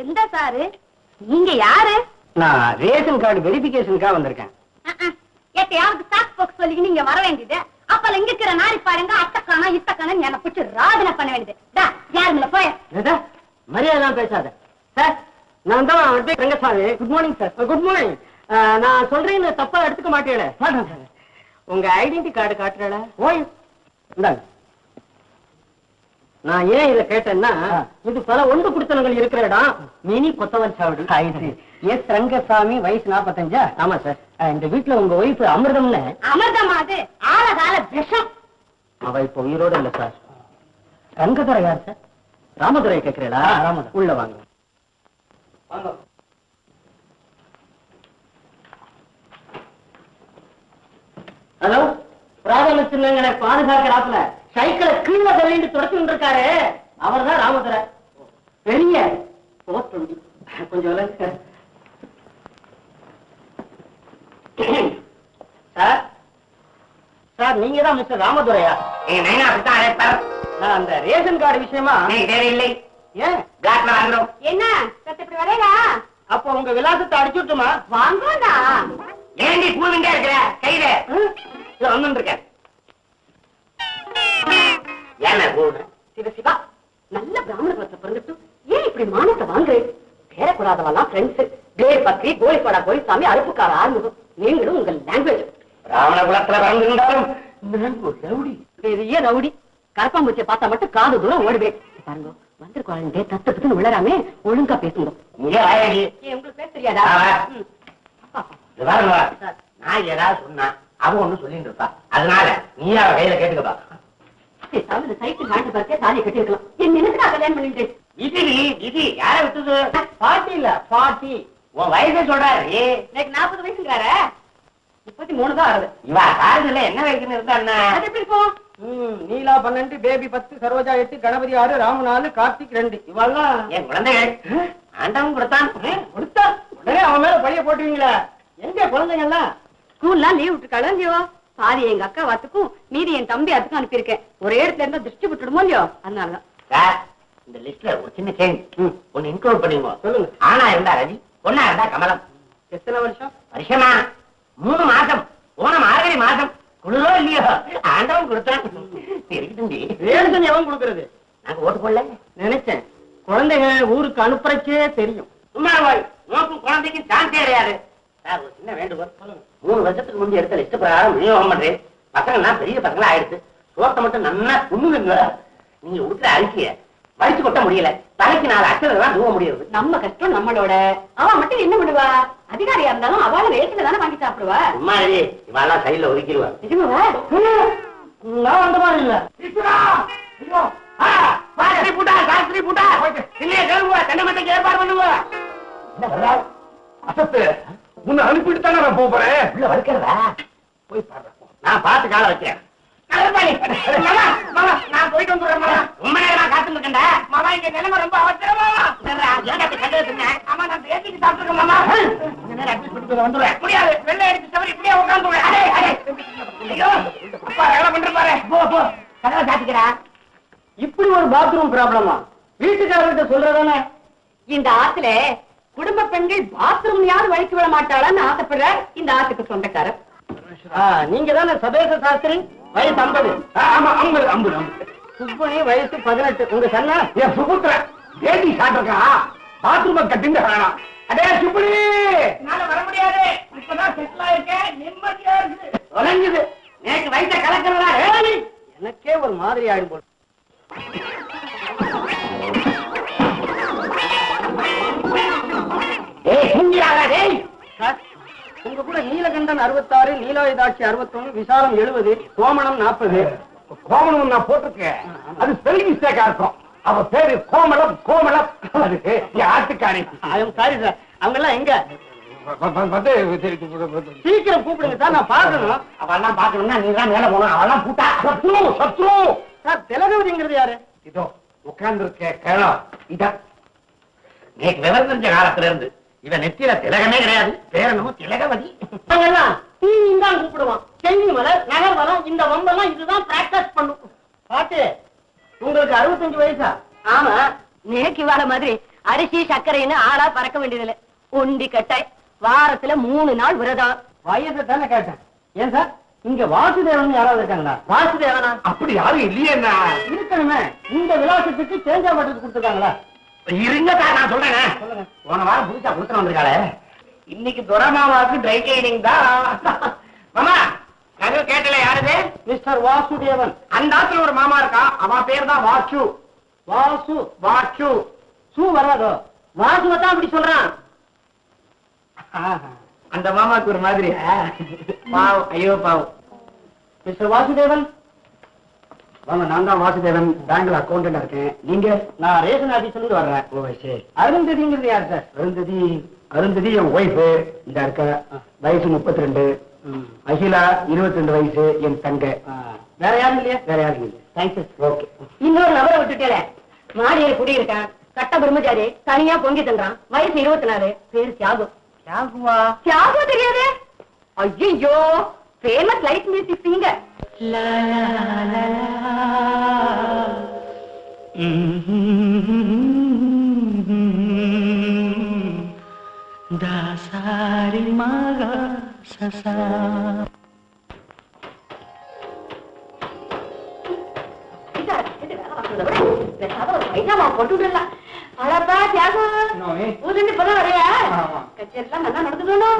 எந்த சாரு? நீங்க யாரு? நான் ரேஷன் கார்டு வெரிஃபிகேஷனுக்காக வந்திருக்கேன். எத்தையாவது ஸ்டாக் பாக்ஸ் சொல்லி நீங்க வர வேண்டியது. அப்பல இங்க இருக்கிற நாரி பாருங்க அட்டக்கானா இத்தக்கான என்ன பிடிச்சி ராஜனை பண்ண வேண்டியது. யாருங்கள போய மரியாதை பேசாத சார். நான் தான் Rangasamy. Good morning sir. Good morning. நான் சொல்றேன்னு தப்பா எடுத்துக்க மாட்டேன். உங்க ஐடென்டி கார்டு காட்டுறல? ஓய் இந்தாங்க. நான் ஏன் இதை கேட்டேன்னா, இது பல ஒன்று குடித்தனங்கள் இருக்கிற இடம். மினி கொத்தவன் சாவடி. எஸ் ரங்கசாமி, வயசு 45. ஆமா சார். இந்த வீட்டுல உங்க ஒய்ஃப் அமிர்தம்னு. அமிர்தம் அது ஆழகால விஷம். அவ இப்ப உயிரோட இல்ல சார். ரங்கதுரை யார் சார்? ராமதுரை கேட்கிறீங்களா? ராமதுரை. உள்ள வாங்க. ஹலோ, பிராதம சின்னங்களை பாதுகாக்கிறாப்புல சைக்கிளை கீழே தள்ளிட்டு தொடச்சுட்டு இருக்காரு. அவர் தான் ராமதுரை. பெரிய கொஞ்சம் சார். சார் நீங்க தான் மிஸ்டர் ராமதுரையா? அந்த ரேஷன் கார்டு விஷயமா தேவையில்லை. ஏன் என்ன இப்படி வரையா? அப்ப உங்க விலாசத்தை அடிச்சுட்டுமா? வாங்கடா. ஏண்டி பூவிங்க இருக்கிற கையில வந்து இருக்க? சிவசிவா, நல்ல பிராமண குலத்துல பிறந்துட்டு ஏன் இப்படி மானத்தை வாங்குறேன்? பேரக்கூடாதவெல்லாம் ஃப்ரெண்ட்ஸ். பேர் பக்ரி, கோழிப்பாடா கோழிசாமி, அருப்புக்கார ஆறுமுகம். நீங்களும் உங்கள் லாங்குவேஜ். பிராமண குலத்துல பிறந்திருந்தாலும் ரவுடி, பெரிய ரவுடி. கரப்பாம்பூச்சியை பார்த்தா மட்டும் காது தூரம் ஓடுவேன். பாருங்க, வந்திருக்கோம் தத்துன்னு விழறாமே, ஒழுங்கா பேசுங்க. உங்களுக்கு பேச தெரியாதா? நான் ஏதாவது சொன்னா அவன் ஒண்ணு சொல்லிட்டு இருப்பா. அதனால நீ அவ கையில கேட்டுக்கப்பா. சைக்கிள் வாங்கிட்டு பார்த்தே தாலியை கட்டிருக்கலாம். என் நினைச்சு கல்யாணம் பண்ணிட்டு இது யார விட்டுது? பாட்டி இல்ல, பாட்டி. உன் வயசை சொல்றாரு. எனக்கு 40 வயசுங்கிறார. 33 தான் ஆகுது. இவா காலத்துல என்ன வயசுன்னு இருந்தா அது எப்படி இருக்கும்? நீலா 12, பேபி 10, சரோஜா 8, கணபதி 6, ராமு 4, கார்த்திக் 2. இவெல்லாம் என் குழந்தைகள். ஆண்டவன் கொடுத்தான். கொடுத்தான் உடனே அவன் மேல பழைய போட்டுவீங்களா? எங்க குழந்தைங்க எல்லாம் ஸ்கூல்லாம் லீவ் விட்டுருக்காளோ இல்லையோ? பாதி எங்க அக்கா வாத்துக்கும் மீதி என் தம்பி அதுக்கும் அனுப்பியிருக்கேன். ஒரே இடத்துல இருந்தா திருஷ்டி விட்டுடுமோ இல்லையோ? அதனாலதான் சார், இந்த லிஸ்ட்ல ஒரு சின்ன சேஞ்ச் ஒன்னு இன்க்ளூட் பண்ணிடுவோம். சொல்லுங்க. ஆனா இருந்தா ரவி, பொண்ணா இருந்தா கமலம். எத்தனை வருஷம்? வருஷமா 3 மாசம். போன மார்கழி மாசம். குளிரோ இல்லையோ ஆண்டவன் கொடுத்தான். ரேஷன் எவன் கொடுக்கறது? நாங்க ஓட்டு போடல. நினைச்சேன் குழந்தைங்க ஊருக்கு அனுப்புறச்சே தெரியும். சும்மா போய் நோக்கும் குழந்தைக்கு சான்ஸே கிடையாது. சார் ஒரு சின்ன வேண்டுகோள். 3 வருஷத்துக்கு முந்தைய எடுத்த லிஸ்ட் பிரகாரம் விநியோகம் பண்றேன். பசங்கள்லாம் பெரிய பசங்களா ஆயிடுச்சு. சோத்தை மட்டும் நல்லா துண்ணுங்க. நீங்க உடுக்கிற அரிசிய வலிச்சு கொட்ட முடியல. தலைக்கு 4 அக்ஷரம் தூவ முடியாது. நம்ம கஷ்டம் நம்மளோட. அவன் மட்டும் என்ன பண்ணுவா? அதிகாரியா இருந்தாலும் அவள ரேஷன்ல தானே வாங்கி சாப்பிடுவா. சும்மா இவாளெல்லாம் சைட்ல ஒதுக்கிடுவா. நிஜமாவா? நான் அந்த மாதிரி இல்ல. உன்னை அனுப்பிட்டு தானே நான் போறேன். உள்ள வளர்க்கிறதா? போய் பாரு. நான் பார்த்து கால வைக்கிறேன். நான் போயிட்டு வந்துடுறேன். ரொம்ப நேரம் காத்து இருக்கேன்டா. மாமா இங்க நிலைமை ரொம்ப அவசரமா. ஆமா நான் பேசிட்டு சாப்பிட்டுருக்கேன் மாமா. கொஞ்ச நேரம் அட்மிட் பண்ணிட்டு வந்துடுறேன். முடியாது. வெள்ளை அடிச்சு தவிர இப்படியே உட்காந்துடுறேன். அப்பா வேலை பண்ற பாரு. போ போ கதவை சாத்திக்கிறா. இப்படி ஒரு பாத்ரூம் ப்ராப்ளமா? வீட்டுக்காரர்கிட்ட சொல்றதானே? இந்த ஆத்துல குடும்ப பெண்கள் பாத்ரூம் யாரும் வலிக்கு விட மாட்டாளான்னு ஆசைப்படுற இந்த ஆத்துக்கு சொந்தக்காரர். நீங்க தானே சபேச சாஸ்திரி? வயசு 50. ஆமா 50. சுப்பனி வயசு 18. உங்க சன்னா? என் சுபுத்திர ஏடி சாப்பிட்டுருக்கா. பாத்ரூம கட்டிங்க வேணாம். அடே சுப்பனி, என்னால வர முடியாது. இப்பதான் செட்டில் ஆயிருக்கேன். நிம்மதியா இருக்கு. தொலைஞ்சுது. நேற்று வயிற்ற கலக்கிறதா? எனக்கே ஒரு மாதிரி ஆயிடும் போல. சார், உங்க கூட நீலகண்டன் 66, நீலோயதாட்சி 61, விசாலம் 70, கோமணம் 40. கோமணம் நான் போட்டிருக்கேன். அது ஸ்பெல்லிங் மிஸ்டேக்கா இருக்கும். அவ பேரு கோமளம். அது என் ஆட்டுக்காரி. சாரி சார், அவங்க எல்லாம் எங்க? வந்து சீக்கிரம் கூப்பிடுங்க சார், நான் பாக்கணும். அவெல்லாம் பாக்கணும்னா நீ தான் மேல போகணும். அவெல்லாம் கூட்டா சத்ரு. சார், திலகவதிங்கிறது யாரு? இதோ உட்கார்ந்து இருக்க கேளம். இதான் நேற்று விவரம் தெரிஞ்ச காலத்துல இருந்து இவன் நெத்தியில திலகமே கிடையாது. பேரனும் திலகவதி. தான் கூப்பிடுவான். செஞ்சி மலர், நகர்வலம், இந்த வம்பெல்லாம் இதுதான் பிராக்டிஸ் பண்ணும். பாட்டு, உங்களுக்கு 65 வயசா? ஆமா, நேக்கு வாழ மாதிரி அரிசி சர்க்கரைன்னு ஆளா பறக்க வேண்டியதில்லை. ஒண்டி கட்டாய் வாரத்துல 3 நாள் விரதம். வயசை தானே கேட்டேன். ஏன் சார், இங்க வாசுதேவன் யாராவது இருக்காங்களா? வாசுதேவனா? அப்படி யாரும் இல்லையே. இருக்கணுமே. இந்த விலாசத்துக்கு சேஞ்சா பண்றது கொடுத்துருக்காங்களா? இருங்க சார், நான் சொல்றேன். சொல்லுங்க. போன வாரம் புதுசா கொடுத்துட்டு வந்திருக்காளே, இன்னைக்கு துரமாவாக்கு ட்ரை கிளீனிங் தான். மாமா கதவு கேட்டல யாருது? மிஸ்டர் வாசுதேவன். அந்த ஆத்துல ஒரு மாமா இருக்கான். அவன் பேர் தான் வாச்சு. வாசு சூ வராதோ? வாசுவை தான் அப்படி சொல்றான். அந்த மாமாக்கு ஒரு மாதிரி பாவம். ஐயோ பாவம். மிஸ்டர் வாசுதேவன். வாங்க, நான் தான் வாசுதேவன். பேங்க்ல அக்கௌண்டன்டா இருக்கேன். நீங்க? நான் ரேஷன் ஆபீஸ்ல இருந்து வர்றேன். ஓ சரி. அருந்ததிங்கிறது யார் சார்? அருந்ததி என் ஒய்ஃபு. இந்த இருக்க வயசு 32. அகிலா 22 வயசு. என் தங்க. வேற யாரும் இல்லையா? வேற யாரும் இல்லை. தேங்க்ஸ். ஓகே. இன்னொரு நபரை விட்டுட்டேல, மாடியில் குடியிருக்கான், கட்ட பிரம்மச்சாரி, தனியா பொங்கி தண்டான், வயசு 24, பேரு தியாகு. தியாகு தெரியாது? ஐயோ, ஃபேமஸ் லைட் மியூசிக் சிங்கர். தாசாரி மகா சசா. அடப்பா தியாகு, ஊதுன்னு இப்பதான் வரையா? கச்சேரிலாம் நல்லா நடந்துடணும்.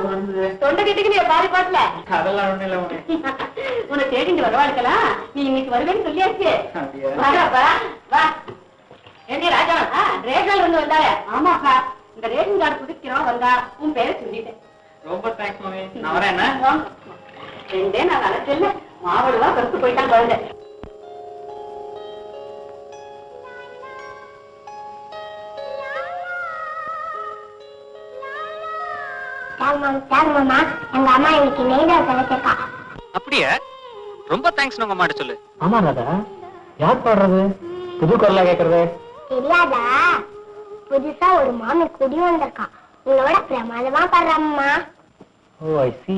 தொண்டை கிட்டுக்கு நீ பாதி பாட்டுல அதெல்லாம் ஒண்ணு இல்ல. உன்னை தேடிட்டு வரவாளுக்கலாம். நீ இன்னைக்கு வருவேன்னு சொல்லியாச்சு. வாடாப்பா வா. ஏண்டி ராஜா, ரேஷன்ல இருந்து வந்தாய? ஆமாப்பா, இந்த ரேஷன் கார்டு புதுக்கிறோம் வந்தா உன் பேரை சொல்லிட்டேன். ரொம்ப தேங்க்ஸ் மாமி. நான் வரேன். என்ன 2 நாள் அழைச்சல மாவடுவா கருத்து போயிட்டான் குழந்தை. மாமா, எங்க அம்மா இன்னைக்கு நெய்தா சமைச்சிருக்கா. அப்படியே ரொம்ப தேங்க்ஸ் உங்க அம்மாட்ட சொல்லு. ஆமா ராதா, யார் பாடுறது? புது குரலா கேக்குறது தெரியாதா? புதுசா ஒரு மாமி குடி வந்திருக்கா. உங்களோட பிரமாதமா பாடுறம்மா. ஓ ஐ சி.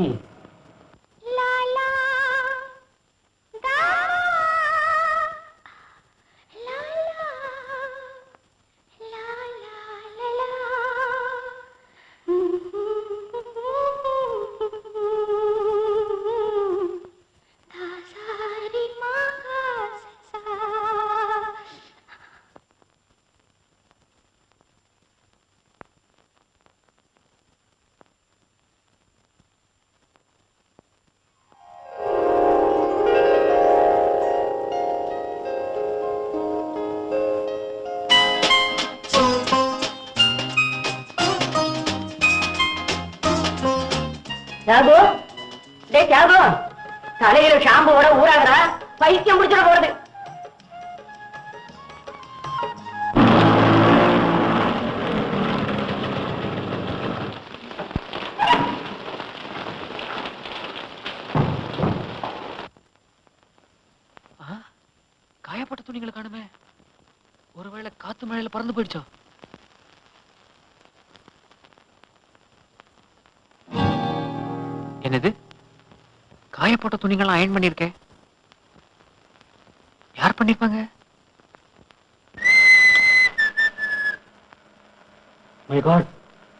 தியாகு, டேய் தியாகு, தலையில ஷாம்புவோட ஊறாகிறா, பைத்தியம் முடிச்சிட போறது. காயப்பட்ட துணிகளை காணுமே, ஒருவேளை காத்து மழையில பறந்து போயிடுச்சோ? என்னது, காயப்பட்ட துணிகள் அயன் பண்ணிருக்கேன்? யார் பண்ணிருப்பாங்க? மை காட்,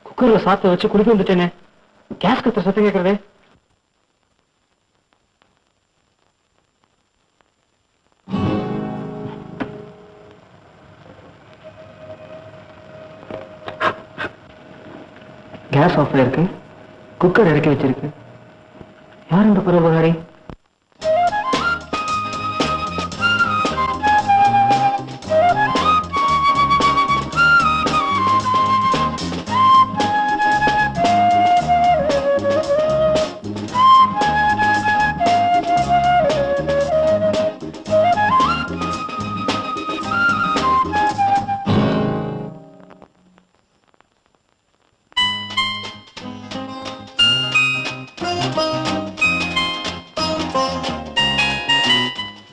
குக்கர்ல சாத்த வச்சு குடிக்க வந்துட்டேனே. கேஸ் கத்துற சத்தம் கேட்கறதே. கேஸ் ஆஃப்ல இருக்கு, குக்கர் இறக்கி வச்சிருக்கு. யார் இந்த பரோபகாரி?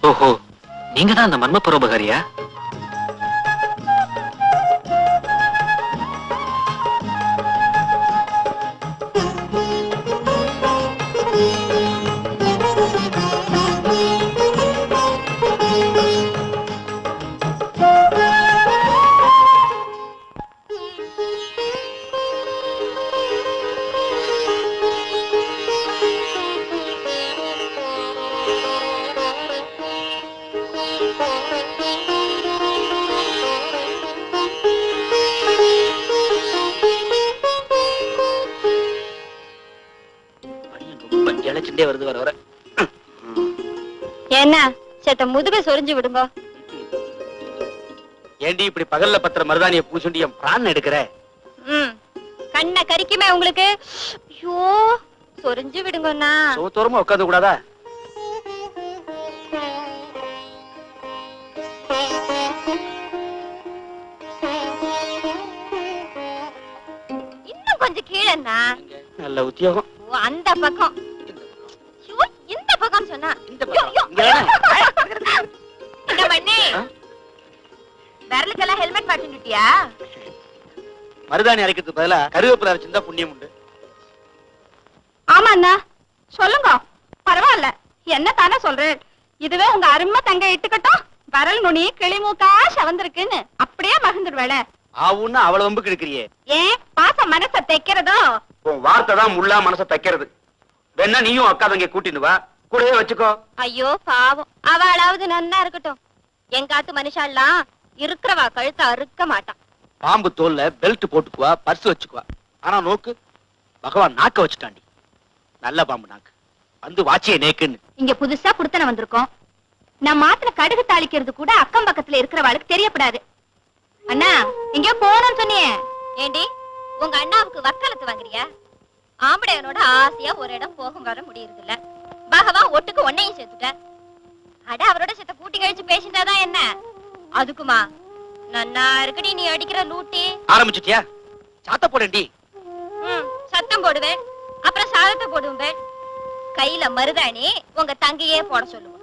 ஓஹோ, நீங்க தான் அந்த மர்ம பரோபகாரியா? இழைச்சுட்டே வருது வர வர. என்ன சேத்த முதுக சொரிஞ்சு விடுங்க. ஏண்டி இப்படி பகல்ல பத்திர மருதானிய பூசுண்டி என் பிரான் எடுக்கிற? கண்ண கரிக்குமே உங்களுக்கு. ஐயோ, சொரிஞ்சு விடுங்கண்ணா. சோத்தோரமா உட்காந்து கூடாதா? இன்னும் கொஞ்சம் கீழன்னா. நல்ல உத்தியோகம். அந்த பக்கம். இந்த பக்கம் சொன்னா என்ன பண்ணி விரலுக்கெல்லாம் ஹெல்மெட் மாட்டிட்டியா? மருதாணி அரைக்கிறதுக்கு பதிலா கருவேப்பிலை அரைச்சிருந்தா புண்ணியம் உண்டு. ஆமா அண்ணா, சொல்லுங்க. பரவாயில்ல, என்ன தானே சொல்றேன். இதுவே உங்க அருமை தங்க இட்டுக்கட்டும். வரல் நுனி கிளிமூக்கா சவந்திருக்குன்னு அப்படியே மகிழ்ந்துடுவேல. ஆவுன்னா அவ்வளவு வம்பு கிழக்கிறியே. ஏன் பாச மனசை தைக்கிறதோ? உன் வார்த்தை தான் முள்ளா மனசை தைக்கிறது. வேணா நீயும் அக்கா தங்க கூட்டிட்டு வா, கூடவே வச்சுக்கோ. ஐயோ பாவம், அவளாவது நன்னா இருக்கட்டும். எங்காத்து மனுஷாலாம் இருக்கிறவா கழுத்த அறுக்க மாட்டான். பாம்பு தோல்ல பெல்ட் போட்டுக்குவா, பர்ஸ் வச்சுக்குவா. ஆனா நோக்கு, பகவான் நாக்க வச்சுட்டாண்டி. நல்ல பாம்பு நாக்கு வந்து வாச்சிய நேக்குன்னு. இங்க புதுசா புடுத்தன வந்திருக்கோம். நான் மாத்திர கடுகு தாளிக்கிறது கூட அக்கம் பக்கத்துல இருக்கிறவாளுக்கு தெரியப்படாது. அண்ணா, எங்க போனோம்னு சொன்னியே. ஏண்டி, உங்க அண்ணாவுக்கு வக்காலத்து வாங்குறியா? ஆம்படையனோட ஆசையா ஒரு இடம் போகும் வர முடியறது இல்ல. பகவான் ஒட்டுக்கு ஒன்னையும் சேர்த்துட்ட. அட, அவரோட சேர்த்த கூட்டி கழிச்சு பேசிட்டாதான் என்ன? அதுக்குமா நன்னா இருக்குடி நீ அடிக்கிற லூட்டி. ஆரம்பிச்சுட்டியா? சாத்த போடண்டி. சத்தம் போடுவேன், அப்புறம் சாதத்தை போடுவேன். கையில மருதாணி உங்க தங்கையே போட சொல்லுவோம்.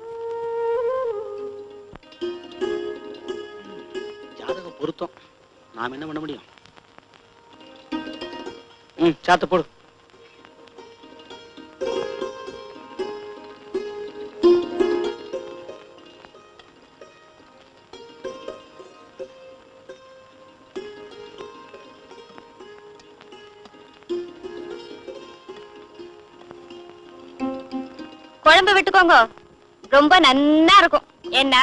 ஜாதகம் பொருத்தம், நாம என்ன பண்ண முடியும்? சாத்த போடு. குழம்பு விட்டுக்கோங்க, ரொம்ப நன்னா இருக்கும். என்ன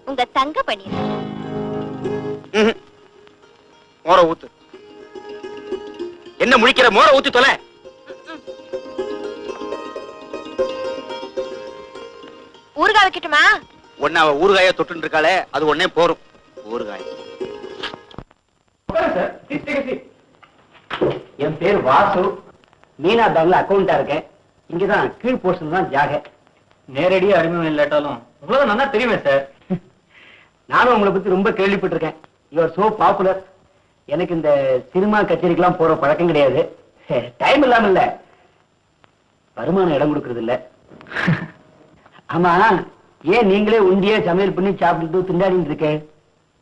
உங்க தங்க பன்னீர். மோர ஊத்து. என்ன முழிக்கிற? மோர ஊத்தி தொலை. ஊறுகாய் வைக்கட்டுமா? ஒன்னு அவ ஊறுகாய தொட்டு இருக்காளே, அது ஒன்னே போரும். ஊறுகாய். என் பேர் வாசு. மீனா பேங்க்ல அக்கௌண்டா இருக்கேன். இங்கதான் கீழ் போர்ஷன் தான் ஜாக. நேரடியா அறிமுகம் இல்லாட்டாலும் உங்களுக்கு நல்லா தெரியுமே சார். நானும் உங்களை பத்தி ரொம்ப கேள்விப்பட்டிருக்கேன். You are so popular. எனக்கு இந்த சினிமா கச்சேரிக்கெல்லாம் போற பழக்கம் கிடையாது. டைம் இல்லாம இல்ல, வருமானம் இடம் கொடுக்கறது இல்ல. ஆமா, ஏன் நீங்களே உண்டியே சமையல் பண்ணி சாப்பிட்டு திண்டாடிட்டு இருக்க?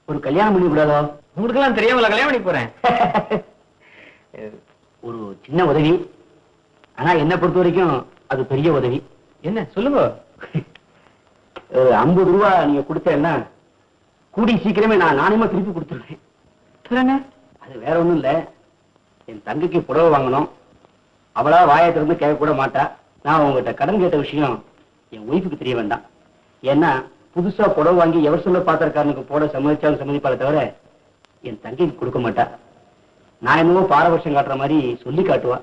ஒரு கல்யாணம் பண்ணி கூடாதோ? உங்களுக்கு எல்லாம் தெரியாமல கல்யாணம் பண்ணி போறேன். ஒரு சின்ன உதவி, ஆனா என்ன பொறுத்த வரைக்கும் அது பெரிய உதவி. என்ன சொல்லுங்க. 50 ரூபா நீங்க கொடுத்தேன்னா கூடி சீக்கிரமே நான் நாணயமா திருப்பி கொடுத்துருவேன். அது வேற ஒண்ணும் இல்ல, என் தங்கைக்கு புடவை வாங்கணும். அவளா வாயை திறந்து கேட்க கூட மாட்டா. நான் உங்ககிட்ட கடன் கேட்ட விஷயம் என் ஒய்ஃபுக்கு தெரிய வேண்டாம். ஏன்னா புதுசா புடவை வாங்கி எவர் சொல்ல பாத்திரக்காரனுக்கு போட சம்மதிச்சாலும் சம்மதிப்பாளை தவிர என் தங்கைக்கு கொடுக்க மாட்டா. நான் என்னவோ பாரபட்சம் காட்டுற மாதிரி சொல்லி காட்டுவா.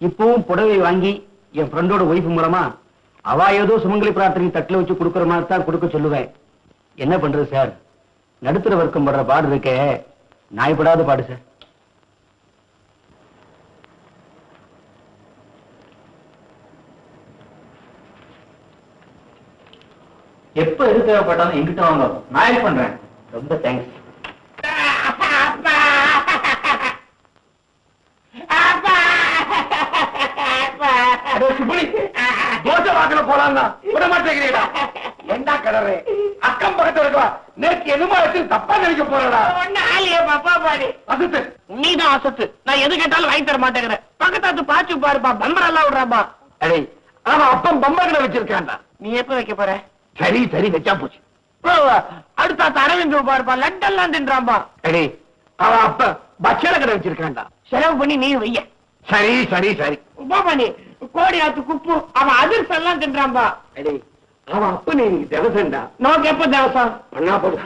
இப்பவும் புடவை வாங்கி என் ஃப்ரெண்டோட ஒய்ஃப் மூலமா அவ ஏதோ சுமங்கலி பிரார்த்தனை தட்டுல வச்சு கொடுக்கற மாதிரி தான் கொடுக்க சொல்லுவேன். என்ன பண்றது சார், நடுத்தர வர்க்கம் படுற பாடு இருக்க நாய்படாத பாடு சார். எப்ப எது தேவைப்பட்டாலும் எங்கிட்ட வாங்க, நான் ஹெல்ப் பண்றேன். ரொம்ப தேங்க்ஸ். தோசை வாக்கல போலாம் விட மாட்டேங்கிறீடா. என்ன கடறே அக்கம் பக்கத்துல இருக்கா? நேற்று என்னமா வச்சு தப்பா நினைக்க போறடா. பாப்பா பாரு, அசத்து நீதான் அசத்து. நான் எது கேட்டாலும் வாங்கி தர மாட்டேங்கிறேன். பக்கத்தாத்து பாச்சு பாருப்பா, பம்பர் எல்லாம் விடுறாப்பா. அடே அவன் அப்பம் பம்பர்களை வச்சிருக்கான்டா. நீ எப்ப வைக்க போற? சரி சரி வச்சா போச்சு. அடுத்த அரவிந்த் பாருப்பா, லட்டெல்லாம் தின்றான்பா. அடே அவன் அப்ப பச்சளை கடை வச்சிருக்கான்டா. செலவு பண்ணி நீ வைய. சரி சரி சரி பாப்பா, நீ கோடி ஆத்து குப்பு அவன் அதிர்ஷ்டம் எல்லாம் தின்றான்பா. அடே அவன் அப்ப நீ தேவசண்டா. நோக்கு எப்ப தேவசம் பண்ணா போடு.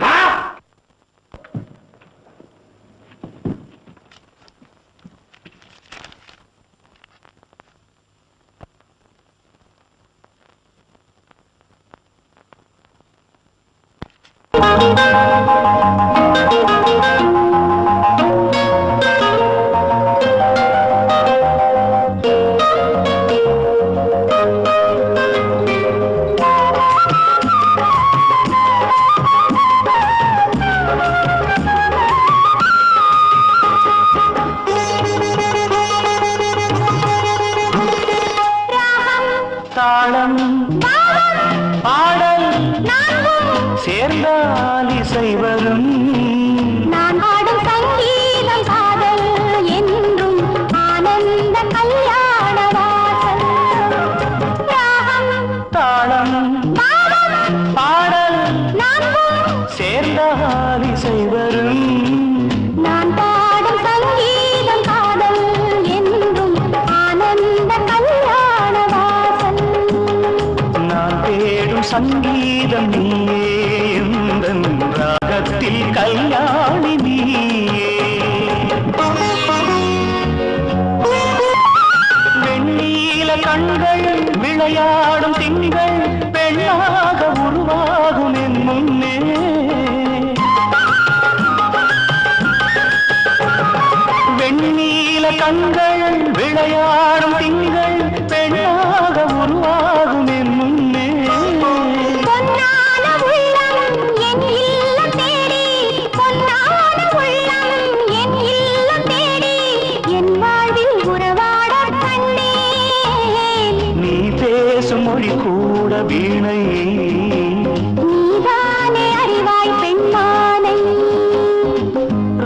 தாளம் பாடல் சேர்ந்தால் இசை வரும். நான் ஆடும் சங்கீதம் காதல் என்றும் ஆனந்த கல்யாண வாசல். தாளம் பாடல் சேர்ந்தால் இசை வரும். நான் பாடும் சங்கீதம் காதல் என்றும் ஆனந்த கல்யாண வாசல். நான் தேடும் சங்கீதம் நீயே, எந்தன் ராகத்தில் கல்யாணி நீயே. வெண்ணீல கண்கள் விளையாடும் திங்கள் பெண்ணாக உருவாகும் என் முன்னே. வெண்ணீல கண்கள் விளையாடும் திங்கள் பெண்ணாக உருவாகும் என் முன்னே. பொன்னான உள்ளம் என் இல்லம் தேடி, பொன்னான உள்ளம் என் இல்லம் தேடி, என் வாழ்வில் உறவாடக் கண்டேன். நீ பேசும் மொழி கூட வீணை, நீதானே அறிவாய் பெண்மானை.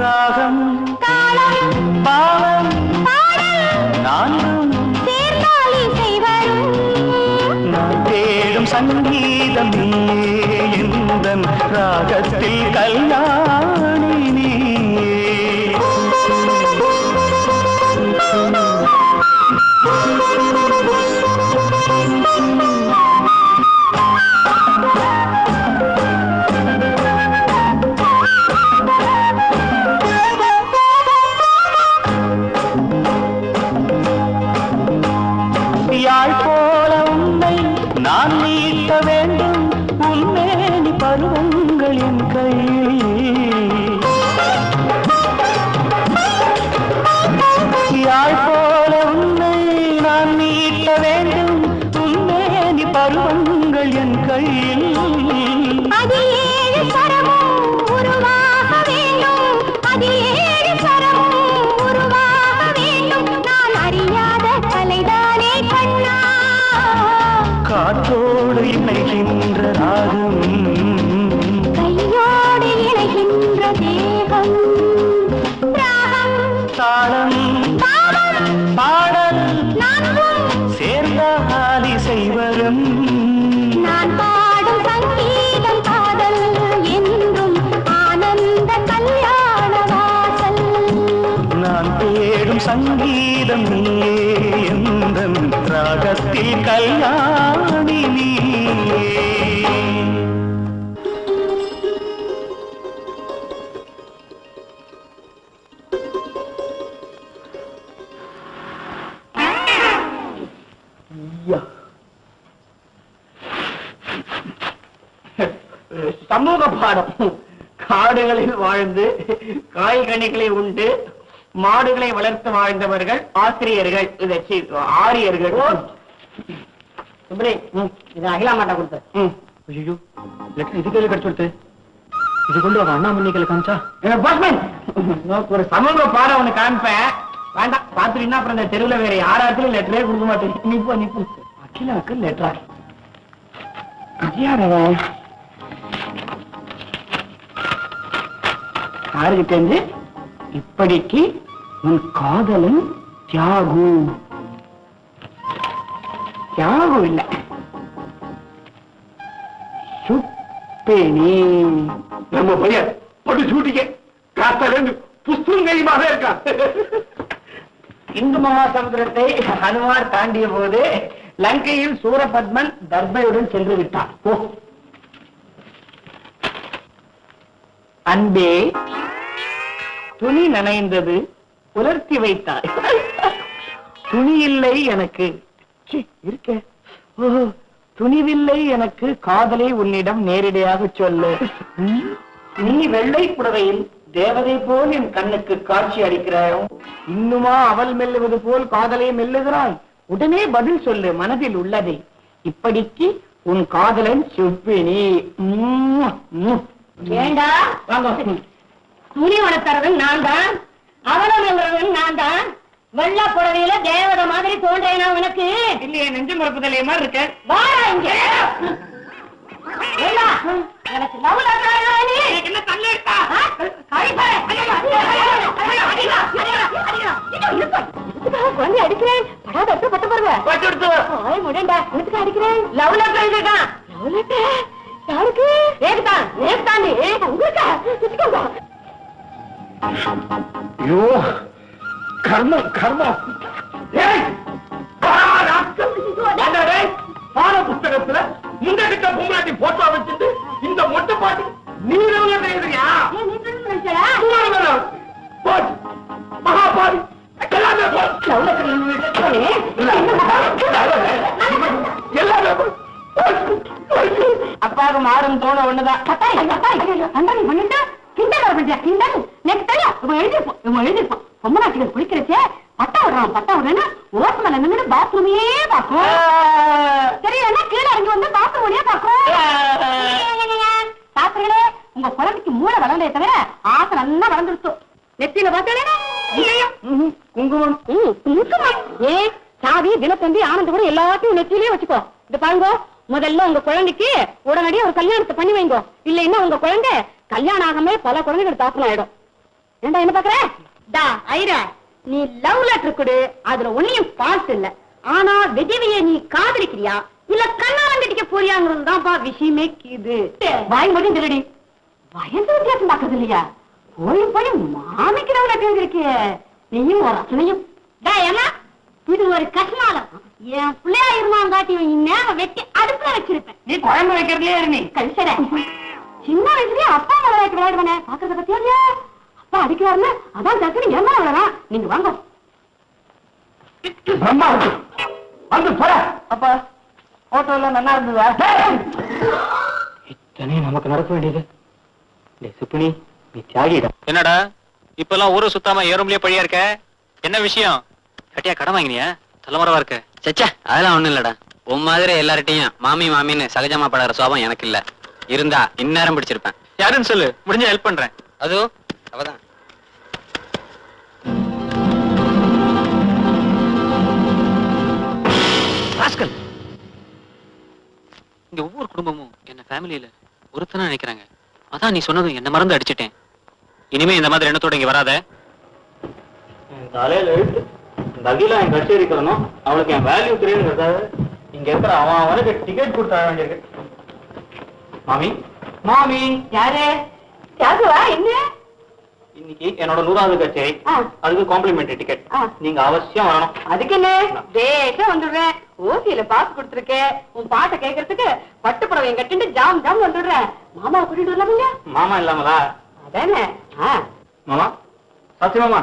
ராகம் தாளம் பாவம் பாடல் நான்கும் சேர்ந்தால் இசை வரும். நான் தேடும் சங்கீதம் நீயே, எந்தன் ராகத்தில் கல்யாணி நீயே. யாழ் போல உன்னை நான் நீட்ட வேண்டும், உன்மேனி பருவங்கள் என் கையில். தாளம் பாடல் சேர்ந்தால் இசை வரும். நான் பாடும் சங்கீதம் காதல் என்றும் ஆனந்த கல்யாண வாசல். நான் தேடும் சங்கீதம் நீயே எந்தன் ராகத்தில் கல்யாணி நீயே. சமூக பாடம். காடுகளில் வாழ்ந்து காய்கனிகளை உண்டு மாடுகளை வளர்த்து வாழ்ந்தவர்கள் ஆசிரியர்கள், ஆரியர்கள். இது அகிலா மாட்டா கொடுத்த. ஐயோ லெட்டர் இது கையில கிடைச்சு கொடுத்து இது கொண்டு அவன் அண்ணாமணி கையில காமிச்சா ஒரு சமூக பாடம் ஒண்ணு காமிப்பேன். வேண்டாம் பாத்துட்டீங்கன்னா அப்புறம் இந்த தெருவுல வேற யாராச்சும் லெட்டரே கொடுக்க மாட்டேன். Nib nib. அகிலாவுக்கு லெட்டரா? யாரவன் யாருக்கு தெரிஞ்சு? இப்படிக்கு உன் காதலன் தியாகு. தியாகு இல்ல, சுப்பேனி. நம்ம பையன் ஒரு சூட்டிக்க காத்தலன்னு புஸ்தகமாக இருக்கான். இந்து மகாசமுத்திரத்தை ஹனுமார் தாண்டிய போது லங்கையில் சூரபத்மன் தர்பையுடன் சென்று விட்டான். அன்பே துணி நனைந்தது உலர்த்தி வைத்தாய். துணி இல்லை எனக்கு இருக்க. துணிவில்லை எனக்கு காதலை உன்னிடம் நேரடியாக சொல்லு. நீ வெள்ளை புடவையில் தேவதை போல் என் கண்ணுக்கு காட்சி அளிக்கிறாய். இன்னுமா அவள் மெல்லுவது போல் காதலை மெல்லுகிறாய்? உடனே பதில் சொல்லு மனதில் உள்ளதை. இப்படிக்கு உன் காதலன் சுப்பினி. ஏண்டா துணி வளர்த்தறவன் நான் தான், அவனும் எழுறவன் நான் தான். வெள்ள புடவையில தேவத மாதிரி தோன்றேனா உனக்கு? இல்லையே, நெஞ்சு மறுப்புதலைய மாதிரி இருக்க. வாடா இங்க. எனக்கு லவ் என்ன தள்ளி இருக்கா? குழந்தை அடிக்கிறேன். படாத பட்டு பாருங்க. முடியண்டா எனக்கு அடிக்கிறேன். லவ் லெட்டர் இருக்கான். லவ் லெட்டர் யாருக்கு? நேக்குதான் நேக்குதாண்டி உங்களுக்கா? ஐயோ கர்மம் கர்மம். பாட புத்தகத்துல இந்த கிட்ட பொம்மாட்டி போட்டோ வச்சுட்டு இந்த மொட்டை பாட்டி நீரவங்க தெரியுதுயா? மகாபாரி அப்பாவுக்கு மாறும் தோண ஒண்ணுதான். பொம்மநாட்டிகள் குளிக்கிறச்சே பட்டா விடுறான். பட்டா விடுறேன்னா ஓட்டு மேல நின்று பாத்ரூமையே பாக்கும். சரி என்ன கீழே இறங்கி வந்து பாத்ரூம் வழியா பாக்கும். சாப்பிடுங்களே, உங்க குழந்தைக்கு மூளை வளர்ந்தே தவிர ஆசை நல்லா வளர்ந்துருச்சு. நெத்தியில பார்த்தா குங்குமம். குங்குமம் ஏ சாவி தினத்தந்தி ஆனந்த கூட எல்லாத்தையும் நெத்தியிலே வச்சுக்கோ. இது பாருங்க, முதல்ல உங்க குழந்தைக்கு உடனடியே ஒரு கல்யாணத்தை பண்ணி வைங்க. இல்லைன்னா உங்க குழந்தை கல்யாணம் ஆகாம பல குழந்தைகள் தாக்கணும் ஆயிடும். ஏண்டா என்ன பாக்குற? ஐரா, நீ லவ் லெட்டர் கொடு, அதுல ஒன்னையும் பால்ட் இல்ல. ஆனா விஜயவைய நீ காதலிக்கிறியா இல்ல கண்ணாலம் கட்டிக்க போறியாங்கிறது தான்ப்பா விஷயமே. இது வாய் மட்டும் திருடி வயசு வித்தியாசம் பாக்குறது இல்லையா? போய் போய் மாமிக்கு லவ் லெட்டர் எழுதிருக்கிய நீயும் ஒரு அசனையும். ஏமா இது ஒரு கஷ்மாலம். என் பிள்ளையா இருந்தாங்காட்டி நேரம் வெட்டி அடுப்புல வச்சிருப்பேன். நீ குழம்பு வைக்கிறதுலயே இருநீ கல்சர சின்ன வயசுலயே அப்பா விளையாட்டு விளையாடுவானே பாக்குறத பத்தியா இல்லையா? அப்பா அடிக்கிறாருன்னு அதான் டக்குனு ஏமா விளையாடா. நீங்க வாங்க. பிரம்மா வந்து போற. அப்பா போட்டோ எல்லாம் நல்லா இருந்ததா? இத்தனை நமக்கு நடக்க வேண்டியது. சுப்பினி நீ தியாகிடா. என்னடா இப்பெல்லாம் ஊரை சுத்தாம ஏறும்லயே பழியா இருக்க? என்ன விஷயம்? கட்டியா கடன் வாங்கினியா? தலைமறைவா இருக்க. சச்சா அதெல்லாம் ஒண்ணும் இல்லடா. உன் மாதிரி எல்லார்ட்டையும் மாமி மாமின்னு சகஜமா படுற சோபம் எனக்கு இல்ல. இருந்தா இந்நேரம் பிடிச்சிருப்பேன். யாருன்னு சொல்லு, முடிஞ்ச ஹெல்ப் பண்றேன். அதோ அவதான். இங்க ஒவ்வொரு குடும்பமும் என்ன ஃபேமிலியில ஒருத்தனா நினைக்கிறாங்க. அதான் நீ சொன்னதும் என்ன மறந்து அடிச்சிட்டேன். இனிமே இந்த மாதிரி எண்ணத்தோட இங்க வராத. தலையில எழுத்து இந்த அகிலா என் கட்சி இருக்கணும், அவளுக்கு என் வேல்யூ தெரியுங்கிறதால இங்க இருக்கிற அவன் அவனுக்கு டிக்கெட் கொடுத்து தர வேண்டியிருக்கு. மாமி மாமி, யாரு? தியாகுவா? என்ன? இன்னைக்கு என்னோட 100வது கச்சேரி, அதுக்கு காம்ப்ளிமெண்டரி டிக்கெட். நீங்க அவசியம் வரணும். அதுக்கு என்ன, பேச வந்துடுறேன். ஓசியில பாஸ் கொடுத்துருக்கேன். உன் பாட்டை கேட்கறதுக்கு பட்டு புடவை கட்டிட்டு ஜாம் ஜாம் வந்துடுறேன். மாமா கூட்டிட்டு வரலாமுங்க? மாமா இல்லாமலா? அதானே. மாமா, சசி மாமா.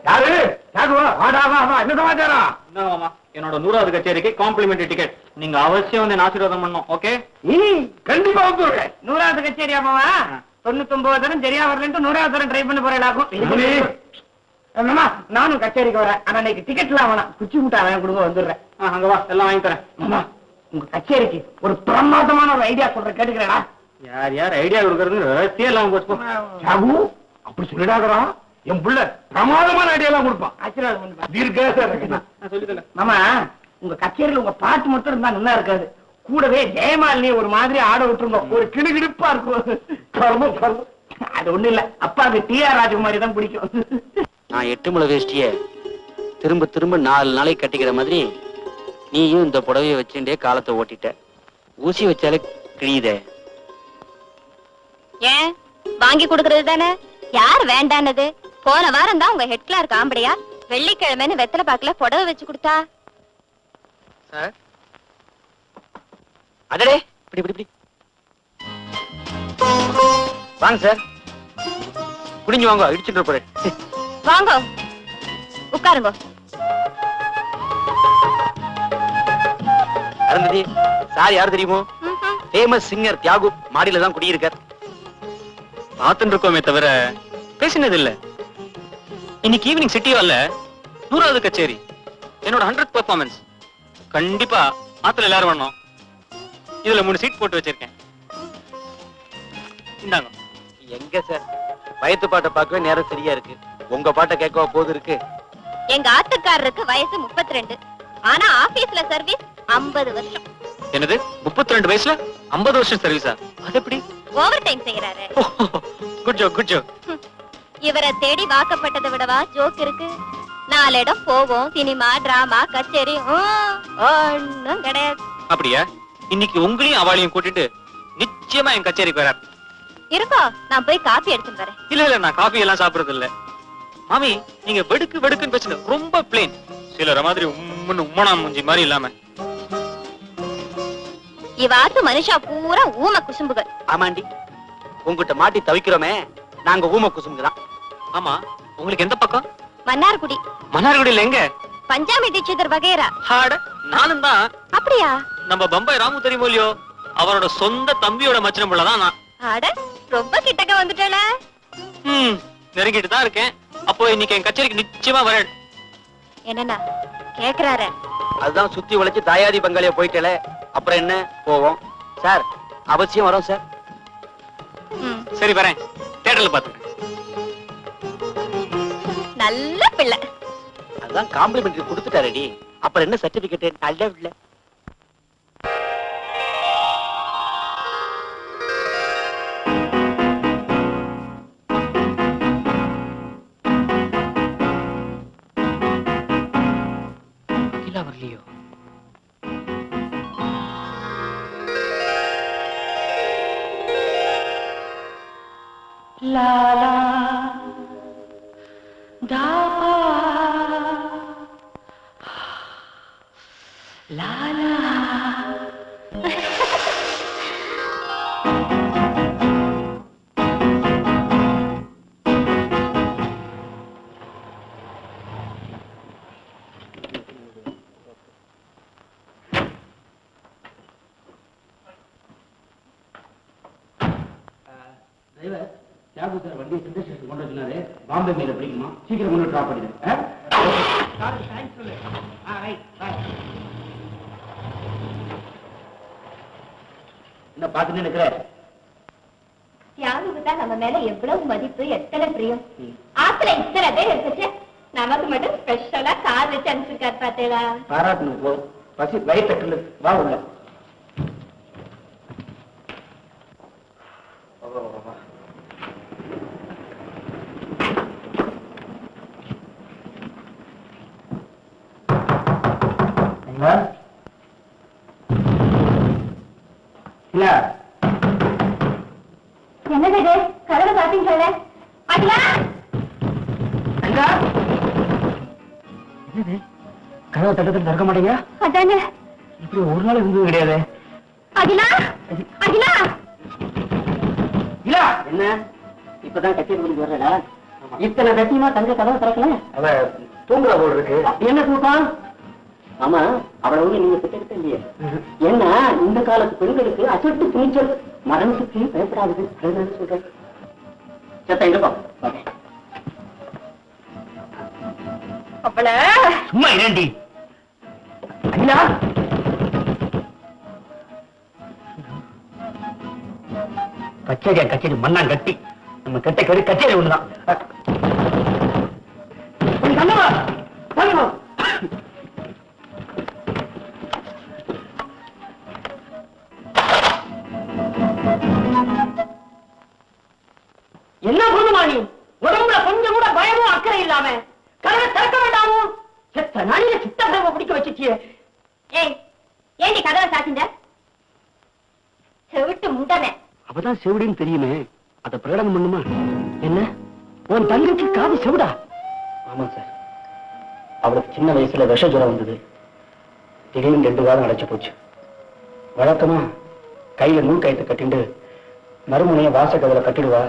யாரு? என்ன சமாச்சாரம்? என்ன மாமா, என்னோட 100வது கச்சேரிக்கு காம்ப்ளிமெண்டரி டிக்கெட். நீங்க அவசியம் வந்து என்ன ஆசீர்வாதம் பண்ணணும். ஓகே? கண்டிப்பா வந்துடுறேன். 100வது கச்சேரியா மாமா? 99 தரம் சரியா வரலன்ட்டு 100வது தரம் ட்ரை பண்ண போறேன். நானும் கச்சேரிக்கு வரேன். ஆனா இன்னைக்கு டிக்கெட்லாம் வேணாம், குச்சி முட்டை அவன் கொடுங்க வந்துடுறேன். அங்க வா, எல்லாம் வாங்கி தரேன். மாமா, உங்க கச்சேரிக்கு ஒரு பிரமாதமான ஒரு ஐடியா சொல்றேன், கேட்டுக்கிறேடா. யார் யார் ஐடியா கொடுக்கறது ரசியே எல்லாம் சாகு அப்படி சொல்லிடாதரா, என் புள்ள பிரமாதமான ஐடியா எல்லாம் கொடுப்பான். சொல்லித்தல. மாமா, உங்க கச்சேரியில உங்க பாட்டு மட்டும் இருந்தா நல்லா இருக்காது, கூடவே ஜெயமாலினி ஒரு மாதிரி ஆட விட்டுருந்தோம், ஒரு கிடுகிடுப்பா இருக்கும். அது ஒண்ணு இல்ல, அப்பாவுக்கு டி.ஆர். ராஜகுமாரி தான் பிடிக்கும். நான் 8 முளை வேஷ்டிய திரும்ப திரும்ப 4 நாளைக்கு கட்டிக்கிற மாதிரி நீயும் இந்த புடவைய வச்சுட்டே காலத்தை ஓட்டிட்ட. ஊசி வச்சாலே கிழியுதே. ஏன் வாங்கி கொடுக்கறது தானே? யார் வேண்டானது? போன வாரம் தான் உங்க ஹெட் கிளார்க் ஆம்படியா வெள்ளிக்கிழமைன்னு வெத்தலை பாக்கல புடவை வச்சு கொடுத்தா. சார், அடடே, இப்படி இப்படி இப்படி வாங்க சார், குடிஞ்சு வாங்க, இடிச்சுட்டு போறேன். வாங்க உட்காருங்க. அருந்ததி, சார் யாரு தெரியுமோ? ஃபேமஸ் சிங்கர் தியாகு மாடியில தான் குடியிருக்கார். பார்த்துட்டு இருக்கோமே தவிர பேசினது இல்ல. இன்னைக்கு ஈவினிங் சிட்டி ஹால்ல 100வது கச்சேரி, என்னோட 100th பெர்ஃபார்மன்ஸ். கண்டிப்பா ஆத்துல எல்லாரும் வரணும். இதுல 3 சீட் போட்டு வச்சிருக்கேன். இந்தாங்க. எங்க சார், வயத்து பாட்டை பார்க்கவே நேரம் சரியா இருக்கு, உங்க பாட்டை கேட்கவா போது இருக்கு. எங்க ஆத்துக்காரருக்கு வயசு 32, ஆனா ஆபீஸ்ல சர்வீஸ் 50 வருஷம். என்னது, 32 வயசுல 50 வருஷம் சர்வீஸா? அது எப்படி? ஓவர் டைம் செய்யறாரு. Good joke, good joke. இவரை தேடி வாக்கப்பட்டதை விடவா ஜோக் இருக்கு? 4 இடம் போவோம், சினிமா, டிராமா, கச்சேரி, ஒண்ணும் கிடையாது. அப்படியா? இன்னைக்கு உங்களையும் அவளையும் கூட்டிட்டு நிச்சயமா என் கச்சேரிக்கு வரார். இருக்கோ, நான் போய் காபி எடுத்துட்டு வரேன். இல்ல இல்ல, நான் காபி எல்லாம் சாப்பிடுறது இல்ல. மாமி, நீங்க வெடுக்கு வெடுக்குன்னு பேசுங்க, ரொம்ப பிளேன். சிலர மாதிரி உம்மனா மூஞ்சி மாதிரி இல்லாம. இவாத்து மனுஷா பூரா ஊம குசும்புகள். ஆமாண்டி, உங்ககிட்ட மாட்டி தவிக்கிறோமே, நாங்க ஊம குசும்புதான். ஆமா, உங்களுக்கு எந்த பக்கம்? மன்னார்குடி. மன்னார்குடியில எங்க? பஞ்சாமி தீட்சிதர் வகைரா. ஹாட, நானும் தான். அப்படியா? நம்ம பம்பாய் ராமு தெரியுமோ இல்லையோ, அவரோட சொந்த தம்பியோட மச்சன புள்ள தான் நான். ஆட, ரொம்ப கிட்டக்க வந்துட்டல. நெருங்கிட்டு தான் இருக்கேன். அப்போ இன்னைக்கு என் கச்சேரிக்கு நிச்சயமா வர. என்னன்னா கேக்குறாரு? அதுதான் சுத்தி உழைச்சு தாயாதி பங்காளியா போயிட்டல, அப்புறம் என்ன போவோம். சார், அவசியம் வரோம் சார். சரி, வரேன். தியேட்டர்ல பாத்துக்கிறேன். நல்ல பிள்ளை. அதுதான் காம்ப்ளிமெண்டரி கொடுத்துட்டாரடி, அப்புறம் என்ன சர்டிபிகேட்? நல்ல இல்ல. வரலையோ? லாலா தா லாலா. வண்டி கொண்டு வச்சுனாரு, பாம்பே மேல பிடிக்குமா, சீக்கிரம் கொண்டு டிராப் பண்ணிடுறேன். என்ன பாத்துன்னு நினைக்கிற? தியாகுக்கு தான் நம்ம மேல எவ்வளவு மதிப்பு, எத்தனை பிரியம். ஆத்துல இத்தனை பேர் இருந்துச்சு, நமக்கு மட்டும் ஸ்பெஷலா கார் வச்சு அனுப்பிச்சிருக்காரு பாத்தீங்களா? பாராட்டணும் போ, பசி வயிற்று வா உள்ள. அகிலா என்னது இது? கதவை சாத்தின்னு சொல்ல. அகிலா அகிலா என்னது கதவை தட்டத்தில் திறக்க மாட்டேங்க? அதானே. இப்படி ஒரு நாள் இருந்தது கிடையாது. அகிலா அகிலா இல்ல என்ன இப்பதான் கச்சேரி முடிஞ்சு வர்றடா? இத்தனை சத்தியமா தங்க கதவை திறக்கல? அவ தூங்குற போல் இருக்கு. என்ன தூக்கம்? ஆமா, அவளை ஒண்ணு நீங்க திட்டெடுக்க இல்லையே. ஏன்னா இந்த காலத்து பெண்களுக்கு அசட்டு துணிச்சல், மரணத்துக்கு பயப்படாது சொல்றேன். சத்த இருப்போம். அவள சும்மா இரண்டி அகிலா. கச்சேரி மண்ணான் கட்டி நம்ம கெட்ட கறி கச்சேரி ஒண்ணுதான். என்ன பொண்ணுமா நீ? உடம்புல கொஞ்சம் கூட பயமும் அக்கறை இல்லாம கதவை திறக்க வேண்டாமோ? செத்த நாளில சித்த கதவை பிடிக்க வச்சுட்டியே. ஏய், ஏண்டி கதவை சாத்திண்ட? செவிட்டு முண்டனே. அப்பதான் செவிடின்னு தெரியுமே, அத பிரகடனம் பண்ணுமா? என்ன உன் தங்கைக்கு காது செவிடா? ஆமா சார், அவளுக்கு சின்ன வயசுல விஷ ஜுரம் வந்தது. திடீர்னு 2 வாரம் அடைச்சு போச்சு. வழக்கமா கையில நூல் கயிற்று கட்டிண்டு மறுமுனைய வாசக்கதவை கட்டிடுவா.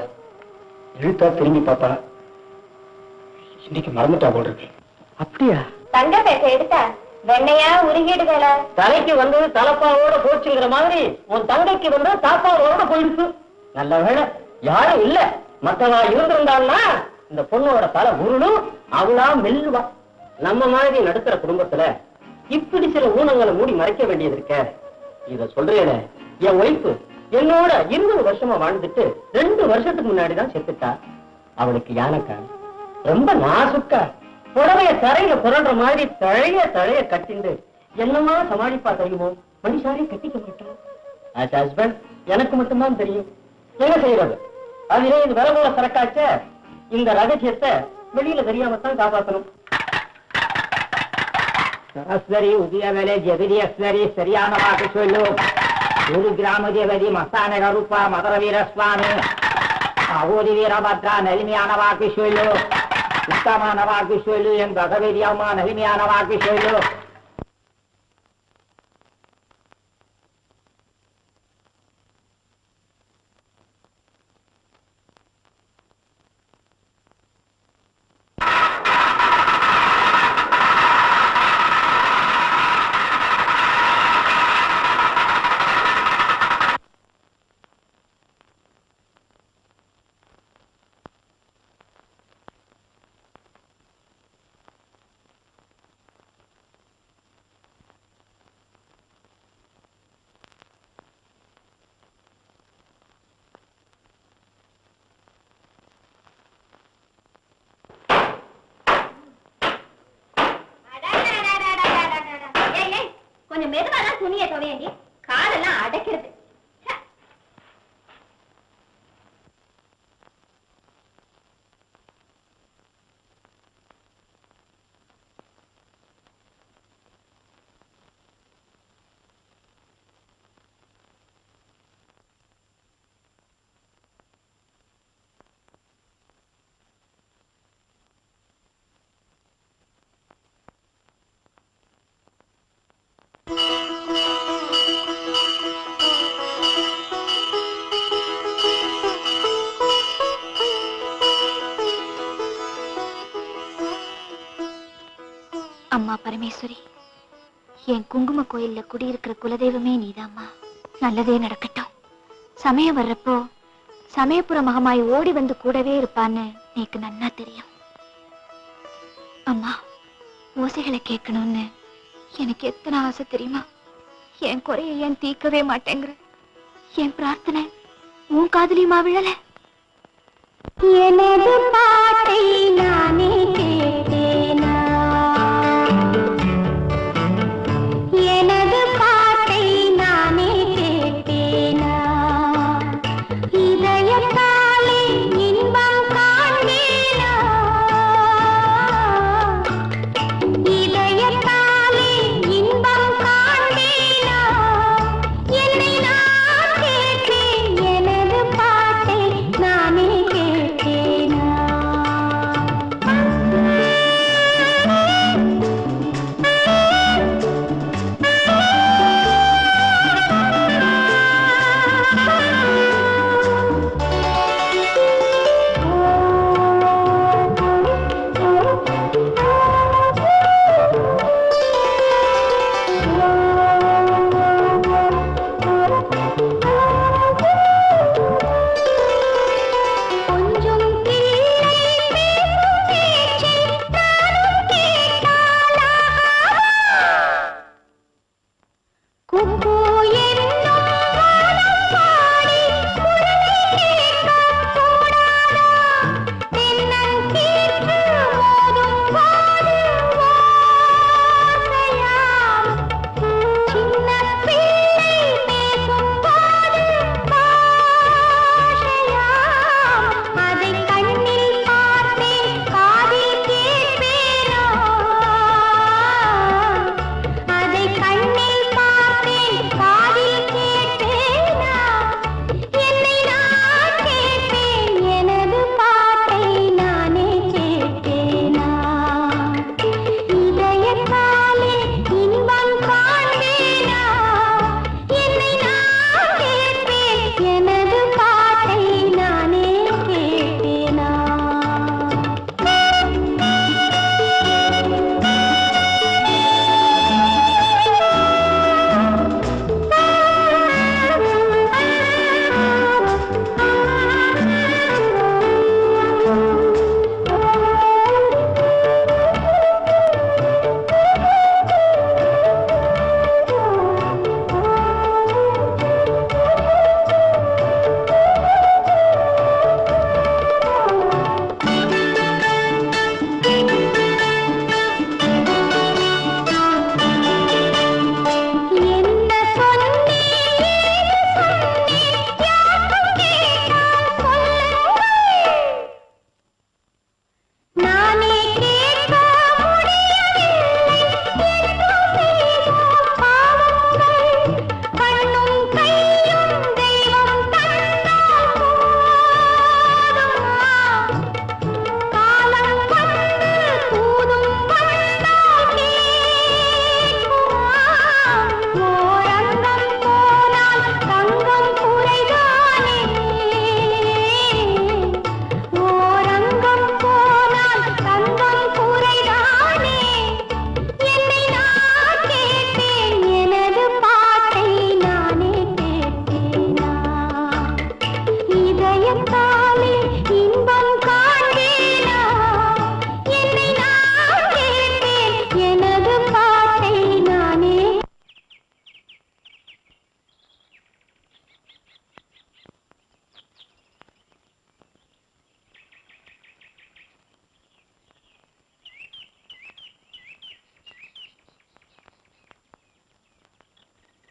இழுத்தா திரும்பி பாப்பா. இன்னைக்கு மறந்துட்டா போல் இருக்கு. அப்படியா? தங்க பேச எடுத்தா வெண்ணையா உருகிடுகள. தலைக்கு வந்து தலப்பாவோட போச்சுங்கிற மாதிரி உன் தங்கைக்கு வந்து தாப்பாவோட போயிடுச்சு. நல்ல வேளை யாரும் இல்ல. மத்தவா இருந்திருந்தாள்னா இந்த பொண்ணோட தலை உருளும், அவளா மெல்லுவா. நம்ம மாதிரி நடுக்கிற குடும்பத்துல இப்படி சில ஊனங்களை மூடி மறைக்க வேண்டியது இருக்க. இத சொல்றேன், என் ஒய்ஃபு என்னோட 20 வருஷமா வாழ்ந்துட்டு 2 வருஷத்துக்கு முன்னாடிதான் செத்துட்டா. அவளுக்கு யானைக்கா ரொம்ப நாசுக்கா புடவைய தரையில புரண்ட மாதிரி தழைய கட்டிண்டு என்னமா சமாளிப்பா தெரியுமோ? மனுஷாரே கட்டிக்க மாட்டான். ஆஸ் ஹஸ்பண்ட் எனக்கு மட்டும்தான் தெரியும். என்ன செய்யறது? அதிலே இது வில போல சரக்காச்ச. இந்த ரகசியத்தை வெளியில தெரியாமத்தான் காப்பாற்றணும். சரஸ்வரி உதயவேலை ஜெகதி அஸ்வரி சரியான வாக்கு சொல்லு. ஒரு கிராம தேவதி மஸ்தான கருப்பா மதுர வீரஸ்வாமி அகோதி வீரபத்ரா நலிமையான வாக்கு சொல்லு. உத்தமான வாக்கு சொல்லு. என் பகவதி அம்மா நலிமையான வாக்கு சொல்லு. கொஞ்சம் மெதுவாதான் துணியை துவையண்டி, காலெல்லாம் அடைக்கிறது. அம்மா பரமேஸ்வரி, என் குங்கும கோயில்ல குடியிருக்கிற குலதெய்வமே நீதாம்மா. நல்லதே நடக்கட்டும். சமயம் வர்றப்போ சமயபுர மகமாய் ஓடி வந்து கூடவே இருப்பான்னு எனக்கு நன்னா தெரியும். அம்மா, ஓசைகளை கேட்கணும்னு எனக்கு எத்தனை ஆசை தெரியுமா? என் குறைய ஏன் தீர்க்கவே மாட்டேங்கிற? என் பிரார்த்தனை உன் காதலியுமா விழல? எனது பாட்டை நானே கேட்டேனா? எனது பாட்டை நானே கேட்டேனா? இதயத்தாலே இன்பம் காண்பேனா? இதயத்தாலே இன்பம் காண்பேனா? என்னை நான்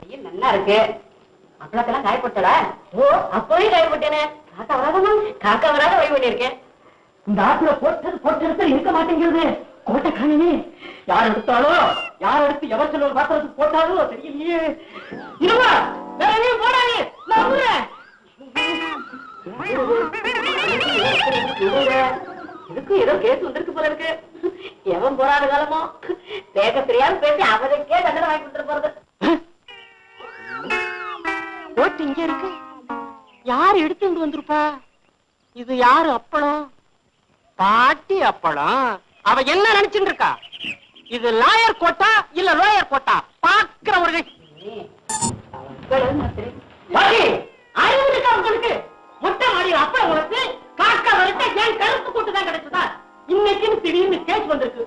வெயில் நல்லா இருக்கு. அப்பளத்தெல்லாம் காய போட்டல? ஓ, அப்பவே காய போட்டேனே. காக்கா வராதமா? காக்கா வராத ஓய்வு பண்ணிருக்கேன். இந்த ஆத்துல போட்டு இருக்க மாட்டேங்கிறது. கோட்டை காணவே யார் எடுத்தாலோ, யார் எடுத்து எவர் சொல்ல ஒரு பாத்திரத்துக்கு போட்டாலோ தெரியலையே. இருமா, வேற எதையும் போடாதே, நான் வந்துடுறேன். இதுக்கு ஏதோ கேஸ் வந்திருக்கு போல இருக்கு. எவன் போராத காலமோ பேச தெரியாம பேசி அவனுக்கே தண்டனை வாங்கி கொடுத்துட்டு போறது. போட்டு இங்க இருக்கு. யார் எடுத்துட்டு வந்திருப்பா? இது யாரு அப்பளம்? பாட்டி அப்பளம். அவ என்ன நினைச்சுட்டு இருக்கா? இது லாயர் கோட்டா இல்ல லோயர் கோட்டா? பாக்குறவர்கள் அறிவு இருக்கா உங்களுக்கு? மொட்டை மாடி அப்பளம் உங்களுக்கு காக்கா வரட்ட என் கருப்பு கூட்டு தான் கிடைச்சதா? இன்னைக்குன்னு திடீர்னு கேஸ் வந்திருக்கு.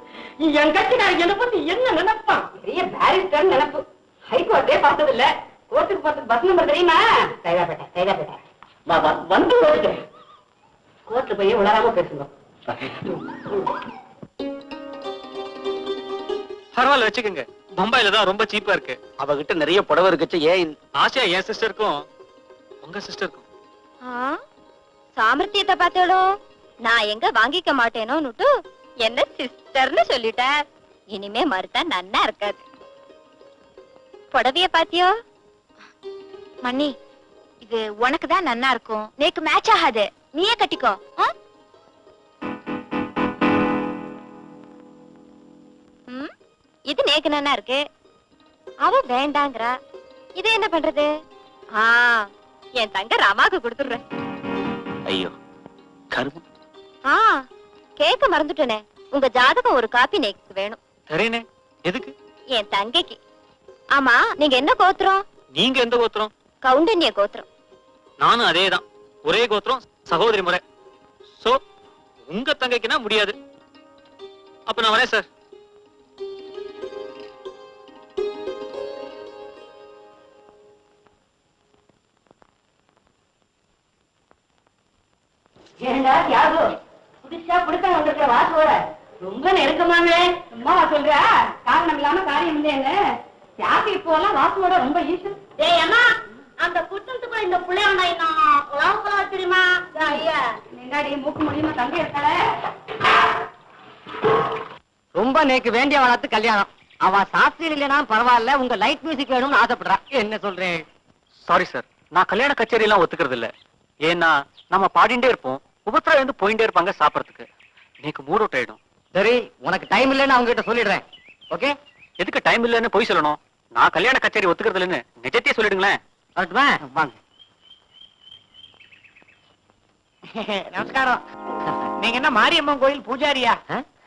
என் கட்சிக்காரங்க என்ன பத்தி என்ன நினைப்பான்? பெரிய பேரிஸ்டர் நினைப்பு. ஹைகோர்ட்டே பார்த்தது இல்ல. கோர்ட்டுக்கு போறதுக்கு பஸ் நம்பர் தெரியுமா? கைதாப்பேட்டை. வந்து ஓடுகிறேன். கோர்ட்ல போய் உளராம பேசுங்க. பரவாயில்ல வச்சுக்கோங்க. பம்பாயில தான் ரொம்ப சீப்பா இருக்கு. அவகிட்ட நிறைய புடவை இருக்குச்சு. ஏன் ஆசையா என் சிஸ்டருக்கும் உங்க சிஸ்டருக்கும். சாமர்த்தியத்தை பார்த்தேளோ, நான் எங்க வாங்கிக்க மாட்டேனோன்னுட்டு என்ன சிஸ்டர்னு சொல்லிட்டார். இனிமே மறுத்தா நன்னா இருக்காது. புடவைய பாத்தியோ? மண்ணி, இது உனக்கு தான் நன்னா இருக்கும். நேக்கு மேட்ச் ஆகாது. நீயே கட்டிக்கோ. இது நேக்கு நன்னா இருக்கு. அவ வேண்டாங்கிறா. இது என்ன பண்றது? என் தங்க ராமாக்கு கொடுத்துடுறேன். ஐயோ கருமம். கேட்க மறந்துட்டேனே. உங்க ஜாதகம் ஒரு காப்பி நேக்கு வேணும். சரிண்ணே. எதுக்கு? என் தங்கைக்கு. ஆமா, நீங்க என்ன கோத்திரம்? நீங்க எந்த கோத்திரம்? கவுண்டன்ய கோத்திரம். நானும் அதேதான். ஒரே கோத்திரம், சகோதரி முறை. சோ உங்க தங்கைக்குனா முடியாது. அப்ப நான் வரேன் சார். ஏண்டா தியாகு, புதுசா புடுக்க வந்திருக்க வாசோட ரொம்ப நெருக்கமாவே சும்மாவா சொல்ற? காரணம் இல்லாம காரியம் இல்லையாங்க. தியாகு இப்போ எல்லாம் வாசோட ரொம்ப ஈஸி. ஏய் அம்மா, அந்த குற்றத்துக்குள்ள இந்த புள்ளைய உலகக்குள்ள தெரியுமா? ஐயா நின்னாடி மூக்கு முடியுமா தங்கி இருக்காள. ரொம்ப நேக்கு வேண்டிய வளர்த்து கல்யாணம். அவ சாஸ்திரி இல்லைன்னா பரவாயில்ல, உங்க லைட் மியூசிக் வேணும்னு ஆசைப்படுறா. என்ன சொல்றேன்? சாரி சார், நான் கல்யாண கச்சேரி எல்லாம் ஒத்துக்கிறது இல்ல. ஏன்னா நம்ம பாடிண்டே இருப்போம், ஒவ்வொருத்தரா வந்து போயிட்டே இருப்பாங்க சாப்பிடறதுக்கு. எனக்கு மூட் அவுட் ஆயிடும். சரி, உனக்கு டைம் இல்லைன்னு அவங்க கிட்ட சொல்லிடுறேன். ஓகே? எதுக்கு டைம் இல்லைன்னு போய் சொல்லணும்? நான் கல்யாண கச்சேரி ஒத்துக்கிறது இல்லைன்னு நிஜத்தையே சொல்லிடுங்களேன். வாங்க. நமஸ்காரம். நீங்க என்ன மாரியம்மன் கோயில் பூஜாரியா?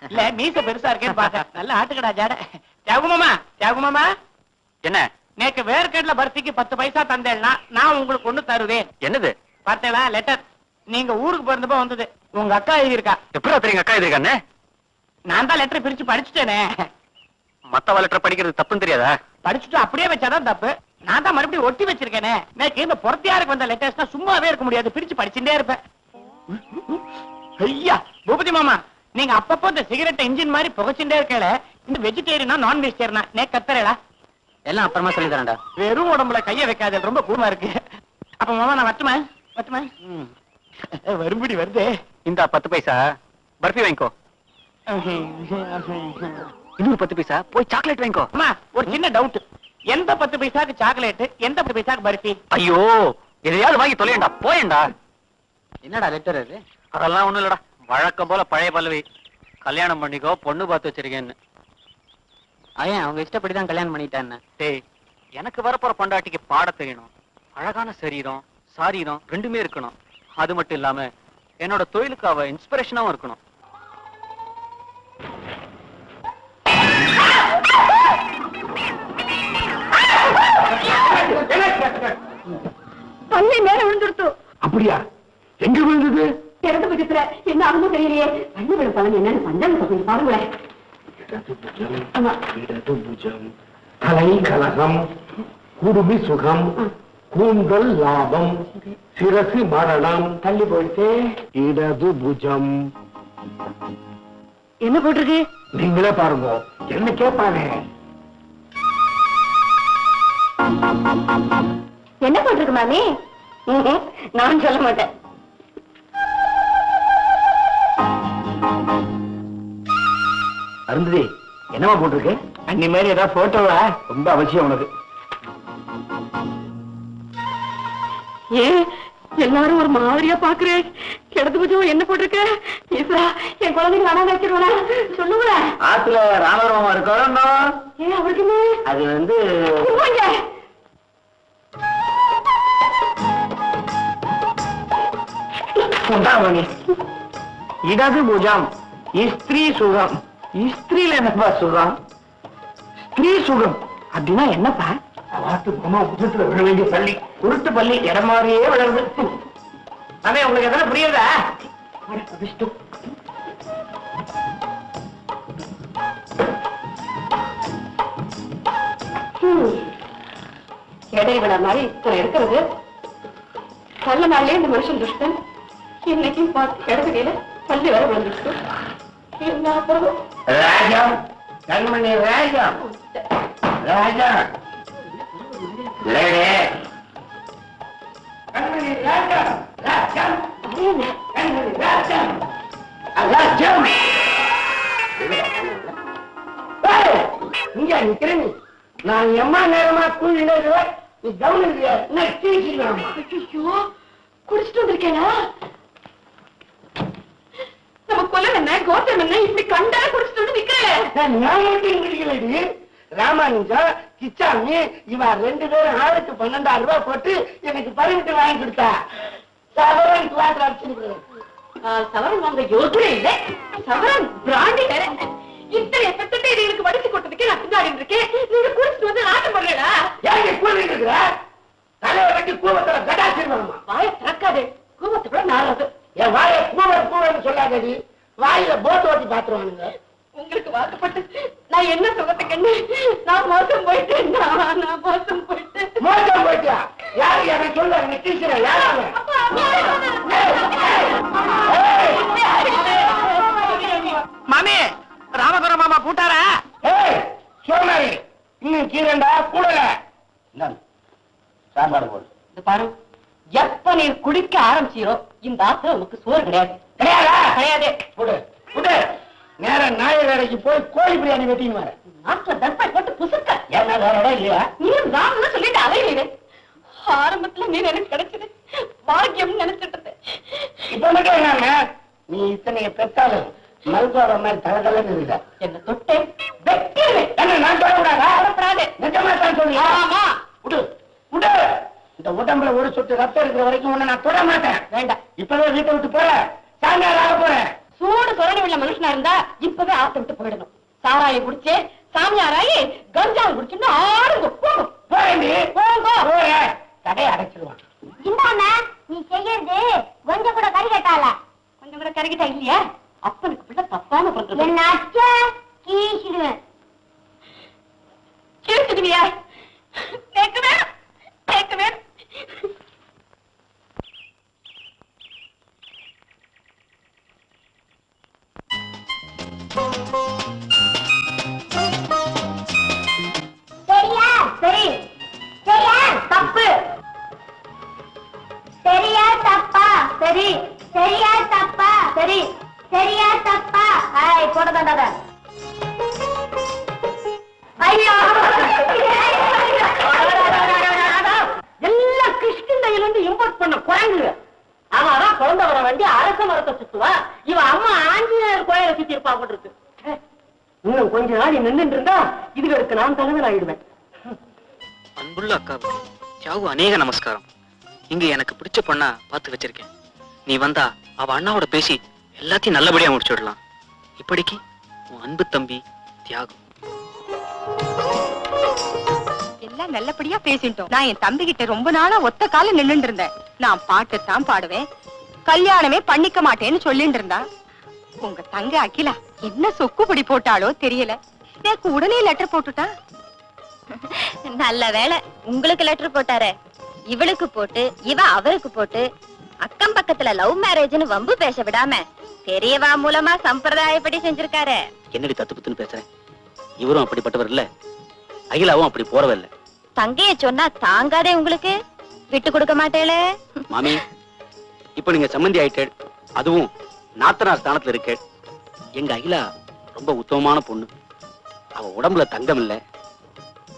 இல்ல மீச பெருசா இருக்கேன்னு பாக்க. நல்ல ஆட்டுக்கடா ஜாட. தியாகுமாமா என்ன? நேக்கு வேர்க்கடல பர்த்திக்கு 10 பைசா தந்தேன்னா நான் உங்களுக்கு ஒண்ணு தருவேன். என்னது? பார்த்தேளா லெட்டர்? நீங்க ஊருக்கு பிறந்தப்ப வந்தது. உங்க அக்கா எழுதியிருக்கா. எப்படி தெரியுங்க அக்கா எழுதிருக்கானே? நான் தான் லெட்டர் பிரிச்சு படிச்சுட்டேனே. மத்தவ லெட்டர் படிக்கிறது தப்புன்னு தெரியாதா? படிச்சுட்டு அப்படியே வச்சாதான் தப்பு. நான் தான் மறுபடியும் ஒட்டி வச்சிருக்கேனே. நேக்கு இந்த பொறுத்தியாருக்கு வந்த லெட்டர்ஸ்னா சும்மாவே இருக்க முடியாது. பிரிச்சு படிச்சுட்டே இருப்பேன். ஐயா பூபதி மாமா, நீங்க அப்பப்போ இந்த சிகரெட் இன்ஜின் மாதிரி புகைச்சுட்டே இருக்கல. இந்த வெஜிடேரியனா நான் வெஜிடேரியனா நே கத்தறேடா. எல்லாம் அப்புறமா சொல்லி தரேன்டா. வெறும் உடம்புல கைய வைக்காத, ரொம்ப கூமா இருக்கு. அப்ப மாமா நான் வட்டுமா? வரும்படி வருது. இந்த 10 பைசா பர்ஃபி வாங்கிக்கோ. இன்னொரு 10 பைசா போய் சாக்லேட் வாங்கிக்கோ. அம்மா ஒரு சின்ன டவுட். எந்த 10 பைசாக்கு சாக்லேட், எந்த 10 பைசாக்கு பர்ஃபி? ஐயோ, எதையாவது வாங்கி தொலையண்டா, போயேண்டா. என்னடா லெட்டர் அது? அதெல்லாம் ஒண்ணும் இல்லடா, வழக்கம் போல பழைய பல்லவி. கல்யாணம் பண்ணிக்கோ, பொண்ணு பார்த்து வச்சிருக்கேன்னு. அவன் அவங்க இஷ்டப்படிதான் கல்யாணம் பண்ணிட்டான். டேய், எனக்கு வரப்போற பொண்டாட்டிக்கு பாட தெரியணும். அழகான சரீரம் சாரீரம் ரெண்டுமே இருக்கணும். அது மட்டும் இல்லாம என்னோட தொழிலுக்கு அவ இன்ஸ்பிரேஷனாவும் இருக்கணும். தண்ணி மேல விழுந்துடுத்து. அப்படியா? எங்க விழுந்தது? இறந்து பட்சத்துல என்ன ஆகுமோ தெரியலையே. தண்ணி விழ பழம் என்னன்னு பஞ்சாங்க கொஞ்சம் பாருங்களேன். இடது புஜம், கலை கலகம், குடுமி சுகம், கூந்தல் லாபம், சிரசு மரணம். தள்ளி போயிட்டு இடது புஜம். என்ன போட்டிருக்கு? நீங்களே பாருங்க. என்ன கேட்பானே? என்ன போட்டிருக்கு மாமி? நான் சொல்ல மாட்டேன். அருந்ததி, என்னவா போட்டிருக்கு? அன்னி மாதிரி ஏதாவது போட்டோவா? ரொம்ப அவசியம் உனக்கு. ஏன் எல்லாரும் ஒரு மாதிரியா பாக்குறேன்? கிடத்து கொஞ்சம் என்ன போட்டிருக்க? ஈஸ்வரா, என் குழந்தைங்க அனாதை வச்சிருவானா? சொல்லுங்க. ஆத்துல ராமராமா இருக்கணும். ஏன் அவருக்கு அது வந்து இடது பூஜம் ஸ்திரீ சுகம். ஸ்திரீல என்னப்பா சுகம்? ஸ்திரீ சுகம் அப்படின்னா என்னப்பா? வாட்டு பொம்மா உச்சத்துல விழ வேண்டிய பள்ளி, உருட்டு பள்ளி இடம் மாதிரியே விளங்குது. அதே உங்களுக்கு எதனா புரியுதா? விஷ்ணு இடைவிட மாதிரி இத்தனை இருக்கிறது. நல்ல நாள்லயே இந்த மனுஷன் துஷ்டன். இன்னைக்கும் பார்த்து இடதுகையில பள்ளி வர விழுந்துட்டு என்ன அப்புறம்? ராஜா, கண்மணி ராஜா, ராஜா லேடே, கண்மணி ராஜா, ராஜா, கண்மணி ராஜா, ராஜா. இங்க நிக்கிறேன். நான் எம்மா நேரமா கூலில நீ கவனிக்கிற என்ன டீச்சிக்கலாம்? ஐயோ, குடிச்சிட்டு வந்திருக்கேனா? நம்ம கொல்லம் என்ன கோத்திரம் என்ன இப்படி கண்டா குடிச்சிட்டு வந்து நிக்கிறேன். நான் மட்டும் குடிக்கலடி. ராமானுஜா, கிச்சாமி இவ 2 பேரும் ஆளுக்கு 12,000 ரூபாய் போட்டு எனக்கு பர்மிட் வாங்கி கொடுத்தா. சவரன் கிளாஸ் அடிச்சிருக்கிறேன். சவரன் வாங்க யோசனை இல்லை. சவரன் பிராண்டி வேற. இத்தனை எத்தனை இதுக்கு வடிச்சு கொட்டதுக்கே நான் பின்னாடி இருக்கேன். நீங்க குடிச்சிட்டு வந்து நாட்டம் பண்ணலடா. ஏன் கூலிட்டு இருக்கிற? தலையை வெட்டி கூவத்துல கடாச்சிருவாமா. வாய திறக்காதே, கூவத்துக்குள்ள நாளது. என் வாயை கூவன்னு சொல்லாதடி. வாயில போட்டு ஓட்டி பாத்துருவானுங்க. உங்களுக்கு வாக்கப்பட்டு நான் என்ன சுகத்துக்கு நான் மோசம் போயிட்டேன். நான் மோசம் போயிட்டேன். மோசம் போயிட்டியா? யாரு எனக்கு சொல்ல? நீ டீச்சர யாரு? மாமி, ராமதுர மாமா கூட்டாரா? சோமாரி, இன்னும் கீரண்டா கூடல. சாப்பாடு போடு. இது பாரு, எப்ப நீ குடிக்க ஆரம்பிச்சீரோ இந்த ஆத்துல உனக்கு சோறு கிடையாது. கிடையாதா? கிடையாது. போடு போடு. நேரம் ஞாயிறு வேலைக்கு போய் கோழி பிரியாணி வெட்டின்னு வர. நாட்டுல தப்பை போட்டு புசுக்க. என்ன வேற இடம் இல்லையா? நீ நான் சொல்லிட்டு அலையிலே. ஆரம்பத்துல நீ எனக்கு கிடைச்சது பாக்கியம் நினைச்சிட்டு இருந்தேன். இப்ப மட்டும் என்ன, நீ இத்தனைய பெற்றாலும் மருத்துவ மாதிரி தகதலன்னு இருக்க. என்ன தொட்டேன் வெட்டிடுவேன். என்ன நான் சொல்லக்கூடாதா? அவசராதே. நிஜமா தான் சொல்லுங்க. ஆமா. விடு விடு. இந்த உடம்புல ஒரு சொட்டு ரத்தம் இருக்கிற வரைக்கும் உன்னை நான் தொட மாட்டேன். வேண்டாம். இப்பவே வீட்டை விட்டு போறேன். சாயங்காலம் ஆக போறேன். சூடு சொரணி உள்ள மனுஷனா இருந்தா இப்பவே ஆத்த விட்டு போயிடணும். சாராயம் குடிச்சு சாமியாராயி கஞ்சாவை குடிச்சுன்னு ஆடுங்க. போகும் போறேன்டி. போங்க. போறேன். கடையை அடைச்சிருவான். இந்தாண்ணா, நீ செய்யறது கொஞ்சம் கூட கறி கட்டால. கொஞ்சம் கூட கரைக்கிட்டா இல்லையா? அப்பனுக்கு பிள்ளை தப்பாம பண்றது. என்ன அச்சா கீசிடுவேன். கேட்டுடுவியா? கேட்க வேணும், கேட்க வேணும். சரியா? சரி. சரியா? தப்பு. சரியா தப்பா? சரி. சரியா தப்பா? சரி. சரியா தப்பா? ஹாய் போட வேண்டாத. ஐயோ, எல்லாம் கிருஷ்ணகிரில இருந்து இம்போர்ட் பண்ண குரங்கு. அவன் குழந்தை வர வேண்டிய அரச மரத்தை சுத்துவா. இவன் அம்மா ஆஞ்சநேயர் கோயிலை சுத்தி இருப்பா போட்டிருக்கு. இன்னும் கொஞ்ச நாள் நின்று இருந்தா இதுகளுக்கு நான் தலைவன் ஆயிடுவேன். அன்புள்ள அக்காவுக்கு தியாகு அநேக நமஸ்காரம். இங்க எனக்கு பிடிச்ச பொண்ணா பார்த்து வச்சிருக்கேன். நீ வந்தா அவ அண்ணாவோட பேசி எல்லாத்தையும் நல்லபடியா முடிச்சு விடலாம். இப்படிக்கு உன் அன்பு தம்பி தியாகு. எல்லாம் நல்லபடியா பேசிட்டோம். நான் என் தம்பி கிட்ட ரொம்ப நாளா ஒத்த கால நின்னுட்டு இருந்தேன். நான் பாட்டு தான் பாடுவேன், கல்யாணமே பண்ணிக்க மாட்டேன்னு சொல்லிட்டு இருந்தா. உங்க தங்க அகிலா என்ன சொக்குப்படி போட்டாலோ தெரியல, எனக்கு உடனே லெட்டர் போட்டுட்டா. நல்ல வேலை உங்களுக்கு லெட்டர் போட்டாரே. இவளுக்கு போட்டு இவ அவருக்கு போட்டு அக்கம் பக்கத்துல லவ் மேரேஜ்னு வம்பு பேச விடாம பெரியவா மூலமா சம்பிரதாயப்படி செஞ்சிருக்காரு. என்னடி தத்து புத்துன்னு பேசுறேன்? இவரும் அப்படிப்பட்டவர் இல்ல, அகிலாவும் அப்படி போறவ இல்ல. தங்கைய சொன்னா தாங்காதே உங்களுக்கு, விட்டு கொடுக்க மாட்டேளே. மாமி, இப்ப நீங்க சம்மந்தி ஆயிட்டே, அதுவும் நாத்தனார் ஸ்தானத்துல இருக்கே. எங்க அகிலா ரொம்ப உத்தமமான பொண்ணு. அவ உடம்புல தங்கம் இல்ல,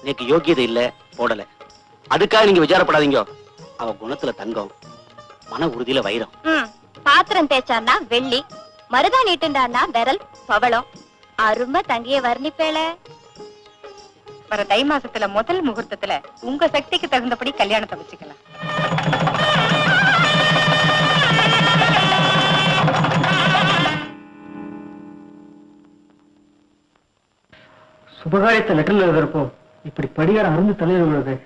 எனக்கு யோகியதை இல்ல, போடல. அதுக்காக நீங்க விசாரப்படாதீங்க. அவ குணத்துல தங்கம், மன உறுதியில வைரம். பாத்திரம் தேய்ச்சான்னா வெள்ளி, மருதா நீட்டுண்டான்னா விரல் பவளம். அருமை தங்கைய வர்ணிப்பேள. வர தை மாசத்துல முதல் முகூர்த்தத்துல உங்க சக்திக்கு தகுந்தபடி கல்யாணத்தை வச்சுக்கலாம். சுபகாரியத்தை லெட்டர்ல எழுதுறப்போ இப்படி படியார அருந்து தலையில விழுது.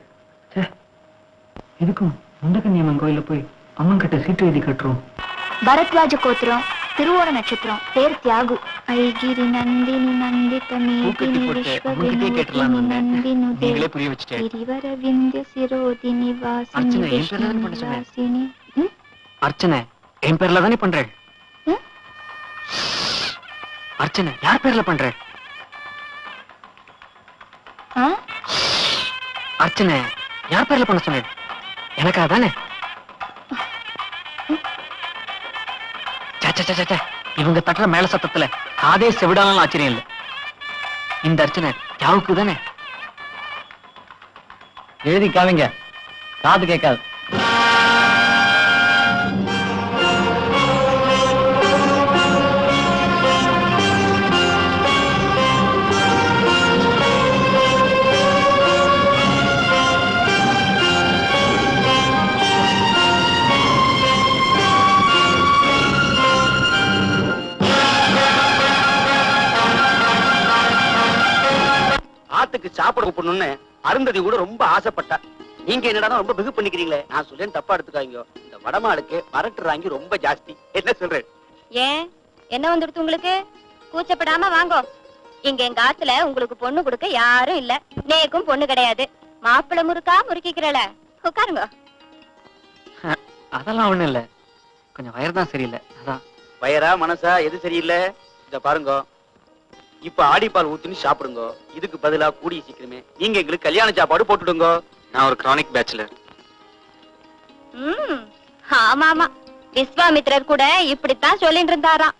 இதுக்கும் முண்டகன்னியம்மன் கோயில போய் அம்மன் கிட்ட சீட்டு எழுதி கட்டுறோம். பரத்வாஜ கோத்திரம், திருவோண நட்சத்திரம், பேர் தியாகு. ஐகிரி நந்தினி நந்தித மேதினி விஸ்வவினோதினி நந்தினுதே கிரிவர விந்திய சிரோதினி வாசினி விஷ்ணுவாசினி. அர்ச்சனை என் பேர்ல தானே பண்றேன். அர்ச்சனை யார் பேர்ல பண்றேன்? அர்ச்சனை யார் பேர்ல பண்ண சொன்னேன்? எனக்கா தானே? இவங்க தட்டுற மேல சத்தத்துல காதே செவிடானாலும் ஆச்சரியம் இல்லை. இந்த அர்ச்சனை யாவுக்கு தானே? எழுதி காவிங்க, காது கேட்காது. ஆத்துக்கு சாப்பிட கூப்பிடணும்னு அருந்ததி கூட ரொம்ப ஆசைப்பட்டா. நீங்க என்னடா ரொம்ப பிகு பண்ணிக்கிறீங்களே. நான் சொல்லேன், தப்பா எடுத்துக்காங்க. இந்த வடமாளுக்கு மரட்டுறாங்க ரொம்ப ஜாஸ்தி. என்ன சொல்றேன்? ஏன் என்ன வந்துடுத்து உங்களுக்கு? கூச்சப்படாம வாங்கோ. இங்க எங்க ஆத்துல உங்களுக்கு பொண்ணு கொடுக்க யாரும் இல்ல. நேக்கும் பொண்ணு கிடையாது. மாப்பிள்ளை முறுக்கா முறுக்கிக்கிறல. உட்காருங்க. அதெல்லாம் ஒண்ணு இல்ல, கொஞ்சம் வயர்தான் சரியில்லை. அதான். வயரா மனசா எது சரியில்லை? இத பாருங்க, இப்ப ஆடிப்பால் ஊத்தின்னு சாப்பிடுங்க. இதுக்கு பதிலா கூடிய சீக்கிரமே நீங்க எங்களுக்கு கல்யாண சாப்பாடு போட்டுடுங்க. நான் ஒரு கிரானிக் பேச்சுலர். ஆமா ஆமா, விஸ்வாமித்திரர் கூட இப்படித்தான் சொல்லிட்டு இருந்தாராம்.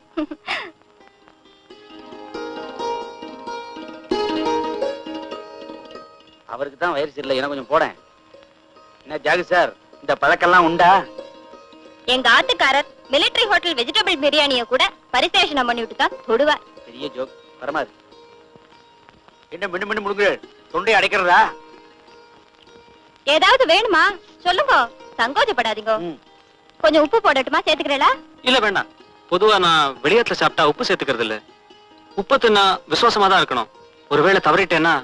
அவருக்கு தான் வயசு இல்லை, எனக்கு கொஞ்சம் போடேன். என்ன ஜாகு சார், இந்த பழக்கெல்லாம் உண்டா? எங்க ஆத்துக்காரர் மிலிட்டரி ஹோட்டல் வெஜிடபிள் பிரியாணிய கூட பரிசேஷனம் பண்ணி விட்டு தான் தொடுவார். பெரிய ஜோக். பரமாது என்ன மின்னு மின்னு முடுங்க, தொண்டை அடைக்கிறதா? ஏதாவது வேணுமா சொல்லுங்க, சங்கோஜப்படாதீங்க. கொஞ்சம் உப்பு போடட்டுமா? சேர்த்துக்கிறீங்களா? இல்ல வேண்டாம். பொதுவா நான் வெளியத்துல சாப்பிட்டா உப்பு சேர்த்துக்கிறது இல்ல. உப்பு தின்னா விசுவாசமா தான் இருக்கணும். ஒருவேளை தவறிட்டேன்னா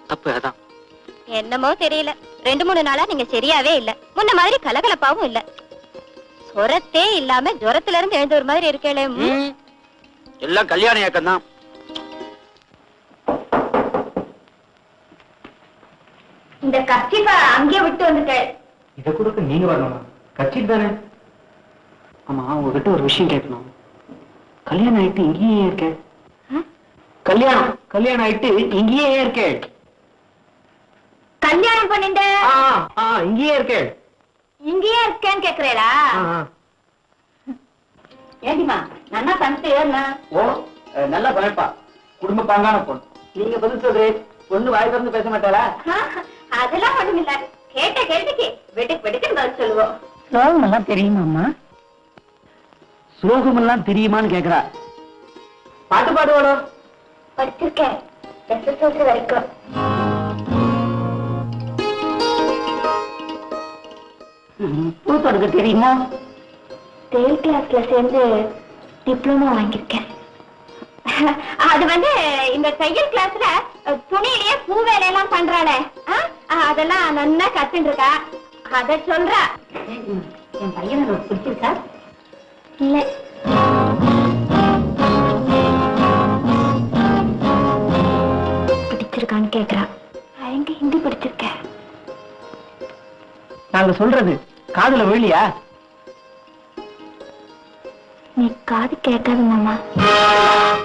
தப்பு. அதான். என்னமோ தெரியல, 2-3 நாளா நீங்க சரியாவே இல்ல. முன்ன மாதிரி கலகலப்பாவும் இல்ல. சொரத்தே இல்லாம ஜுரத்துல இருந்து எழுந்த ஒரு மாதிரி இருக்கே. எல்லாம் கல்யாண இயக்கம் தான். இந்த கர்ச்சிஃபை அங்கே விட்டு வந்துட்டேன். இத கொடுக்க நீங்க வரணுமா? கட்சி தானே. ஆமா, உங்ககிட்ட ஒரு விஷயம் கேட்கணும். கல்யாணம் ஆயிட்டு இங்கேயே இருக்க. கல்யாணம் ஆயிட்டு இங்கேயே இருக்க. கல்யாணம் பண்ணிட்டு இங்கேயே இருக்க. இங்கேயே இருக்கேன்னு கேக்குறேடா? ஏண்டிமா நல்லா பண்ணிட்டு ஏன்னா? ஓ, நல்லா பழப்பா. குடும்ப பாங்கான பொண்ணு. நீங்க பதில் சொல்றே, பொண்ணு வாய் திறந்து பேச மாட்டாளா? அதெல்லாம் ஒண்ணும் இல்ல. கேட்ட கேள்விக்கு வெட்டுக்கு வெட்டுக்கு பதில் சொல்லுவோம். ஸ்லோகம் எல்லாம் தெரியுமாம்மா? ஸ்லோகம் எல்லாம் தெரியுமான்னு கேக்குறா. பாட்டு பாடுவாளோ? படிச்சிருக்கேன், SSLC வரைக்கும். பூ தொடுக்க தெரியுமா? தேல் கிளாஸ்ல சேர்ந்து டிப்ளமா வாங்கியிருக்கேன். அது இந்த தையல் கிளாஸ்ல துணியிலேயே பூ வேலையெல்லாம் பண்றாளே, அதெல்லாம் நல்லா கத்துட்டு இருக்கா. அத சொல்றா. என் பையனை பிடிச்சிருக்கா? இல்ல. பிடிச்சிருக்கான்னு கேக்குறா. எங்க ஹிந்தி படிச்சிருக்க? நாங்க சொல்றது காதுல விழியா? நீ காது கேட்காது மாமா.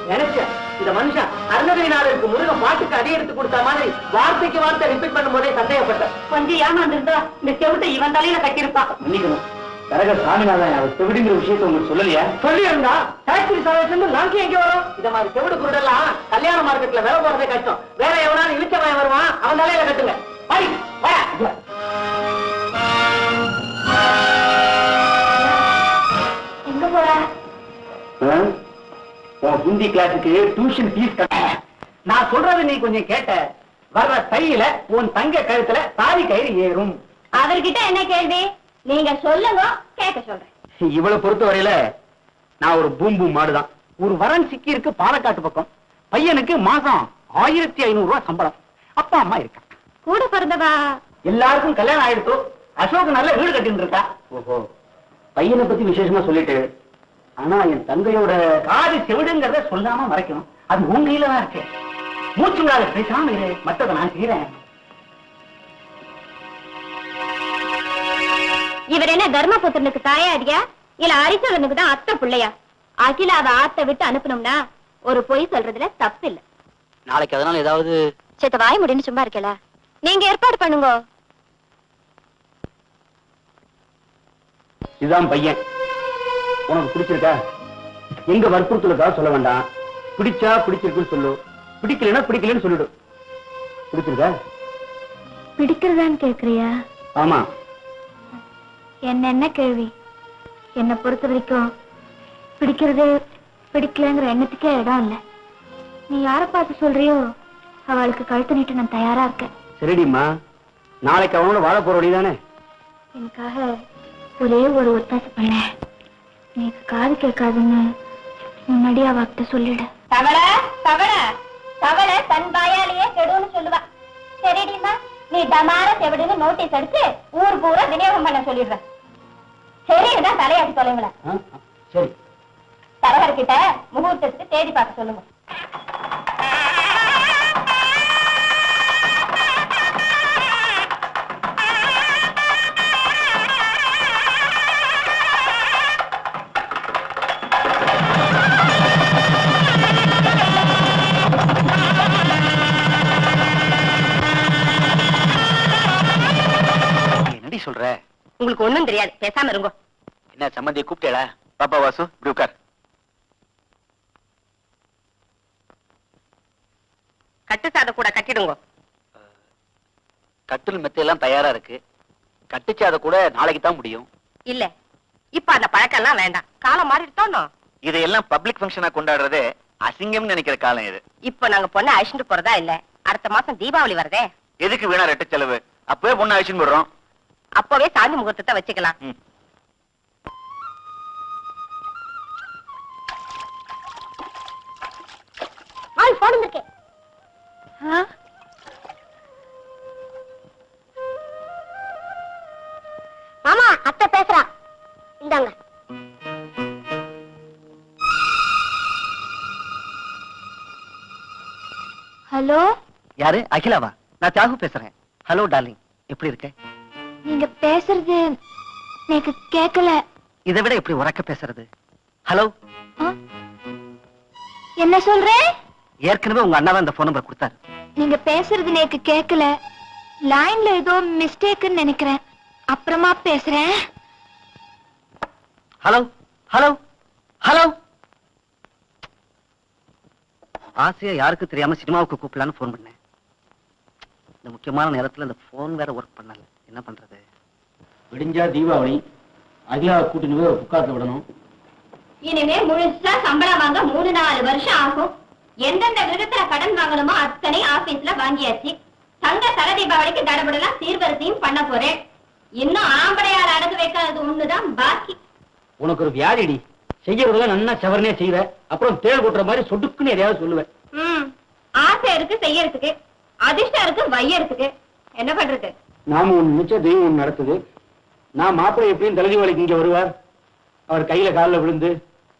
நினைச்ச இந்த மனுஷன் அருணகிரி நாளுக்கு முருகன் பாட்டுக்கு அடி எடுத்து கொடுத்த மாதிரி வார்த்தைக்கு வார்த்தை ரிப்பீட் பண்ணும்போதே சந்தேகப்பட்டேன். கொஞ்சம் ஏமாந்துருந்தா இந்த செவிட்டை இவன் தலையில கட்டியிருப்பான். மன்னிக்கணும், தரக சாமிநாதன் அவர் செவிடுங்கிற விஷயத்த உங்களுக்கு சொல்லலையா? சொல்லியிருந்தா ஃபேக்டரி சர்வீஸ்ல நாங்க எங்க வரும்? இந்த மாதிரி செவிடு குருடெல்லாம் கல்யாண மார்க்கெட்ல வேலை போறதே கஷ்டம். வேற எவனாலும் இழிச்சவன் வருவான், அவன் தலையில கட்டுங்க. பாடி வா. எங்க போற? உன் ஹிந்தி கிளாஸுக்கு டியூஷன் ஃபீஸ் கட்ட. நான் சொல்றது நீ கொஞ்சம் கேட்ட. வர்ற தையில உன் தங்க கழுத்துல தாலி கயிறு ஏறும். அவர்கிட்ட என்ன கேள்வி? நீங்க சொல்லுங்க, கேட்க சொல்றேன். இவ்வளவு பொறுத்த வரையில நான் ஒரு பூம்பு மாடுதான். ஒரு வரன் சிக்கி இருக்கு பாலக்காட்டு பக்கம். பையனுக்கு மாசம் 1500 ரூபாய் சம்பளம். அப்பா அம்மா இருக்கா. கூட பிறந்தவா? எல்லாருக்கும் கல்யாணம் ஆயிடுத்து. அசோக் நல்ல வீடு கட்டிட்டு இருக்கா. ஓஹோ, பையனை பத்தி விசேஷமா சொல்லிட்டு, ஆனா என் தங்கையோட காது செவிடுங்கிறத சொல்லாம மறைக்கணும். அது உன் கையில தான் இருக்கு. மூச்சு விடாத, பேசாம இரு, மத்ததை நான் செய்யறேன். இவர் என்ன தர்மபுத்திரனுக்கு தாயாடியா இல்ல ஹரிச்சரனுக்கு தான் அத்தை பிள்ளையா? அகிலாவை ஆத்த விட்டு அனுப்பணும்னா ஒரு பொய் சொல்றதுல தப்பு இல்ல. நாளைக்கு அதனால ஏதாவது சேத்த வாய் முடின்னு சும்மா இருக்கல. நீங்க ஏற்பாடு பண்ணுங்க. இதுதான் பையன். உனக்கு பிடிச்சிருக்கா? எங்க வற்புறுத்தலுக்காக சொல்ல வேண்டாம். பிடிச்சா பிடிச்சிருக்குன்னு சொல்லு, பிடிக்கலன்னா பிடிக்கலன்னு சொல்லிடு. பிடிச்சிருக்கா? பிடிக்கிறதான்னு கேக்குறியா? ஆமா. என்ன கேள்வி? என்னை பொறுத்த வரைக்கும் பிடிக்கிறது பிடிக்கலங்கிற எண்ணத்துக்கே இடம் இல்ல. நீ யாரை பார்த்து சொல்றியோ அவளுக்கு கழுத்து நீட்டு நான் தயாரா இருக்கேன். சரிடிம்மா, நாளைக்கு அவனோட வாழ போறோடி தானே? எனக்காக ஒரே ஒரு ஒத்தாசை பண்ண. எனக்கு காது கேட்காதுன்னு முன்னாடி அவகிட்ட சொல்லிடு. தவளை தவளை தவளை தன் வாயாலேயே கெடுன்னு சொல்லுவா. சரிடிமா, நீ டமார செவிடுன்னு நோட்டீஸ் அடிச்சு ஊர் பூரா விநியோகம் பண்ண சொல்லிடுற. சரிதான் தலையாட்டி தொலைங்கள. சரி, தரகர்கிட்ட முகூர்த்தத்துக்கு தேதி பார்க்க சொல்லுங்க. என்னடி சொல்ற? உங்களுக்கு ஒண்ணும் தெரியாது, பேசாம இருங்க. என்ன சம்பந்தியை கூப்பிட்டேடா? பாப்பா வாசு, இப்படி உட்கார். கட்டு சாத கூட கட்டிடுங்க. கட்டில் மெத்தையெல்லாம் தயாரா இருக்கு. கட்டுச்சாத கூட நாளைக்கு தான் முடியும். இல்ல, இப்ப அந்த பழக்கம் எல்லாம் வேண்டாம். காலம் மாறிட்டோம். இதையெல்லாம் பப்ளிக் ஃபங்க்ஷனா கொண்டாடுறதே அசிங்கம்னு நினைக்கிற காலம் இது. இப்ப நாங்க பொண்ணை அழிச்சுட்டு போறதா இல்ல. அடுத்த மாசம் தீபாவளி வருதே. எதுக்கு வீணா ரெட்டு செலவு? அப்பவே பொண்ணு அழிச்சுன்னு போடுறோம். அப்பவே சாந்தி முகூர்த்தத்தை வச்சுக்கலாம். மாமா, அத்தை பேசுறா. இந்தாங்க. ஹலோ, யாரு? அகிலாவா? நான் தியாகு பேசுறேன். ஹலோ டார்லிங், எப்படி இருக்க? நீங்க பேசுறது எனக்கு கேட்கல. இதை விட எப்படி உரக்க பேசுறது? ஹலோ, என்ன சொல்ற? ஏற்கனவே உங்க அண்ணா தான் இந்த போன் நம்பர் கொடுத்தாரு. நீங்க பேசுறது எனக்கு கேட்கல. லைன்ல ஏதோ மிஸ்டேக்னு நினைக்கிறேன். அப்புறமா பேசுறேன். Hello hello hello. ஆசையா யாருக்கு தெரியாம சினிமாவுக்கு கூப்பிடலான்னு போன் பண்ணேன். இந்த முக்கியமான நேரத்துல இந்த போன் வேற ஒர்க் பண்ணல. என்ன பண்றது? விடிஞ்சா தீபாவளி, அகிலாவை கூட்டிட்டு போய் ஒரு புக்காத்துல விடணும். இனிமே முழுசா சம்பளம் வாங்க 3-4 வருஷம் ஆகும். எந்தெந்த விதத்துல கடன் வாங்கணுமோ அத்தனை ஆபீஸ்ல வாங்கியாச்சு. தங்க தல தீபாவளிக்கு தடபடலாம் சீர்வரிசையும் பண்ண போறேன். இன்னும் ஆம்படையால் அடகு வைக்காதது ஒண்ணுதான் பாக்கி. உனக்கு ஒரு வியாதிடி. செய்யறதுல நன்னா செவர்னே செய்யற, அப்புறம் தேள் கொட்டுற மாதிரி சொடுக்குன்னு எதையாவது சொல்லுவேன். ஆசை இருக்கு செய்யறதுக்கு, அதிர்ஷ்டம் இருக்கு வையறதுக்கு. என்ன பண்றது? நாம ஒண்ணு நினைச்சா தெய்வம் ஒண்ணு நடத்துது. நான் மாப்பிள்ளை எப்படியும் தலை தீபாவளிக்கு இங்க வருவார். அவர் கையில காலில் விழுந்து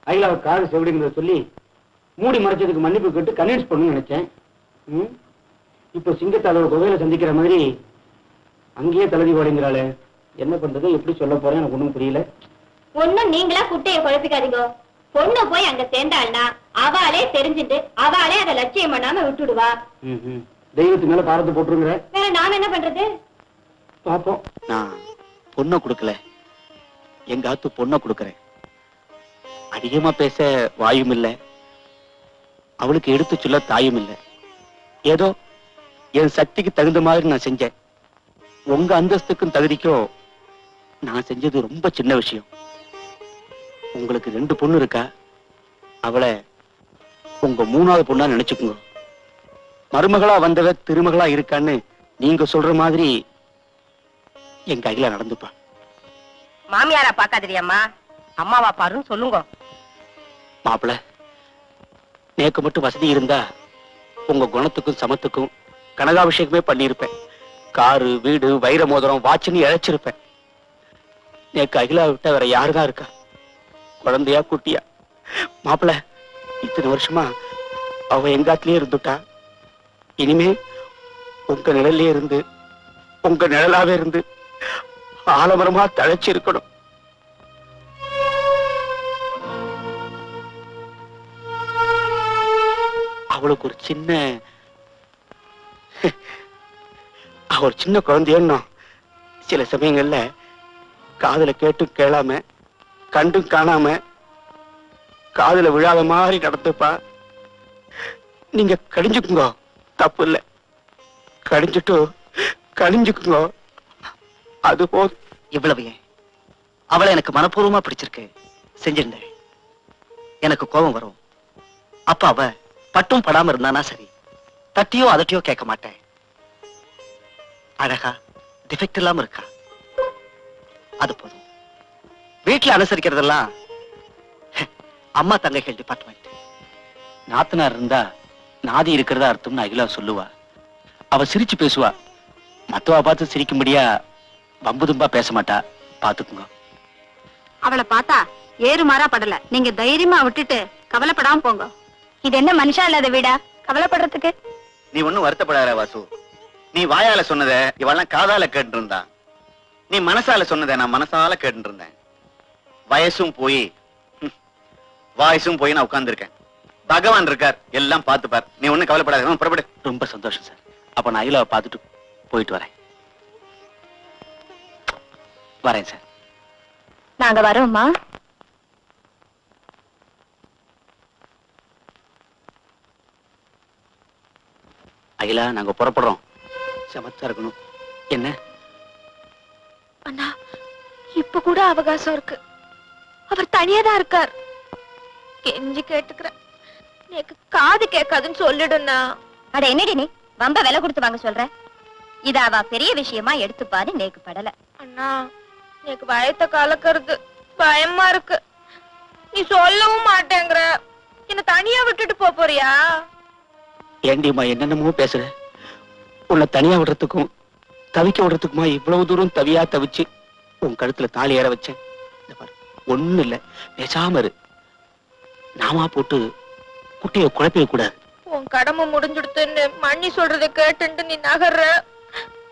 அகிலாவை காது செவிடுங்கிறத சொல்லி மூடி மறைச்சதுக்கு மன்னிப்பு கேட்டு கன்வின்ஸ் பண்ணு நினைச்சேன். இப்ப சிங்கத்தாளோட குகையில சந்திக்கிற மாதிரி அங்கேயே தலை தீபாவளிங்கிறாளே. என்ன பண்றது, எப்படி சொல்ல போறேன் எனக்கு ஒண்ணும் புரியல. ஒண்ணும் நீங்களா குட்டையை குழப்பிக்காதீங்க. பொண்ணு போய் அங்க சேர்ந்தாள்னா அவளே தெரிஞ்சுட்டு அவளே அதை லட்சியம் பண்ணாம விட்டுடுவா. தெய்வத்து மேல பாரத்தை போட்டுருங்க. வேற நாம என்ன பண்றது? பாப்போம். நான் பொண்ணை கொடுக்கல, எங்க ஆத்து பொண்ணை கொடுக்கறேன். அதிகமா பேச வாயும் இல்ல, அவளுக்கு எடுத்து சொல்ல தாயும் இல்ல. ஏதோ என் சக்திக்கு தகுந்த மாதிரி நான் செஞ்சேன். உங்க அந்தஸ்துக்கும் தகுதிக்கும் நான் செஞ்சது ரொம்ப சின்ன விஷயம். உங்களுக்கு 2 பொண்ணு இருக்கா, அவளை உங்க 3வது பொண்ணா நினைச்சுக்குங்க. மருமகளா வந்தவ திருமகளா இருக்கான்னு நீங்க சொல்ற மாதிரி என் கையில நடந்துப்பா. மாமியாரா பாக்காதிரியம்மா, அம்மாவா பாருன்னு சொல்லுங்க. மாப்பிள, நேக்கு மட்டும் வசதி இருந்தா உங்க குணத்துக்கும் சமத்துக்கும் கனகாபிஷேகமே பண்ணியிருப்பேன். காரு, வீடு, வைர மோதிரம், வாட்சுன்னு இழைச்சிருப்பேன். நேக்கு அகிலா விட்ட வேற யாருதான் இருக்கா? குழந்தையா குட்டியா? மாப்பிள, இத்தனை வருஷமா அவ எங்காத்திலேயே இருந்துட்டா. இனிமே உங்க நிழல்லே இருந்து, உங்க நிழலாவே இருந்து ஆலமரமா தழைச்சு இருக்கணும். அவளுக்கு ஒரு சின்ன குழந்தையோ சில சமயங்கள்ல காதுல கேட்டும் கேளாம, கண்டும் காணாம, காதுல விழாத மாதிரி நடந்துப்பா. நீங்க கடிஞ்சுக்குங்க, தப்பு இல்ல. கடிஞ்சிட்டு கடிஞ்சுக்குங்க, அது போதும். இவ்வளவு ஏன்? அவளை எனக்கு மனப்பூர்வமா பிடிச்சிருக்கு, செஞ்சிருந்தேன். எனக்கு கோபம் வரும். அப்ப அவ பட்டும் படாம இருந்தானா சரி, தட்டியோ அதட்டியோ கேட்க மாட்டேன். அழகா டிஃபெக்ட் இல்லாம இருக்கா, அது போதும். வீட்டுல அனுசரிக்கிறதெல்லாம் அம்மா தங்கைகள் டிபார்ட்மெண்ட். நாத்தனார் இருந்தா நாதி இருக்கிறதா அர்த்தம்னு அகிலா சொல்லுவா. அவ சிரிச்சு பேசுவா. மத்தவா பார்த்து சிரிக்கும்படியா பம்புதும்பா பேச மாட்டா, பாத்துக்குங்க. அவளை பார்த்தா ஏறு மாறா படல. நீங்க தைரியமா விட்டுட்டு கவலைப்படாம போங்க. இது என்ன மனுஷா இல்லாத வீடா கவலைப்படுறதுக்கு? நீ ஒண்ணும் வருத்தப்படாத வாசு. நீ வாயால சொன்னத இவெல்லாம் காதால கேட்டு இருந்தா, நீ மனசால சொன்னத நான் மனசால கேட்டு இருந்தேன். வயசும் போய் வாய்ஸும் போய் நான் உட்கார்ந்து இருக்கேன். பகவான் இருக்கார், எல்லாம் பார்த்துப்பார். நீ ஒண்ணும் கவலைப்படாத, புறப்படு. ரொம்ப சந்தோஷம் சார். அப்ப நான் அகிலாவை பார்த்துட்டு போயிட்டு வரேன். வரேன் சார். நாங்க வரோம்மா. அகிலா, நாங்க புறப்படுறோம். சமத்தா இருக்கணும். என்ன அண்ணா, இப்ப கூட அவகாசம் இருக்கு. அவர் தனியாதான் இருக்கார். கெஞ்சி கேட்டுக்கிறேன், எனக்கு காது கேட்காதுன்னு சொல்லிடுண்ணா. அட என்னடி நீ வம்ப விலை கொடுத்து வாங்க சொல்ற? இத அவ பெரிய விஷயமா எடுத்துப்பாரு. நேக்கு படல. அண்ணா, எனக்கு வயத்த கலக்கிறது பயமா இருக்கு. நீ சொல்லவும் மாட்டேங்கிற. என்ன தனியா விட்டுட்டு போறியா? ஏண்டிமா என்னென்னமோ பேசுற? உன்னை தனியா விடுறதுக்கும் தவிக்க விடுறதுக்குமா இவ்வளவு தூரம் தவியா தவிச்சு உன் கழுத்துல தாலி ஏற வச்சேன். ஒண்ணு இல்ல, பேசாம இரு. நாமா போட்டு குட்டியை குழப்பிக்க கூடாது. உன் கடமை முடிஞ்சுடுத்துன்னு மண்ணி சொல்றதை கேட்டுட்டு நீ நகர்ற.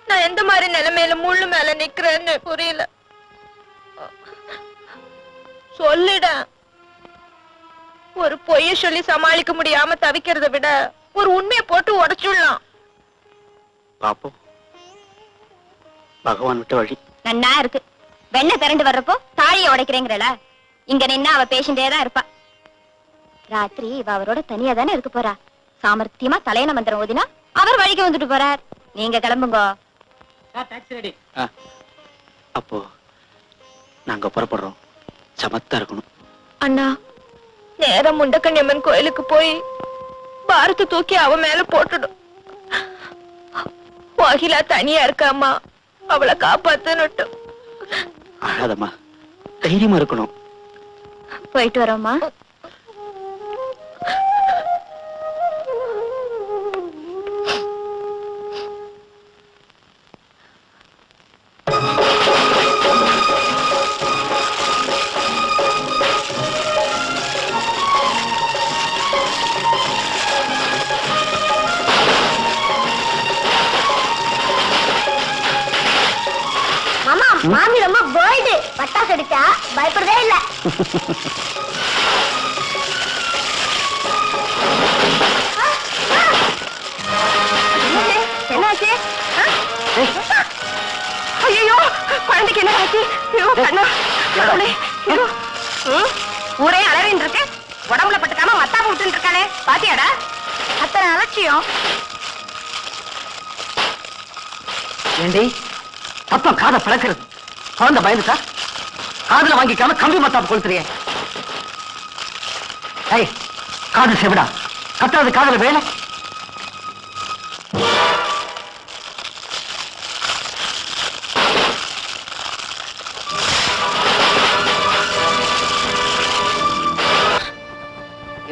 நான் எந்த மாதிரி நிலைமையில முள்ளு மேல நிக்கிறேன்னு புரியல. சொல்லிட. ஒரு பொய்ய சொல்லி சமாளிக்க முடியாம தவிக்கிறத விட ஒரு உண்மையை போட்டு உடைச்சுடலாம். பாப்போம், பகவான் விட்ட வழி. நன்னா இருக்கு. வெண்ணெய் திரண்டு வர்றப்போ தாழிய உடைக்கிறேங்கிறல. இங்க நின்னா அவ பேசிட்டே தான் இருப்பா. ராத்திரி இவ அவரோட தனியா தானே இருக்க போறா. சாமர்த்தியமா தலையண மந்திரம் ஓதினா அவர் வழிக்கு வந்துட்டு போறார். நீங்க கிளம்புங்க. அப்போ நாங்க புறப்படுறோம். சமத்தா இருக்கணும். அண்ணா, நேரம் முண்டக்கண்ணியம்மன் கோயிலுக்கு போய் பாரத்தை தூக்கி அவ மேல போட்டுடும். அகிலா தனியா இருக்காமா, அவளை காப்பாத்துன்னு. அழாதம்மா, தைரியமா இருக்கணும். போயிட்டு வரோம்மா. மாமி ரொம்ப போல்டு. பட்டாசு அடிச்சா பயப்படவே இல்ல. குழந்தைக்கு என்ன ஆச்சு? ஐயோ, கண்ணா, கடவுளே, ஐயோ. ஊரே அலறின்னு இருக்கு, உடம்புல பட்டுக்காம மத்தாம விட்டுன்னு இருக்கானே, பாத்தியாடா? அத்தனை அலட்சியம். ஏண்டி சத்தம் காதை பிளக்கிறது, குழந்தை பயந்துட்டா? காதுல வாங்கிக்காம கம்பி மத்தாப்பு கொளுத்துறியே. ஏய், காது செவிடா, கத்துறது காதுல வேலை.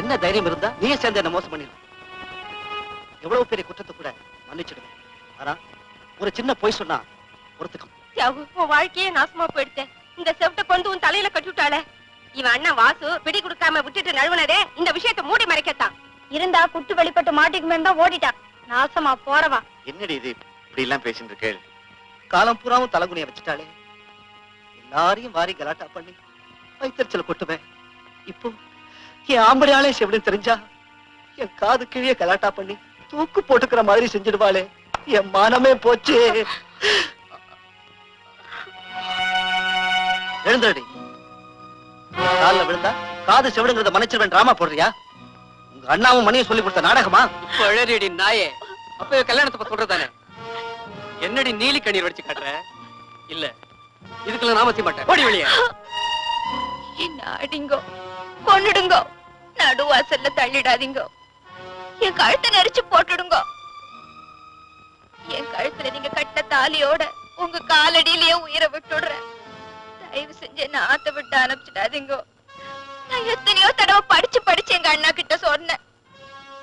என்ன தைரியம் இருந்தா நீயே சேர்ந்து என்ன மோசம் பண்ணிடும். எவ்வளவு பெரிய குற்றத்தை கூட மன்னிச்சிடுவேன். ஆனா ஒரு சின்ன பொய் சொன்னா பொறுத்துக்கும். உன் வாழ்க்கையே நாசமா போயிடுச்சேன். இந்த செவட்டை கொண்டு உன் தலையில கட்டிவிட்டாளே. இவன் அண்ணன் வாசு பிடி கொடுக்காம விட்டுட்டு நழுவுனதே இந்த விஷயத்தை மூடி மறைக்கத்தான். இருந்தா குட்டு வெளிப்பட்டு மாட்டிக்குமே தான் ஓடிட்டான். நாசமா போறவா. என்னடி இது இப்படி எல்லாம் பேசிட்டு இருக்கேள்? காலம் பூராவும் தலகுனிய வச்சுட்டாளே. எல்லாரையும் வாரி கலாட்டா பண்ணி வைத்தறிச்சல கொட்டுவேன். இப்போ என் ஆம்படியாலே செவிடு தெரிஞ்சா என் காது கீழே கலாட்டா பண்ணி தூக்கு போட்டுக்கிற மாதிரி செஞ்சிடுவாளே. என் மானமே போச்சு. எழுந்தடி. காலில் விழுந்தா காது செவிடுங்கிறத மன்னிச்சிருவேன் டிராமா போடுறியா? உங்க அண்ணாவும் மணியை சொல்லி கொடுத்த நாடகமா? இப்ப எழுதிடி நாயே, அப்ப கல்யாணத்தை பத்தி சொல்றதானே. என்னடி நீலி கண்ணீர் வடிச்சு காட்டுற? இல்ல, இதுக்குள்ள நாம செய்ய மாட்டேன். ஓடி வெளியே. என்ன அடிங்கோ, கொன்னுடுங்கோ, நடுவாசல்ல தள்ளிடாதீங்கோ, என் கழுத்தை நெரிச்சு போட்டுடுங்கோ. என் கழுத்துல நீங்க கட்டின தாலியோட உங்க காலடியிலேயே உயிரை விட்டுடுறேன். தயவு செஞ்சு என்ன ஆத்த விட்டு அனுப்பிச்சிடாதீங்கோ. நான் எத்தனையோ தடவை படிச்சு எங்க அண்ணா கிட்ட சொன்னேன்.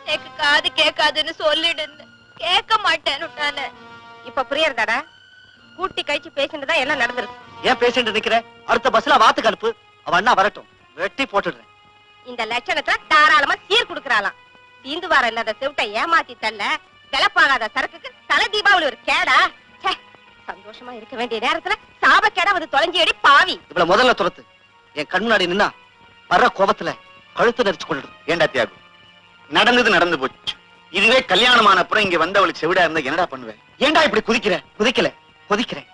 எனக்கு காது கேட்காதுன்னு சொல்லிடுன்னு கேட்க மாட்டேன்னு. இப்ப புரியறதாடா? கூட்டி கழிச்சு பேசினதுதான் எல்லாம் நடந்துருக்கு. ஏன் பேசிட்டு நிக்கிற? அடுத்த பஸ்ல வாத்துக்கு அனுப்பு. அவ அண்ணா வரட்டும், வெட்டி போட்டுடுறேன். இந்த லட்சணத்துல தாராளமா சீர் குடுக்கறாளாம். தீந்து வார இல்லாத செவிட்டை ஏமாத்தி தள்ள கிளப்பாகாத சரக்குக்கு தலை தீபாவளி ஒரு கேடா. சந்தோஷமா இருக்க வேண்டிய நேரத்துல சாப கேடா வந்து தொலைஞ்சி அடி பாவி. இவ்வளவு முதல்ல துரத்து. என் கண் முன்னாடி நின்னா வர்ற கோபத்துல கழுத்து நெரிச்சு கொள்ளிடும். ஏண்டா தியாகு, நடந்தது நடந்து போச்சு. இதுவே கல்யாணமான அப்புறம் இங்க வந்தவளுக்கு செவிடா இருந்தா என்னடா பண்ணுவேன்? ஏண்டா இப்படி குதிக்கிற? குதிக்கல, கொதிக்கிறேன்.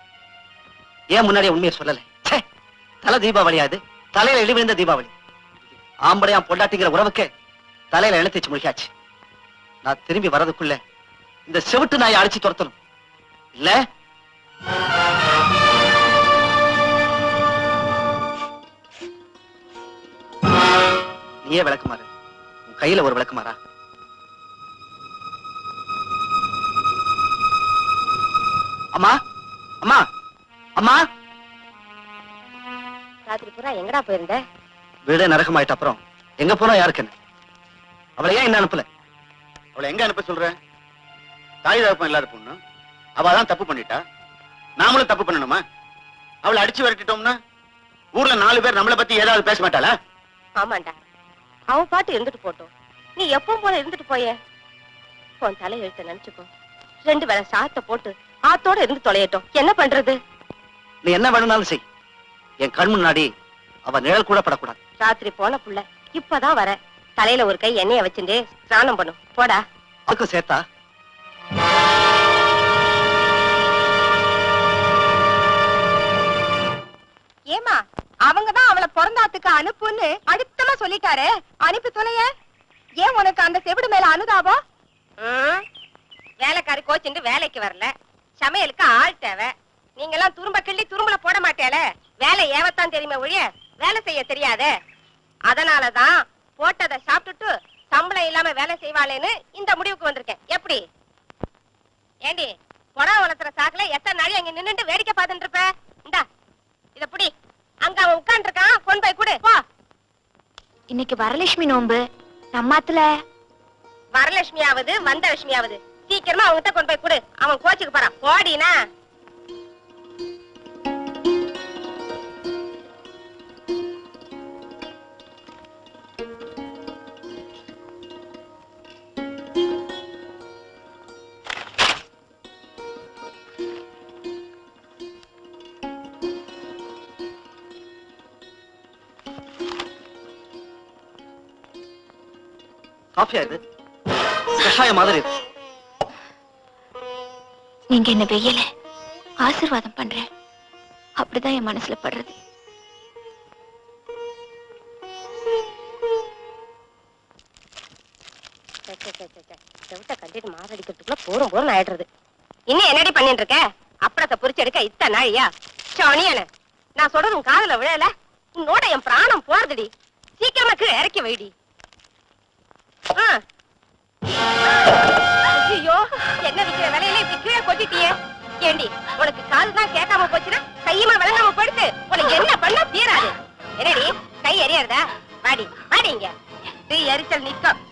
ஏன் முன்னாடியே உண்மையை சொல்லல? தலை தீபாவளியாது, தலையில இடி விழுந்த தீபாவளி. ஆம்படையா பொண்டாட்டிங்கிற உறவுக்கு தலையில எழுத்திச்சு முழிக்காச்சு. நான் திரும்பி வர்றதுக்குள்ள இந்த செவிட்டு நாயை அடிச்சு துரத்தணும். இல்ல நீயே விளக்குமாறு. உன் கையில ஒரு விளக்குமாறா? அம்மா, அம்மா, அம்மா. ராத்திரி பூரா எங்கடா போயிருந்த? வீடே நரகமாயிட்ட அப்புறம் எங்க போனா யாருக்கு என்ன? அவளை ஏன் என்ன அனுப்பல? அவளை எங்க அனுப்ப சொல்ற? தாய் தகப்பன் இல்லாத பொண்ணு, அவதான் தப்பு பண்ணிட்டா. நாமளும் தப்பு பண்ணணுமா? அவளை அடிச்சு விரட்டிட்டோம்னா ஊர்ல 4 பேர் நம்மளை பத்தி ஏதாவது பேச மாட்டாளா? ஆமாண்டா, அவ பாட்டு இருந்துட்டு போட்டோம். நீ எப்பவும் போல இருந்துட்டு போய. உன் தலை எழுத்த நினைச்சுக்கோ. 2 வேளை சாத்த போட்டு ஆத்தோட இருந்து தொலையட்டும். என்ன பண்றது? நீ என்ன வேணும்னாலும் செய். என் கண் முன்னாடி அவ நிழல் கூட படக்கூடாது. ராத்திரி போன புள்ள இப்பதான் வர. தலையில ஒரு கை எண்ணெய வச்சுட்டு ஸ்நானம் பண்ணும். போடா. அதுக்கும் சேர்த்தா? ஏமா, அவங்கதான் அவளை பிறந்தாத்துக்கு அனுப்புன்னு அழுத்தமா சொல்லிட்டாரு. அனுப்பி தொலைய. ஏன் உனக்கு அந்த செவிடு மேல அனுதாபம்? வேலைக்காரி கோச்சுண்டு வேலைக்கு வரல. சமையலுக்கு ஆள் தேவை. நீங்க எல்லாம் துரும்ப கிள்ளி துரும்புல போட மாட்டேல. வேலை ஏவத்தான் தெரியுமே ஒழிய வேலை செய்ய தெரியாதே. அதனாலதான் போட்டதை சாப்பிட்டுட்டு சம்பளம் இல்லாம வேலை செய்வாளேன்னு இந்த முடிவுக்கு வந்திருக்கேன். எப்படி ஏண்டி, புறா வளர்த்துற சாக்குல எத்தனை நாளி அங்க நின்னுட்டு வேடிக்கை பார்த்துட்டு இருப்ப? இந்தா இத புடி. அங்க அவன் உட்கார்ந்து இருக்கான், கொண்டு போய் கொடு. போ. இன்னைக்கு வரலட்சுமி நோம்பு. நம்மாத்துல வரலட்சுமியாவது வந்தலட்சுமியாவது சீக்கிரமா அவன்கிட்ட கொண்டு போய் கொடு. அவன் கோச்சுக்கு போறான். போடினா. காஃபியா இது? கஷாய மாதிரி இருக்கு. நீங்க என்ன வெய்யல ஆசீர்வாதம் பண்றேன். அப்படிதான் என் மனசுல படுறது. செவிட்ட கட்டிட்டு மாரடிக்கிறதுக்குள்ள போறோம் போறோம் ஆயிடுறது. இன்னும் என்னடி பண்ணிட்டு இருக்க? அப்பளத்தை பொரிச்சு எடுக்க இத்தனை நாழியா? சோனியான நான் சொல்றது உன் காதுல விழல. உன்னோட என் பிராணம் போறதுடி. சீக்கிரமா கீழே இறக்கி வைடி. ஐயோ, என்ன விக்கிற விலையில இப்படி கீழே கொட்டிட்டியே? ஏண்டி உனக்கு காதுதான் கேட்காம போச்சுன்னா கையுமா விளங்காம போயிடுது. உனக்கு என்ன பண்ண தீராது. என்னடி கை எரியாதா? வாடி வாடி, இங்க தீ எரிச்சல் நிக்கும்.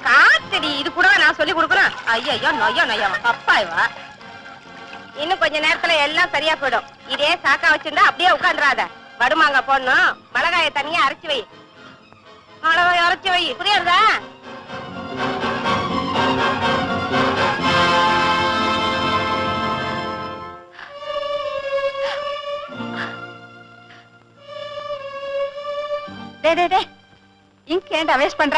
காத்தடி, இது கூட நான் சொல்லி கொடுக்குறேன். ஐயோ நொய்யோ நொய்யா அப்பா இவா. இன்னும் கொஞ்ச நேரத்துல எல்லாம் சரியா போயிடும். இதே சாக்கா வச்சிருந்தா அப்படியே உட்காந்துராத. வடுமாங்க போடணும். மிளகாய தனியா அரைச்சு வை. மிளகாய அரைச்சு வை, புரியுறதா? டே இங்க ஏன்டா வேஸ்ட் பண்ற?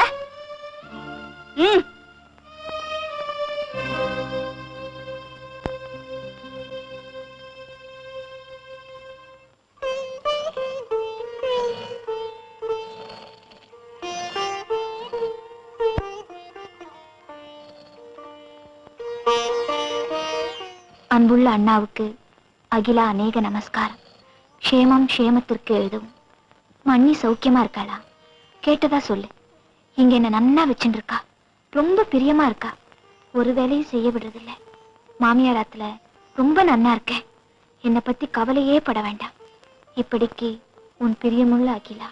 அன்புள்ள அண்ணாவுக்கு அகிலா அநேக நமஸ்காரம். க்ஷேமம் க்ஷேமத்திற்கு எழுதும். மண்ணி சௌக்கியமா இருக்காளா? கேட்டதா சொல்லு. இங்க என்ன நன்னா வச்சுட்டு இருக்கா. ரொம்ப பிரியமா இருக்கா. ஒரு வேலையும் செய்ய விடுறதில்ல. மாமியாராத்துல ரொம்ப நன்னா இருக்கேன். என்னை பத்தி கவலையே பட வேண்டாம். இப்படிக்கு உன் பிரியமுள்ள அகிலா.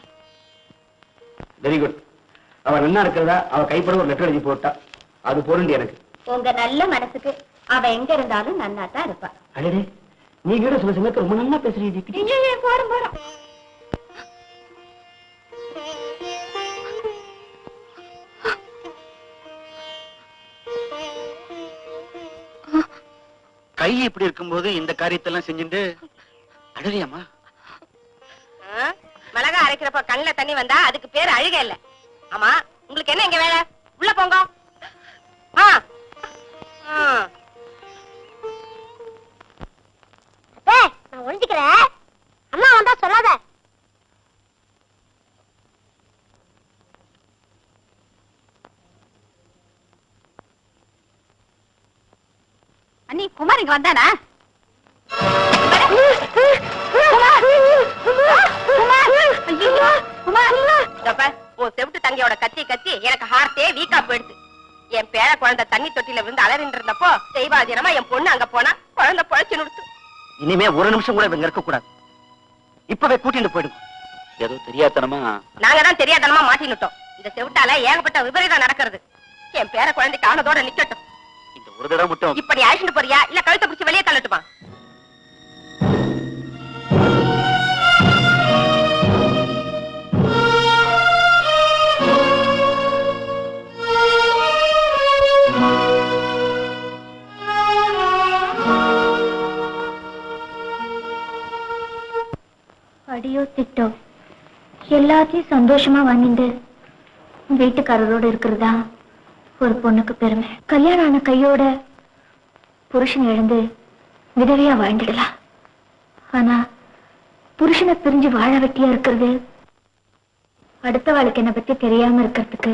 Very good. அவ நன்னா இருக்கிறதா அவ கைப்பட ஒரு லெட்டர் எழுதி போட்டா. அது பொருண்டி எனக்கு. உங்க நல்ல மனசுக்கு அவ எங்க இருந்தாலும் நன்னா தான் இருப்பா. அடடே, நீ கூட சில சமயத்துல ரொம்ப நன்னா பேசுறீங்க. போறோம் போறோம். கை இப்படி இருக்கும்போது இந்த காரியத்தெல்லாம் செஞ்சுட்டு அழறியாமா? மிளகா அரைக்கிறப்ப கண்ணுல தண்ணி வந்தா அதுக்கு பேரு அழுக இல்ல. ஆமா, உங்களுக்கு என்ன இங்க வேலை? உள்ள போங்க. நான் ஒழிஞ்சுக்கிறேன். அம்மா வந்தா சொல்லாத. அண்ணி, குமார் இங்க வந்தானா? உன் செவிட்டு தங்கையோட கத்தி கத்தி எனக்கு ஹார்ட்டே வீக்கா போயிடுது. என் பேர குழந்தை தண்ணி தொட்டில விழுந்து அலறிட்டு இருந்தப்போ தெய்வாதீனமா என் பொண்ணு அங்க போனா குழந்தை பொழைச்சு நிறுத்து. இனிமே ஒரு நிமிஷம் கூட இவங்க இருக்க கூடாது. இப்பவே கூட்டிட்டு போயிடுங்க. ஏதோ தெரியாதனமா நாங்க தான் தெரியாதனமா மாட்டினுட்டோம். இந்த செவிட்டால ஏகப்பட்ட விபரீதம் நடக்கிறது. என் பேர குழந்தைக்கு ஆனதோட நிக்கட்டும். இந்த ஒரு தடவை மட்டும் இப்படி அழிச்சுட்டு போறியா இல்ல கழுத்தை பிடிச்சு வெளியே தள்ளட்டுமா? அடியோ திட்டோ எல்லாத்தையும் சந்தோஷமா வாங்கிட்டு வீட்டுக்காரரோட இருக்கிறதா ஒரு பொண்ணுக்கு பெருமை. கல்யாணம் ஆன கையோட புருஷன் இழந்து விதவையா வாழ்ந்துடலாம். ஆனா புருஷனை பிரிஞ்சு வாழ வெட்டியா இருக்கிறது அடுத்த வாழ்க்கை என்னை பத்தி தெரியாம இருக்கிறதுக்கு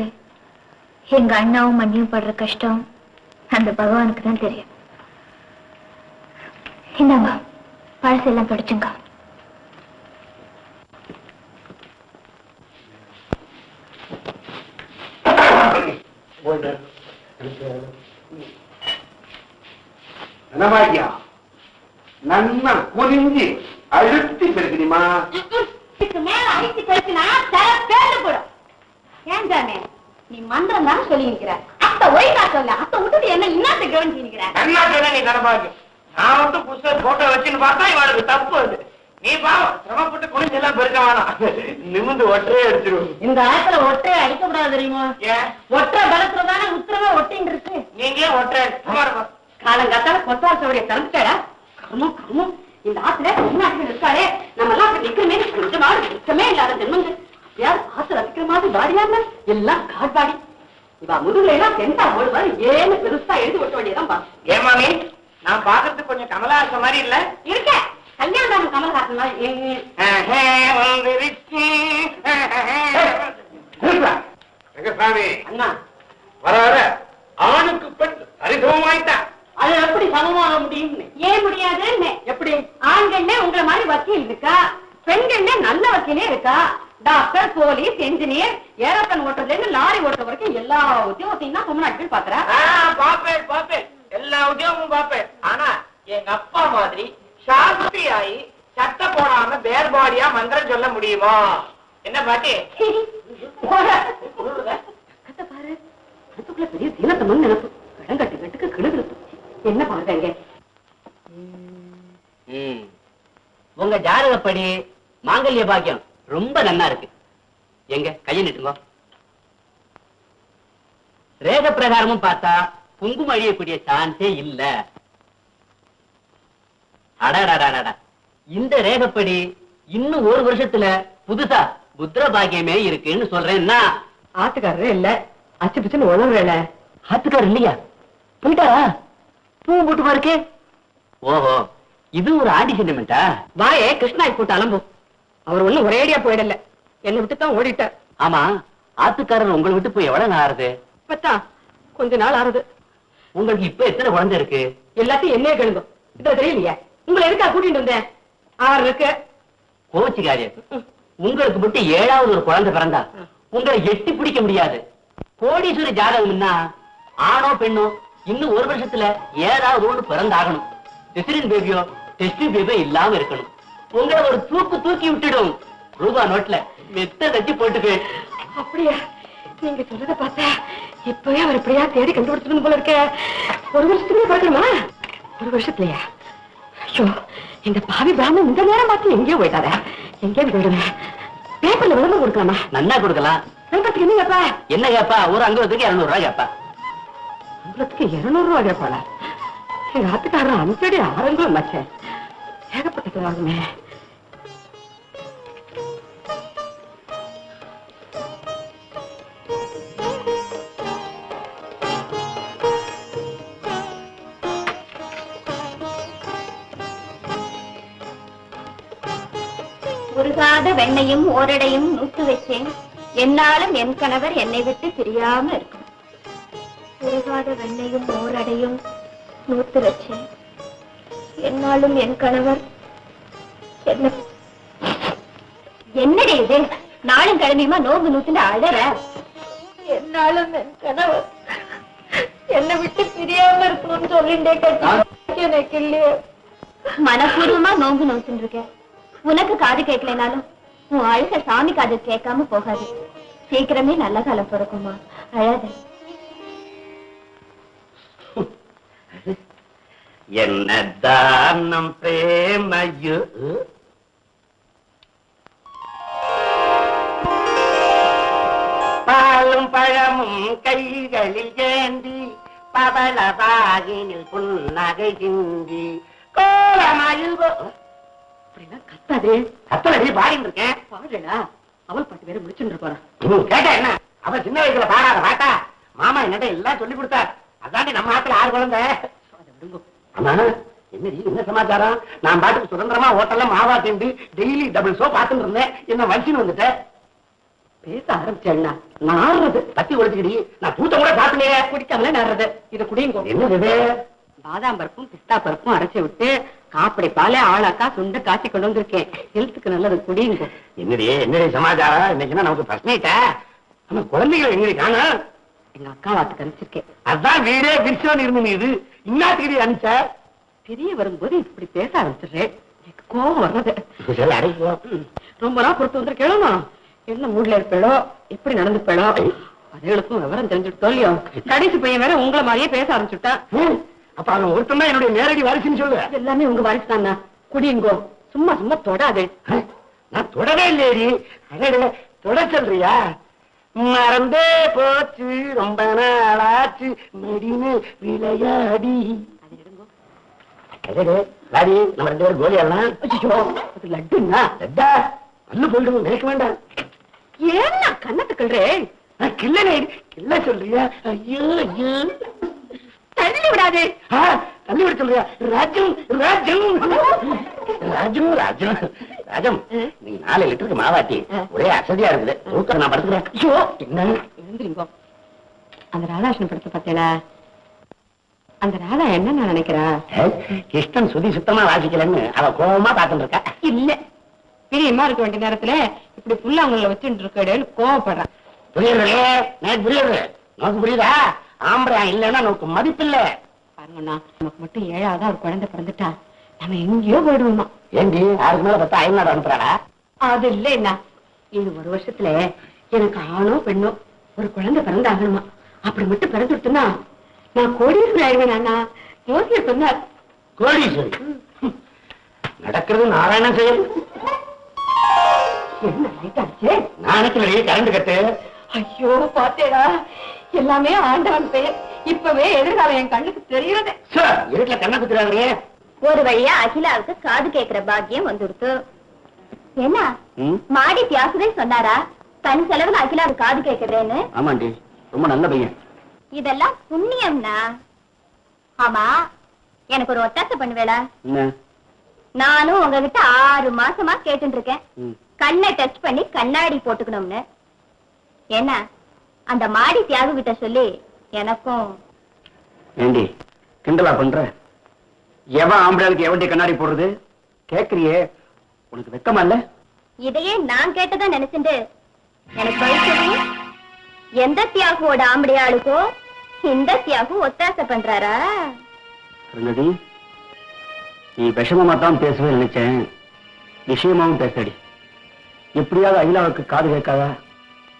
எங்க அண்ணாவும் மண்ணியும் படுற கஷ்டம் அந்த பகவானுக்கு தான் தெரியும். இந்தாங்க பழசெல்லாம் படிச்சுங்க. நன்னா குனிஞ்சு அழுத்தி பெருக்கணுமா? மேல அடிச்சு கழிச்சுனா பேருந்து போடும். ஏன் தானே நீ மந்திரம் தானே சொல்லி நிக்கிற. அத்தை ஒய்கா சொல்ல அத்தை விட்டுட்டு என்ன இன்னத்தை கவனிச்சு நிக்கிற. என்ன சொன்ன நீ தரபாக்கு? நான் வந்து புஸ்தக போட்டோ வச்சுன்னு பார்த்தா இவனுக்கு தப்பு அது. நீ பாவம் சிரமப்பட்டு குனிஞ்செல்லாம் பெருக்க வேணாம். நிமிந்து ஒற்றையே அடிச்சிருவோம். இந்த ஆத்துல ஒட்டையை அடிக்க கூடாது தெரியுமா? ஏன் ஒற்றை பலத்துலதானே உத்தரவா ஒட்டின்னு இருக்கு. நீங்க ஒற்றை காலங்காத்தால கொத்தாசோடைய தந்துட்டா கர்மம் கர்மம். இந்த ஆத்துல தமிழ்நாட்டுல இருக்காளே நம்ம எல்லாம் நிக்கமே கொஞ்சமாவது நிக்கமே இல்லாத ஜென்மங்க. யார் ஆத்துல நிக்கிற மாதிரி பாடியாங்க எல்லாம் காட்பாடி. இவா முதுகுல எல்லாம் தெண்டா ஓடுவாரு. ஏன்னு பெருசா எழுதி விட்ட வேண்டியதான் பா. ஏமாமி நான் பாக்குறதுக்கு கொஞ்சம் கமலஹாசன் மாதிரி இல்ல இருக்க கல்யாணம் கமல்ஹாசன் மாதிரி. ரங்கசாமி அண்ணா வர வர ஆணுக்கு பெண் சரிசமமாயிட்டா. அது எப்படி சமமாக முடியும்னு? ஏன் முடியாதுன்னு? எப்படி? ஆண்கள்ல உங்களை மாதிரி வக்கீல் இருக்கா, பெண்கள்ல நல்ல வக்கீலே இருக்கா. டாக்டர், போலீஸ், என்ஜினியர், ஏரோப்ளேன் ஓட்டுறதுல இருந்து லாரி ஓட்டுற வரைக்கும் எல்லா உத்தியோகத்தையும் தான் தமிழ்நாட்டில் பாக்குறா. பாப்பேன் எல்லா உத்தியோகமும் பாப்பேன். ஆனா எங்க அப்பா மாதிரி சாஸ்திரி ஆகி சட்டை போடாம பேர்பாடியா மந்திரம் சொல்ல முடியுமா? என்ன பாட்டி? பாரு, அதுக்குள்ள பெரிய தீனத்தமன் நினைப்பு. கடங்கட்டு கட்டுக்கு கிளுகிழப்பு. என்ன பாருங்க, உங்க ஜாதகப்படி மாங்கல்ய பாக்கியம் ரொம்ப நன்னா இருக்கு. எங்க கையை நிட்டுங்க. ரேக பிரகாரமும் பார்த்தா குங்குமம் அழியக்கூடிய சான்ஸே இல்ல. அடடா, இந்த ரேகப்படி இன்னும் ஒரு வருஷத்துல புதுசா புத்திர பாக்கியமே இருக்குன்னு சொல்றேன்னா ஆத்துக்காரரே இல்ல, அச்சு பிச்சுன்னு உழவுறல. ஆத்துக்காரர் இல்லையா? போயிட்டாரா? பூ போட்டுமா இருக்கு. ஓஹோ, இது ஒரு ஆடி சென்டிமெண்டா? வாயே கிருஷ்ணாய் போட்டு அலம்பு. அவர் ஒண்ணும் ஒரேடியா போயிடல, என்னை விட்டு தான் ஓடிட்டார். ஆமா, ஆத்துக்காரர் உங்களை விட்டு போய் எவ்வளவு நாள் ஆறுது? இப்பதான் கொஞ்ச நாள் ஆறுது. உங்களுக்கு இப்ப எத்தனை குழந்தை இருக்கு? எல்லாத்தையும் என்னையே கேளுங்க. இத தெரியலையா? உங்களை எதுக்கா கூட்டிட்டு வந்தேன்? 6 இருக்கு. கோச்சிக்காரு, உங்களுக்கு மட்டும் 7வது ஒரு குழந்தை பிறந்தா உங்களை எட்டி பிடிக்க முடியாது. கோடீஸ்வரி ஜாதகம்னா ஆணோ பெண்ணோ இன்னும் ஒரு வருஷத்துல ஏதாவது ஒண்ணு பிறந்தாகணும். சிசரின் பேபியோ டெஸ்ட் பேபியோ இல்லாம இருக்கணும். உங்களை ஒரு தூக்கி விட்டுடும். ரூபா நோட்ல மெத்த தட்டி போட்டுக்கு. அப்படியா? நீங்க சொல்றத பார்த்தா இப்பவே அவர் இப்படியா தேடி கண்டுபிடிச்சிருந்து போல இருக்க. ஒரு வருஷத்துலயே பார்க்கணுமா? ஒரு வருஷத்துலயா? ஐயோ, இந்த பாவி பிராமணன் இந்த நேரம் பார்த்து எங்கேயோ போயிட்டாரே. எங்கேயும் போயிடுங்க. பேப்பர்ல விளம்பரம் கொடுக்கலாமா? நன்னா கொடுக்கலாம். விளம்பரத்துக்கு என்ன கேப்பா? என்ன கேப்பா? ஒரு அங்குலத்துக்கு 200 ரூபாய் கேப்பா. அங்குலத்துக்கு 200 ரூபாய் கேட்பாளா? எங்க ஆத்துக்காரன் அஞ்சடி 6 அங்குலம் மச்சேன். ஏகப்பட்டது ஆகுமே. உருகாத வெண்ணையும் ஓரடையும் நூத்து வச்சேன், என்னாலும் என் கணவர் என்னை விட்டு பிரியாம இருக்கும். உருகாத வெண்ணையும் ஓரடையும் நூத்து வச்சேன், என்னாலும் என் கணவர் என்னடி இது? நாளும் கிழமையுமா நோம்பு நூத்துல அழற. என்னாலும் என் கணவர் என்னை விட்டு பிரியாம இருக்கணும்னு சொல்லிட்டே கட்டி எனக்கு இல்லையே. மனப்பூர்வமா நோம்பு நோச்சுட்டு இருக்கேன். உனக்கு காது கேட்கலனாலும் உன் அழுக சாமி காது கேட்காம போகாது. சீக்கிரமே நல்ல காலம் பிறக்குமா, அழாத. என்னதான் நம் பிரேமையோ. பாலும் பழமும் கைகளில் ஏந்தி பவளவாகினில் புன்னகை சிந்தி கோலமயில் கத்தாதே. கத்தலடி பாடிட்டு இருக்கேன். பாடுடா. அவள் பாட்டு வேற முடிச்சுட்டு இருப்பாரா? கேட்டா என்ன? அவ சின்ன வயசுல பாடாத பாட்டா மாமா என்னட்ட எல்லாம் சொல்லி கொடுத்தார். அதாண்டி நம்ம ஆத்துல 6 குழந்தை. ஆமா, என்ன சமாச்சாரம்? நான் பாட்டுக்கு சுதந்திரமா ஹோட்டல்ல மாவா திண்டு டெய்லி டபுள் ஷோ பாத்துட்டு இருந்தேன். என்ன வலிச்சுன்னு வந்துட்டேன். பேச ஆரம்பிச்சேன்னா நாடுறது பத்தி ஒழிச்சுக்கிடி. நான் பூத்த கூட பாத்துனே குடிக்காமல நாடுறது. இத குடியுங்க. என்னது? பாதாம் பருப்பும் பிஸ்தா பருப்பும் அரைச்சி விட்டு காப்படி பாலே ஆளாக்கா சுண்ட காய்ச்சி கொண்டு வந்திருக்கேன். ஹெல்த்துக்கு நல்லது, குடியுங்க. என்னடி சமாச்சாரம்? இன்னைக்கு நமக்கு பிரச்சனைட்டா? நம்ம குழந்தைகளை எங்கடி காணா? எங்க அக்கா வாத்துக்கு அனுப்பிச்சிருக்கேன். அதான் வீடே விரிசோன்னு இருந்து இது இன்னாத்துக்கிடி அனுப்பிச்ச. தெரிய வரும்போது இப்படி பேச ஆரம்பிச்சிடுறேன். எனக்கு கோபம் வர்றது. ரொம்ப நாள் பொறுத்து வந்திருக்கேளோ. என்ன மூட்ல இருப்பேளோ, எப்படி நடந்துப்பேளோ, அதுகளுக்கும் விவரம் தெரிஞ்சுட்டு தோல்லியோ. கடைசி பையன் வேற உங்களை மாதிரியே பேச ஆரம்பிச்சுட்டான். அப்ப அவன் ஒருத்தன் தான் என்னுடைய நேரடி வாரிசுன்னு சொல்லு. எல்லாமே உங்க வாரிசு தானா? குடியுங்கோ. சும்மா சும்மா தொடாதே. நான் தொடவே இல்லையடி. தொட சொல்றியா? மறந்தே போச்சு ரொம்ப நாளாச்சு மடினு விளையாடி. லாடி நம்ம 2 பேரும் கோலி ஆடலாம். அது லட்டுன்னா? லட்டா நல்ல போயிடுவோம், நினைக்க வேண்டாம். ஏன்னா கண்ணத்துக்குள்றே கிள்ள சொல்றியா? ஐயோ ஐயோ, தள்ளி விடாதே. தள்ளி விட சொல்றியா? ராஜம் ராஜம் ராஜம் ராஜம் ராஜம், நீங்க 4 லிட்டருக்கு மாவாட்டி ஒரே அசதியா இருக்குது. தூக்கம் நான் படுத்துக்கிறேன். ஐயோ என்ன எழுந்திரிங்கோ. அந்த ராதாகிருஷ்ணன் படத்தை பார்த்தேளா? அந்த ராதா என்ன நான் நினைக்கிறா? கிருஷ்ணன் சுதி சுத்தமா வாசிக்கலன்னு அவ கோபமா பாத்துட்டு இருக்கா. இல்ல, பிரியமா இருக்க வேண்டிய நேரத்துல இப்படி புள்ள அவங்கள வச்சுட்டு இருக்கேன்னு கோவப்படுறான். புரியுது எனக்கு புரியுது. நோக்கு புரியுதா? ஆம்பளை இல்லைன்னா நமக்கு மதிப்பில்ல. பாருங்கண்ணா, நமக்கு மட்டும் 7ஆவது ஒரு குழந்தை பிறந்துட்டா நம்ம எங்கேயோ போயிடுவோமா. ஏண்டி அதுக்கு மேல பார்த்தா அயல்நாடு அனுப்புறாளா? அது இல்ல என்ன, இது 1 வருஷத்துல எனக்கு ஆணோ பெண்ணோ ஒரு குழந்தை பிறந்தாகணுமா. அப்படி மட்டும் பிறந்துட்டுனா நான் கோடீஸ்வரி ஆயிடுவேன். அண்ணா ஜோசியர் சொன்னார். கோடீஸ்வரி நடக்கிறது நாராயணன் செயல். என்ன ஆயிட்டாச்சு? நான் நினைக்கலையே கரண்ட் கட்டு. ஐயோ பாத்தேடா, எல்லாமே ஆண்டவன் பெயர். இப்பவே எதிர்காலம் என் கண்ணுக்கு தெரியுது. இருட்டுல கண்ண குத்துறாரு. ஒரு வழியா அகிலாவுக்கு காது கேட்கிற பாக்கியம் வந்துடுத்து. என்ன மாடி தியாசுதே சொன்னாரா தன் செலவுல அகிலாவுக்கு காது கேட்கிறேன்னு? ஆமாண்டி, ரொம்ப நல்ல பையன். இதெல்லாம் புண்ணியம்னா. ஆமா, எனக்கு ஒரு ஒத்தாசை பண்ணுவேளா? என்ன? நானும் உங்ககிட்ட 6 மாசமா கேட்டு இருக்கேன், கண்ணை டச் பண்ணி கண்ணாடி போட்டுக்கணும்னு. என்ன அந்த மாடி தியாகு கிட்ட சொல்லி எனக்கும். ஏண்டி கிண்டலா பண்ற? எவன் ஆம்பளைக்கு எவன்டி கண்ணாடி போடுறது கேக்குறியே, உனக்கு வெக்கமா இல்ல? இதையே நான் கேட்டதா நினைச்சுட்டு எனக்கு பதில் சொல்லுங்க. எந்த தியாகுவோட ஆம்படியாளுக்கோ இந்த தியாகு ஒத்தாசை பண்றாரா? அருணதி, நீ விஷமமா தான் பேசுவே நினைச்சேன், விஷயமாவும் பேசடி. எப்படியாவது அகிலாவுக்கு காது கேட்காதா?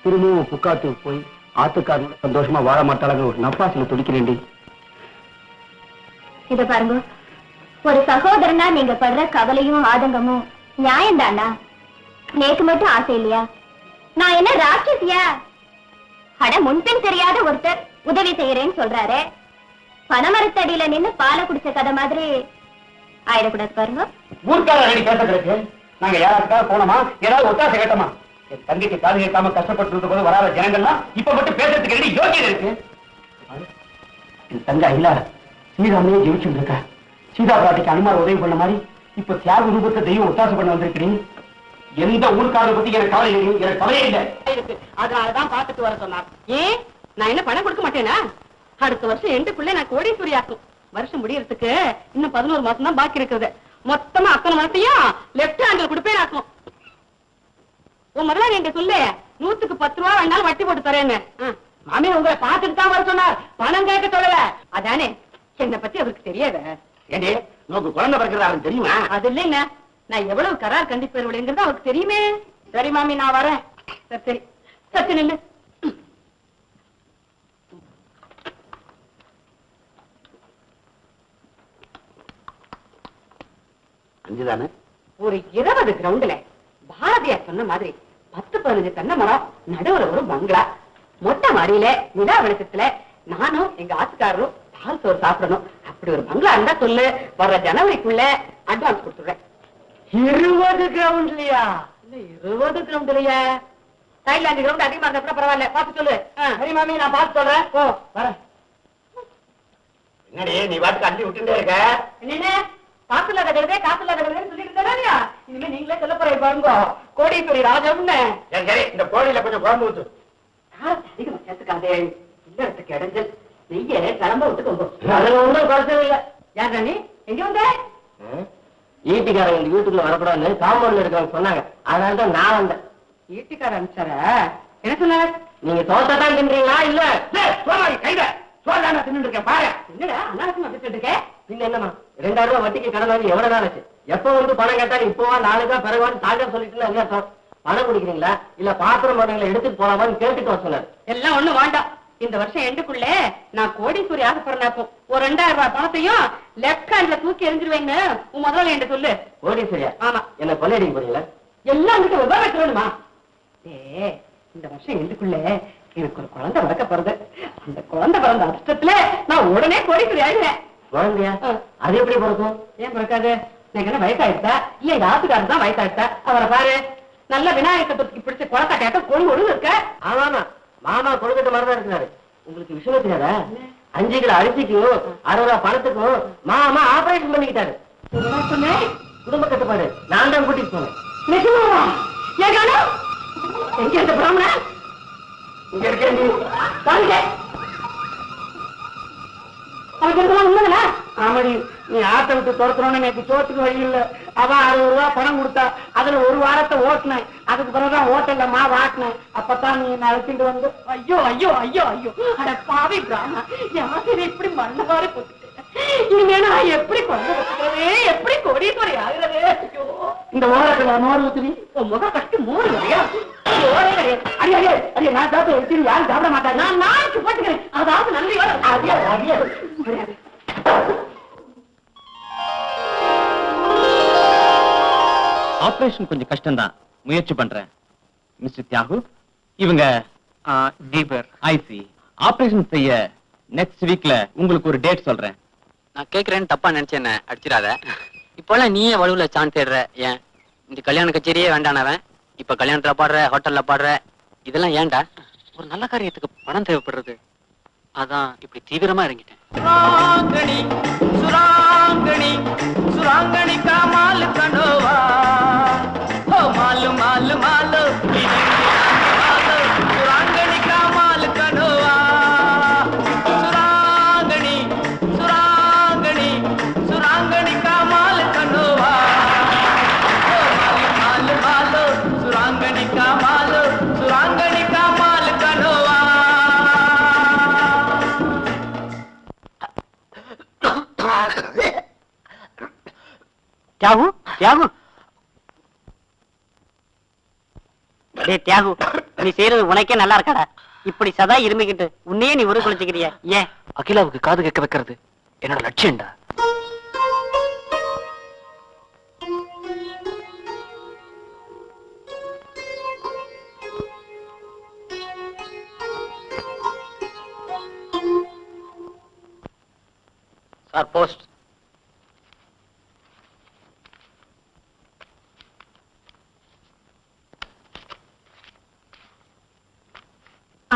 திரும்பவும் புக்காத்துக்கு போய் ஆத்துக்காரங்க சந்தோஷமா வாழ மாட்டாளங்க ஒரு நப்பாசில துடிக்கிறேன்டி. இத பாருங்க, ஒரு சகோதரனா நீங்க படுற கவலையும் ஆதங்கமும் நியாயம்தானா? நேக்கு மட்டும் ஆசை இல்லையா? நான் என்ன ராட்சசியா? அட முன்பின் தெரியாத ஒருத்தர் உதவி செய்யறேன்னு சொல்றாரு. பனமரத்தடியில நின்னு பாலை குடிச்ச கதை மாதிரி ஆயிடக்கூடாது பாருங்க. ஊர்க்காரர் கேட்டதற்கு நாங்க யாராச்சுக்காக போனோமா? ஏதாவது ஒத்தாசை கேட்டோமா? என் தங்கைக்கு காது கேட்காம கஷ்டப்பட்டு போது வராத ஜனங்கள்லாம் இப்ப மட்டும் பேசுறதுக்கு யோகியம் இருக்கு. என் தங்க அகிலா ஸ்ரீராமையே ஜெயிச்சுட்டு இருக்கா. சீதா பிராட்டிக்கு அனுமார் உதவி பண்ண மாதிரி இப்ப தியாக ரூபத்தை தெய்வம் ஒத்தாசை பண்ண வந்திருக்கிறீங்க. எந்த ஊருக்காரரை பத்தி எனக்கு கவலை இல்லை, எனக்கு கவலையே இல்லை. அதனாலதான் பாத்துட்டு வர சொன்னார். ஏன் நான் என்ன பணம் கொடுக்க மாட்டேனா? அடுத்த வருஷம் எண்டுக்குள்ள நான் கோடீஸ்வரி ஆக்கும். வருஷம் முடியறதுக்கு இன்னும் 11 மாசம் தான் பாக்கி இருக்குது. மொத்தமா அத்தனை மாசத்தையும் லெப்ட் ஹேண்ட்ல கொடுப்பேன் ஆக்கும். உன் முதல்ல என்கிட்ட சொல்லு, 100க்கு 10 ரூபா வேணாலும் வட்டி போட்டு தரேன்னு. மாமி உங்களை பாத்துட்டு தான் வர சொன்னார், பணம் கேட்க சொல்லல. அதானே, என்னை பத்தி அவருக்கு தெரியாத. ஏண்டி நோக்கு குழந்தை பிறக்கிறாரு தெரியுமா? அது இல்லைங்க, நான் எவ்வளவு கரார் கண்டிப்பேருங்கிறது அவருக்கு தெரியுமே. சரி மாமி, நான் வரேன். சரி சரி சத்து நில்லு. அஞ்சுதானே? ஒரு 20 கிரவுண்ட்ல பாரதியார் சொன்ன மாதிரி 10-15 தென்னை மரம், நடுவுல ஒரு பங்களா, மொட்டை மாடியில நிலா வெளிச்சத்துல நானும் எங்க ஆத்துக்காரரும் பால் சோறு சாப்பிடணும். அப்படி ஒரு பங்களா இருந்தா சொல்லு, வர்ற ஜனவரிக்குள்ள அட்வான்ஸ் கொடுத்துடுறேன். 20 கிரவுண்ட்லயா? 20 கிரவுண்ட்லயா? சைட்ல 5 கிரவுண்ட் அதிகமா இருந்தா கூட பரவாயில்ல, பாத்து சொல்லு. சரி மாமி, நான் பார்த்து சொல்றேன். ஓ வரேன். என்னடி நீ பாட்டுக்கு அள்ளி விட்டுட்டே இருக்க? என்ன காசு இல்லாத கழுதே காசு இல்லாத கழுதேன்னு சொல்லிட்டு இருந்தா, இனிமே நீங்களே சொல்ல போறீங்க பாருங்க, கோடீஸ்வரி ராஜம்னு. சரி சரி, இந்த கோழியில கொஞ்சம் குழம்பு ஊத்து. அதிகமா சேர்த்துக்காதே, இல்லறதுக்கு இடைஞ்சல். நெய்ய கிளம்ப விட்டுக்கோங்க. அதுல ஒன்றும் குறைச்சது இல்ல. யார் ராணி, எங்க வந்த? ஈட்டிக்காரங்க வீட்டுக்குள்ள வரக்கூடாதுன்னு காம்பவுண்ட்ல இருக்கவங்க சொன்னாங்க, அதனால தான் நான் வந்தேன். வீட்டுக்கார அனுப்பிச்சாரா? என்ன சொன்னார்? நீங்க தோசை தின்றீங்களா? இல்ல கைத சோறான தின்னு இருக்கேன் பாரு. என்னடா அனாவசியமா பேசிட்டு இருக்க? பின்ன என்னமா 2000 ரூபாய் வட்டிக்கு கடன் வாங்கி எவ்வளவு நாள் ஆச்சு? எப்ப வந்து பணம் கேட்டா இப்போவா நாளைக்கா பிறகுவான்னு சாஜா சொல்லிட்டு என்ன அர்த்தம்? பணம் குடிக்கிறீங்களா இல்ல பாத்திரம் மரங்களை எடுத்துட்டு போலாமான்னு கேட்டுட்டு வர சொன்னாரு. எல்லாம் ஒண்ணும் வேண்டாம். இந்த வருஷம் எண்டுக்குள்ள நான் கோடீஸ்வரி ஆசைப்படுறேன். ஒரு 2000 ரூபாய் பணத்தையும் லெப்ட் ஹேண்ட்ல தூக்கி எரிஞ்சிருவேன்னு உன் முதல்ல என்கிட்ட சொல்லு. கோடீஸ்வரியா? ஆமா. என்ன கொள்ளையடிக்க போறீங்களா? எல்லாம் கிட்ட விவரம் வேணுமா? இந்த வருஷம் எண்டுக்குள்ள எனக்கு ஒரு குழந்தை பிறக்க போறது. அந்த குழந்தை பிறந்த அதிர்ஷ்டத்துல நான் உடனே கோடீஸ்வரி ஆயிடுவேன். குழந்தையா? அது எப்படி பிறக்கும்? ஏன் பிறக்காது? எனக்கு என்ன வயசாயிடுச்சா? இல்ல எங்க ஆத்துக்காரர் தான் வயசாயிடுச்சா? அவரை பாரு, நல்ல விநாயகர் சதுர்த்திக்கு பிடிச்ச குழந்தையாட்டம் கொழு இருக்க. ஆமா மாமா கொழுக்கட்டை மாதிரிதான் இருக்கிறாரு. உங்களுக்கு விஷயம் தெரியாதா? 5 கிலோ அரிசிக்கும் 60 ரூபா பணத்துக்கும் மாமா ஆபரேஷன் பண்ணிக்கிட்டாரு. சொன்னேன் குடும்ப கட்டுப்பாடு. நான் தான் கூட்டிட்டு போனேன். எங்க இருக்க பிராமண? இங்க இருக்க நீ வாங்க. உண்மைங்களா? ஆமாடி, நீ ஆட்டை விட்டு துரத்துறோன்னு எனக்கு சோத்துக்கு வழி இல்ல. அவன் 60 ரூபா பணம் கொடுத்தா, அதுல ஒரு வாரத்தை ஓட்டினேன். அதுக்கு பிறகுதான் ஹோட்டல்ல மாவு ஆட்டினேன். அப்பதான் நீ என்ன அழைச்சிட்டு வந்து. ஐயோ ஐயோ ஐயோ ஐயோ, அட பாவி பிராமணா, யாரு இப்படி மண்ணவாறு போட்டு இனிமே நான் எப்படி கொண்டு வச்சுக்கிறதே, எப்படி கொடிமுறை ஆகுறதே? ஐயோ, இந்த ஓரத்துல மோர் ஊத்துறி உன் முக கட்டி மோர் கிடையா? நான் சாப்பிட்டு எடுத்து யாரும் சாப்பிட மாட்டாங்க. நான் நாளைக்கு போட்டுக்கிறேன். அதாவது நன்றி. ஆபரேஷன் கொஞ்சம் கஷ்டம்தான், முயற்சி பண்றேன். மிஸ்டர் தியாகு, இவங்க தீபர். ஐசி ஆபரேஷன் செய்ய நெக்ஸ்ட் வீக்ல உங்களுக்கு ஒரு டேட் சொல்றேன். நான் கேக்குறேன்னு தப்பா நினைச்சு என்ன அடிச்சிடாத. இப்பெல்லாம் நீயே வலுவுல சான்ஸ் தேடுற. ஏன் இந்த கல்யாண கச்சேரியே வேண்டானவன் இப்ப கல்யாணத்துல பாடுற, ஹோட்டல்ல பாடுற, இதெல்லாம் ஏன்டா? ஒரு நல்ல காரியத்துக்கு பணம் தேவைப்படுறது, அதான் இப்படி தீவிரமா இறங்கிட்டேன். சுராங்கணி சுராங்கணி சுராங்கணி காமால் கண்டோவா மாலு மாலு மாலு சுராங்கணி காமால் கண்டோவா சுராங்கணி சுராங்கணி சுராங்கணி காமால் கண்டோவா மாலு மாலு சுராங்கணி காமால் சுராங்கணி காமால் கண்டோவா. தியாகு தியாகு தியாகு, நீ செய்யறது உனக்கே நல்லா இருக்காடா. இப்படி சதா இருமிக்கிட்டு உன்னையே நீ உரு குளிச்சுக்கிறிய ஏன்? அகிலாவுக்கு காது கேட்க வைக்கிறது என்னோட லட்சியம்டா. Sir post.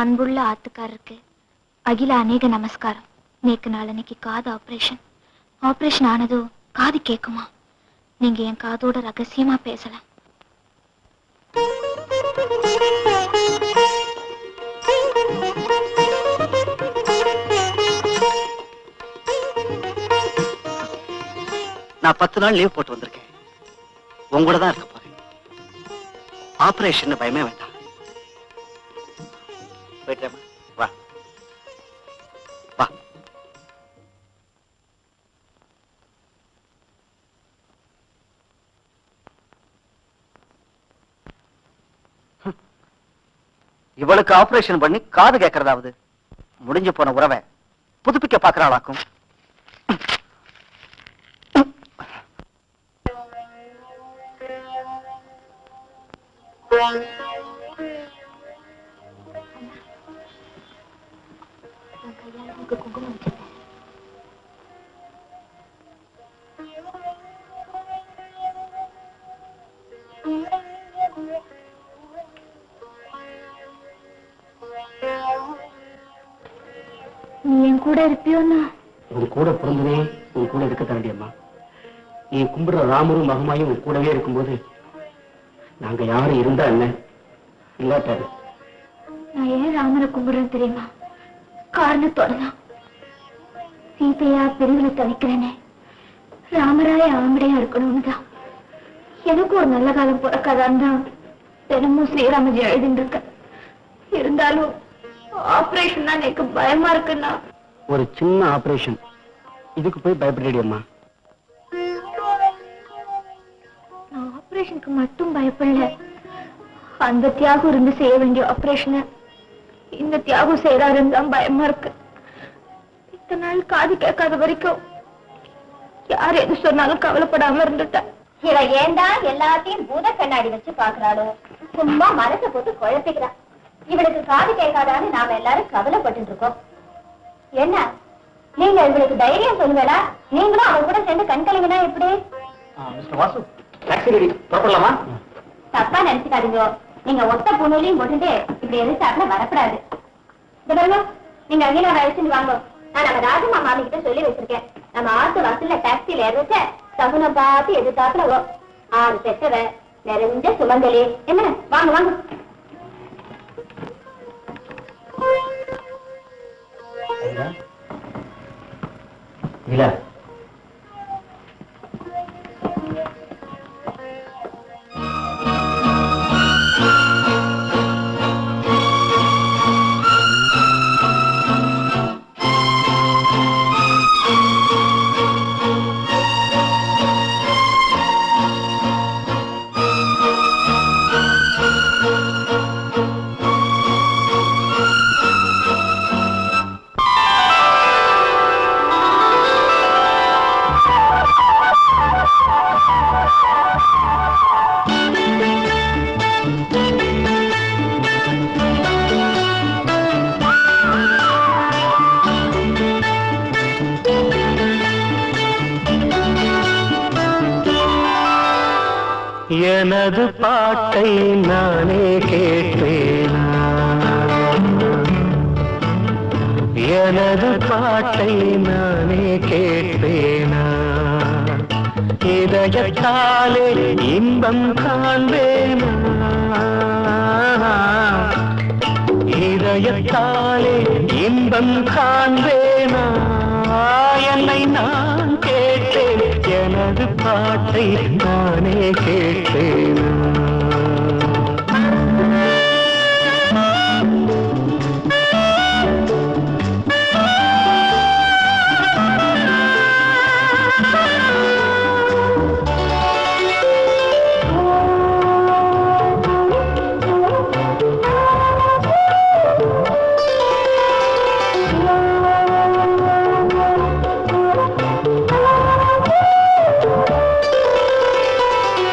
அன்புள்ள ஆத்துக்காரருக்கு அகில அநேக நமஸ்காரம். நேக்கு நாளன்னைக்கு காது ஆபரேஷன் ஆனதோ காது கேக்குமா? நீங்க என் காதோட ரகசியமா பேசலாம். நான் 10 நாள் லீவ் போட்டு வந்திருக்கேன். உங்களோட தான் இருக்க போறேன். ஆபரேஷன் பயமே வேண்டாம். போயிட்டு வா வா. இவளுக்கு ஆபரேஷன் பண்ணி காது கேட்கறதாவது முடிஞ்சு போன உறவை புதுப்பிக்க பாக்குறாளாக்கும். குங்குமம் வச்சிருக்கேன். நீ என் கூட இருப்பியோன்னா? உன் கூட பிறந்தனே உன் கூட இருக்க தாண்டியம்மா. நீ கும்பிடுற ராமரும் மகமாயும் உன் கூடவே இருக்கும்போது நாங்க யாரும் இருந்தா என்ன இல்லாட்டாரு. நான் ஏன் ராமரை கும்பிடுறேன் தெரியுமா? காரணத்தோட தான். சீதையா பிரிவுல தவிக்கிறேனே, ராமராய ஆம்படையா இருக்கணும்னு தான். எனக்கு ஒரு நல்ல காலம் பிறக்காதான் தான் தினமும் ஸ்ரீராமஜி எழுதிட்டு இருக்க. இருந்தாலும் ஆபரேஷன் தான் எனக்கு பயமா இருக்குன்னா. ஒரு சின்ன ஆபரேஷன், இதுக்கு போய் பயப்படடியம்மா. நான் ஆபரேஷனுக்கு மட்டும் பயப்படல. அந்த தியாகம் இருந்து செய்ய வேண்டிய ஆபரேஷனை இந்த தியாகம் செய்யறாருன்னு தான் பயமா இருக்கு. இத்தனை நாள் காது கேட்காத வரைக்கும் யார் எது சொன்னாலும் கவலைப்படாம இருந்துட்டேன். இவ ஏண்டா எல்லாத்தையும் பூத கண்ணாடி வச்சு பாக்குறாளோ? சும்மா மனசை போட்டு குழப்பிக்கிறான். இவளுக்கு காது கேட்காதான்னு நாம எல்லாரும் கவலைப்பட்டு இருக்கோம். என்ன நீங்க இவளுக்கு தைரியம் சொல்லுங்களா? நீங்களும் அவ கூட சேர்ந்து கண்கலங்கினா எப்படி? மிஸ்டர் வாசு, டாக்ஸி ரெடி, புறப்படலாமா? தப்பா நினைச்சுக்காதீங்க. நீங்க ஒத்த பூனையிலையும் போட்டுட்டு இப்படி எதிர்த்தாப்புல வரக்கூடாது. இந்த பாருங்க, நீங்க அகிலா அழைச்சிட்டு வாங்க. நான் நம்ம ராஜமா மாமி கிட்ட சொல்லி வச்சிருக்கேன். நம்ம ஆத்து வாசல்ல டாக்ஸில ஏறச்ச சகுனம் பார்த்து எதிர்த்தாப்புல 6 பெற்றவ நிறைஞ்ச சுமங்கலி. என்ன வாங்க வாங்க. இல்ல எனது பாட்டை நானே கேட்பேனா, எனது பாட்டை நானே கேட்பேனா, இதயத்தாலே இன்பம் காண்பேனா, இதயத்தாலே இன்பம் காண்பேனா, என்னை நான் கேட்டேன் எனது பாட்டை நானே கேட்டேனா.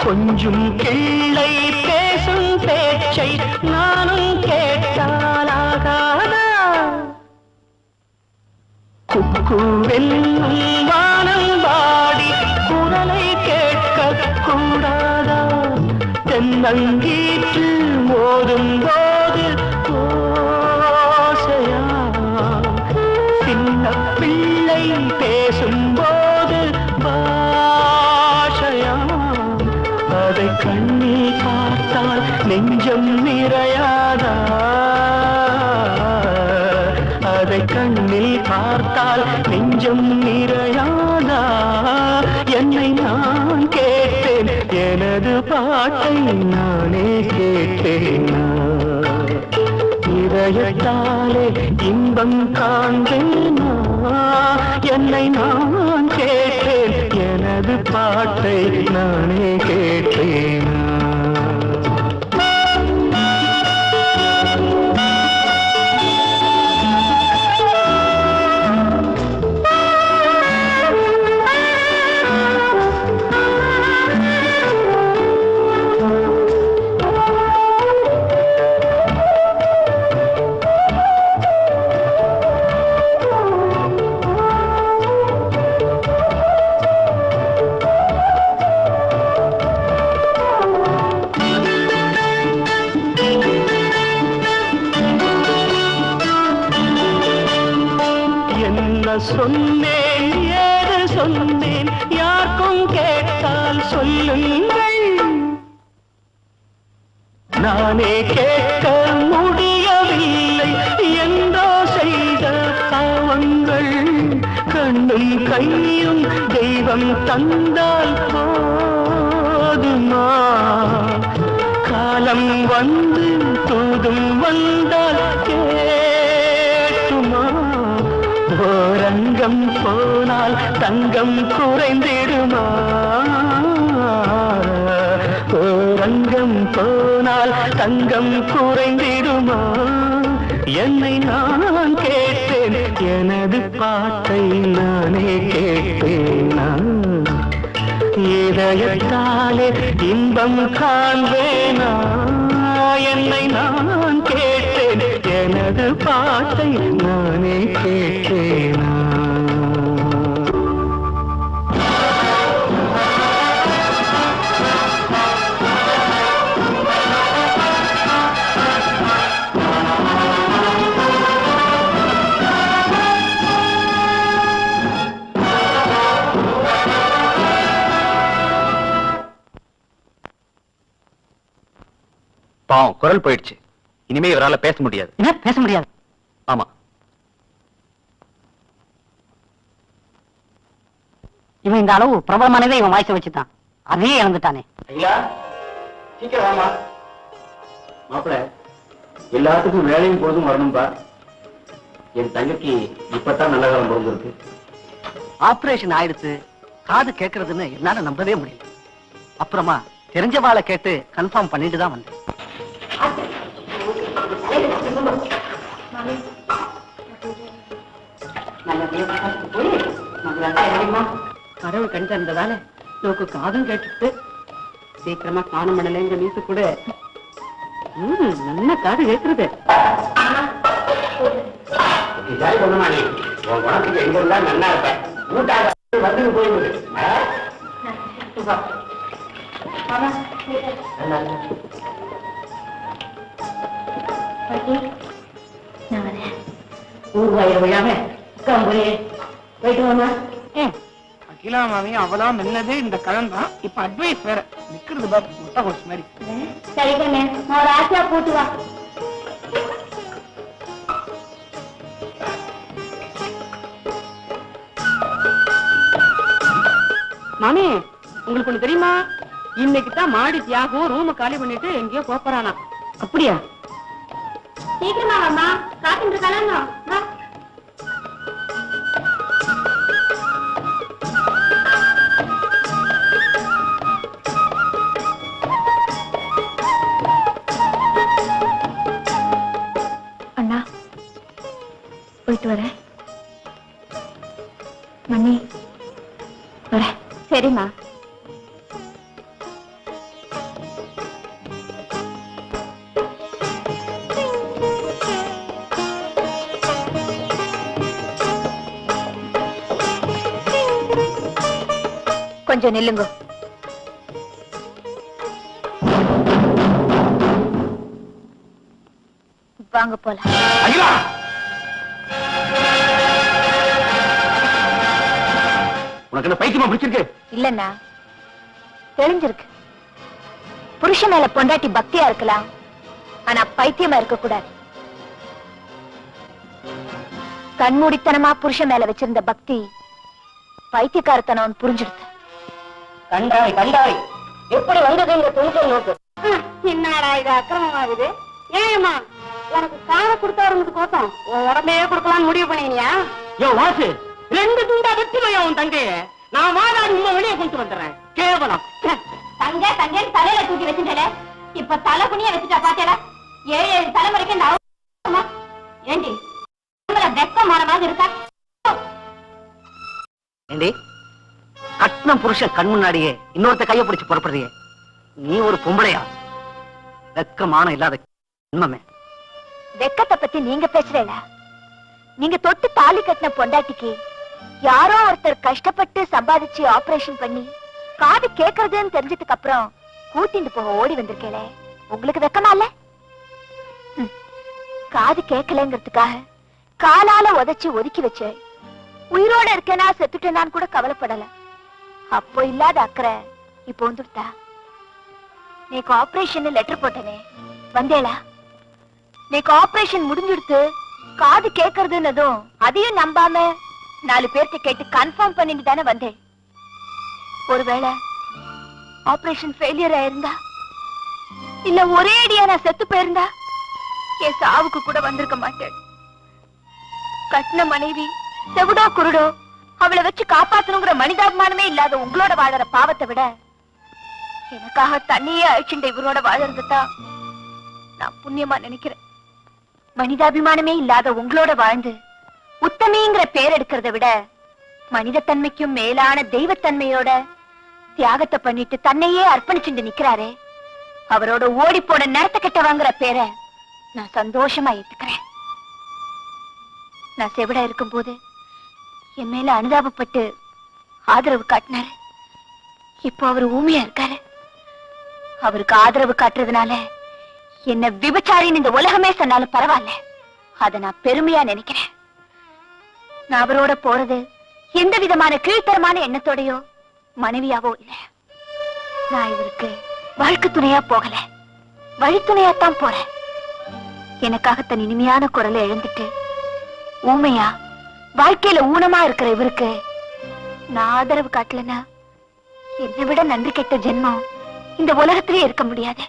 கொஞ்சம் கிள்ளை பேசும் பேச்சை நானும் கேட்டாலாகாதா, குக்குவெல்லும் வானம் வாடி குரலை கேட்க கூடாதா, தென்னங்கீற்று மோதும் போது ஓசையா, சின்ன பிள்ளை பேசும் போது பாஷையா, அதை கண்ணில் பார்த்தால் நெஞ்சம் நிறையாதா, அதை கண்ணில் பார்த்தால் நெஞ்சம் நிறையாதா, என்னை நான் கேட்டேன் எனது பாட்டை நானே கேட்டேனா, இதயத்தாலே இன்பம் காண்பேனா, என்னை நான் கேட்டேன் எனது பாட்டை நானே கேட்டேனா. சொன்னேன் ஏது சொன்னேன் யாருக்கும் கேட்டால் சொல்லுங்கள், நானே கேட்க முடியவில்லை என்றோ செய்த பாவங்கள், கண்ணும் கையும் தெய்வம் தந்தால் போதுமா, காலம் வந்து தூதும் வந்தால் கேட்டுமா, ஓரங்கம் போனால் தங்கம் குறைந்திடுமா, ஓரங்கம் போனால் தங்கம் குறைந்திடுமா, என்னை நான் கேட்டேன் எனது பாட்டை நானே கேட்பேனா, இதயத்தாலே இன்பம் காண்பேனா, என்னை நான் கேட்டேன் எனது பாட்டை நானே கேட்டேனா. பாவம் குரல் போயிடுச்சு. இனிமே இவரால பேச முடியாது. என்ன பேச முடியாது? ஆமா. இவன் இந்த அளவு பிரபலமானதே இவன் வாய்ஸை வச்சுட்டான். அதையே இழந்துட்டானே. ஐயா சீக்கிரம் வாமா. மாப்பிள்ள எல்லாத்துக்கும் வேலையும் போதும் வரணும்பா. என் தங்கைக்கு இப்பதான் நல்ல காலம் பிறந்திருக்கு. ஆபரேஷன் ஆயிடுச்சு, காது கேட்கறதுன்னு என்னால நம்பவே முடியல. அப்புறமா தெரிஞ்சவாளை கேட்டு கன்ஃபார்ம் பண்ணிட்டு தான் வந்தேன். கடவுள் கண்டு இருந்ததால நோக்கு காதும் கேட்டுட்டு சீக்கிரமா காணும் பண்ணலைங்கிற மீசு கூட நல்ல காது கேட்கறது. சொன்னமா நீ உன் குணத்துக்கு எங்க இருந்தா நல்லா இருப்பேன். கூட்டாக வந்து போயிடுது. ஊர்வாயிரம் விழாம போயிட்டு வாங்க. அகிலா மாமி அவளா மென்னது இந்த கடன் தான். இப்ப அட்வைஸ் வேற நிக்கிறது பாரு முட்டை கோஸ் மாதிரி. சரி கண்ணே, நான் ஒரு ஆசையா போட்டு வா. மாமி உங்களுக்கு ஒண்ணு தெரியுமா? இன்னைக்கு தான் மாடி தியாகம் ரூம காலி பண்ணிட்டு எங்கேயோ போறானா. அப்படியா? சீக்கிரமா வாமா, காத்துட்டு கலங்க. அண்ணா போயிட்டு வரேன். மணி வரேன். சரிம்மா. கொஞ்சம் நில்லுங்க. வாங்க போலாம். உனக்கு என்ன பைத்தியமா பிடிச்சிருக்கு? இல்லன்னா தெளிஞ்சிருக்கு. புருஷன் மேல பொண்டாட்டி பக்தியா இருக்கலாம், ஆனா பைத்தியமா இருக்க கூடாது. கண்மூடித்தனமா புருஷன் மேல வச்சிருந்த பக்தி பைத்தியக்காரத்தனம் புரிஞ்சுடுது. கண்டாய் கண்டாய் எப்படி வந்தது இந்த துணிச்சல் நோக்கு. என்னடா இது அக்கிரமமாகுது? ஏமா உனக்கு காரை கொடுத்தாருங்கிறது கோசம் உன் உடம்பையே கொடுக்கலாம்னு முடிவு பண்ணியா? யோ வாசு, 2 துண்டா வெட்டுமையா உன் தங்கைய. நான் வாதாடி உங்க வெளியே கொண்டு வந்துடுறேன். கேவலம். தங்க தங்கன்னு தலையில தூக்கி வச்சுட்டே இப்ப தலை குனிய வச்சுட்டா பாத்தேல. 7 தலைமுறைக்கு இந்த அவசரமா ஏண்டி வெக்கம் மாற மாதிரி இருக்கா? ஏண்டி கட்டின புருஷன் கண் முன்னாடியே இன்னொருத்த கைய பிடிச்சு புறப்படுறியே, நீ ஒரு பொம்பளையா? வெக்கமான இல்லாத உண்மை. வெக்கத்தை பத்தி நீங்க பேசுறீங்களா? நீங்க தொட்டு தாலி கட்டின பொண்டாட்டிக்கு யாரோ ஒருத்தர் கஷ்டப்பட்டு சம்பாதிச்சு ஆபரேஷன் பண்ணி காது கேக்குறதுன்னு தெரிஞ்சதுக்கு அப்புறம் கூட்டிட்டு போக ஓடி வந்திருக்கேளே, உங்களுக்கு வெக்கமா இல்ல? காது கேட்கலங்கிறதுக்காக காலால உதைச்சு ஒதுக்கி வச்ச உயிரோட இருக்கேனா செத்துட்டேனான்னு கூட கவலைப்படல. அப்போ இல்லாத அக்கறை இப்போ வந்துட்டா. நீக்கு ஆபரேஷன் லெட்டர் போட்டனே வந்தேளா? நீக்கு ஆபரேஷன் முடிஞ்சுடுத்து காது கேட்கறதுன்னதும் அதையும் நம்பாம 4 பேர்த்த கேட்டு கன்ஃபார்ம் பண்ணிட்டு தானே வந்தேன். ஒருவேளை ஆபரேஷன் ஃபெயிலியர் ஆயிருந்தா, இல்ல ஒரே அடியா நான் செத்து போயிருந்தா என் சாவுக்கு கூட வந்திருக்க மாட்டேன். கட்டின மனைவி செவிடோ குருடோ அவளை வச்சு காப்பாத்தணுங்கிற மனிதாபிமானமே இல்லாத உங்களோட வாழற பாவத்தை விட எனக்காக தண்ணியே அழிச்சுட்ட இவரோட வாழறதுதான் நான் புண்ணியமா நினைக்கிறேன். மனிதாபிமானமே இல்லாத உங்களோட வாழ்ந்து உத்தமிங்கிற பேர் எடுக்கிறத விட மனிதத்தன்மைக்கும் மேலான தெய்வத்தன்மையோட தியாகத்தை பண்ணிட்டு தன்னையே அர்ப்பணிச்சுட்டு நிக்கிறாரே, அவரோட ஓடி போன நேரத்தை கெட்ட வாங்குற பேரை நான் சந்தோஷமா ஏத்துக்கிறேன். நான் செவிடா இருக்கும் போது என் மேல அனுதாபப்பட்டு ஆதரவு காட்டினாரு. இப்போ அவர் ஊமையா இருக்காரு. அவருக்கு ஆதரவு காட்டுறதுனால என்ன விபச்சாரின்னு இந்த உலகமே சொன்னாலும் பரவாயில்ல, அதை நான் பெருமையா நினைக்கிறேன். நான் அவரோட போறது எந்த விதமான கீழ்த்தரமான எண்ணத்தோடையோ மனைவியாவோ இல்ல. நான் இவருக்கு வாழ்க்கை துணையா போகல, வழித்துணையாத்தான் போறேன். எனக்காக தன் இனிமையான குரலை இழந்துட்டு ஊமையா வாழ்க்கையில ஊனமா இருக்கிற இவருக்கு நான் ஆதரவு காட்டலனா என்னை விட நன்றி கெட்ட ஜென்மம் இந்த உலகத்திலே இருக்க முடியாது.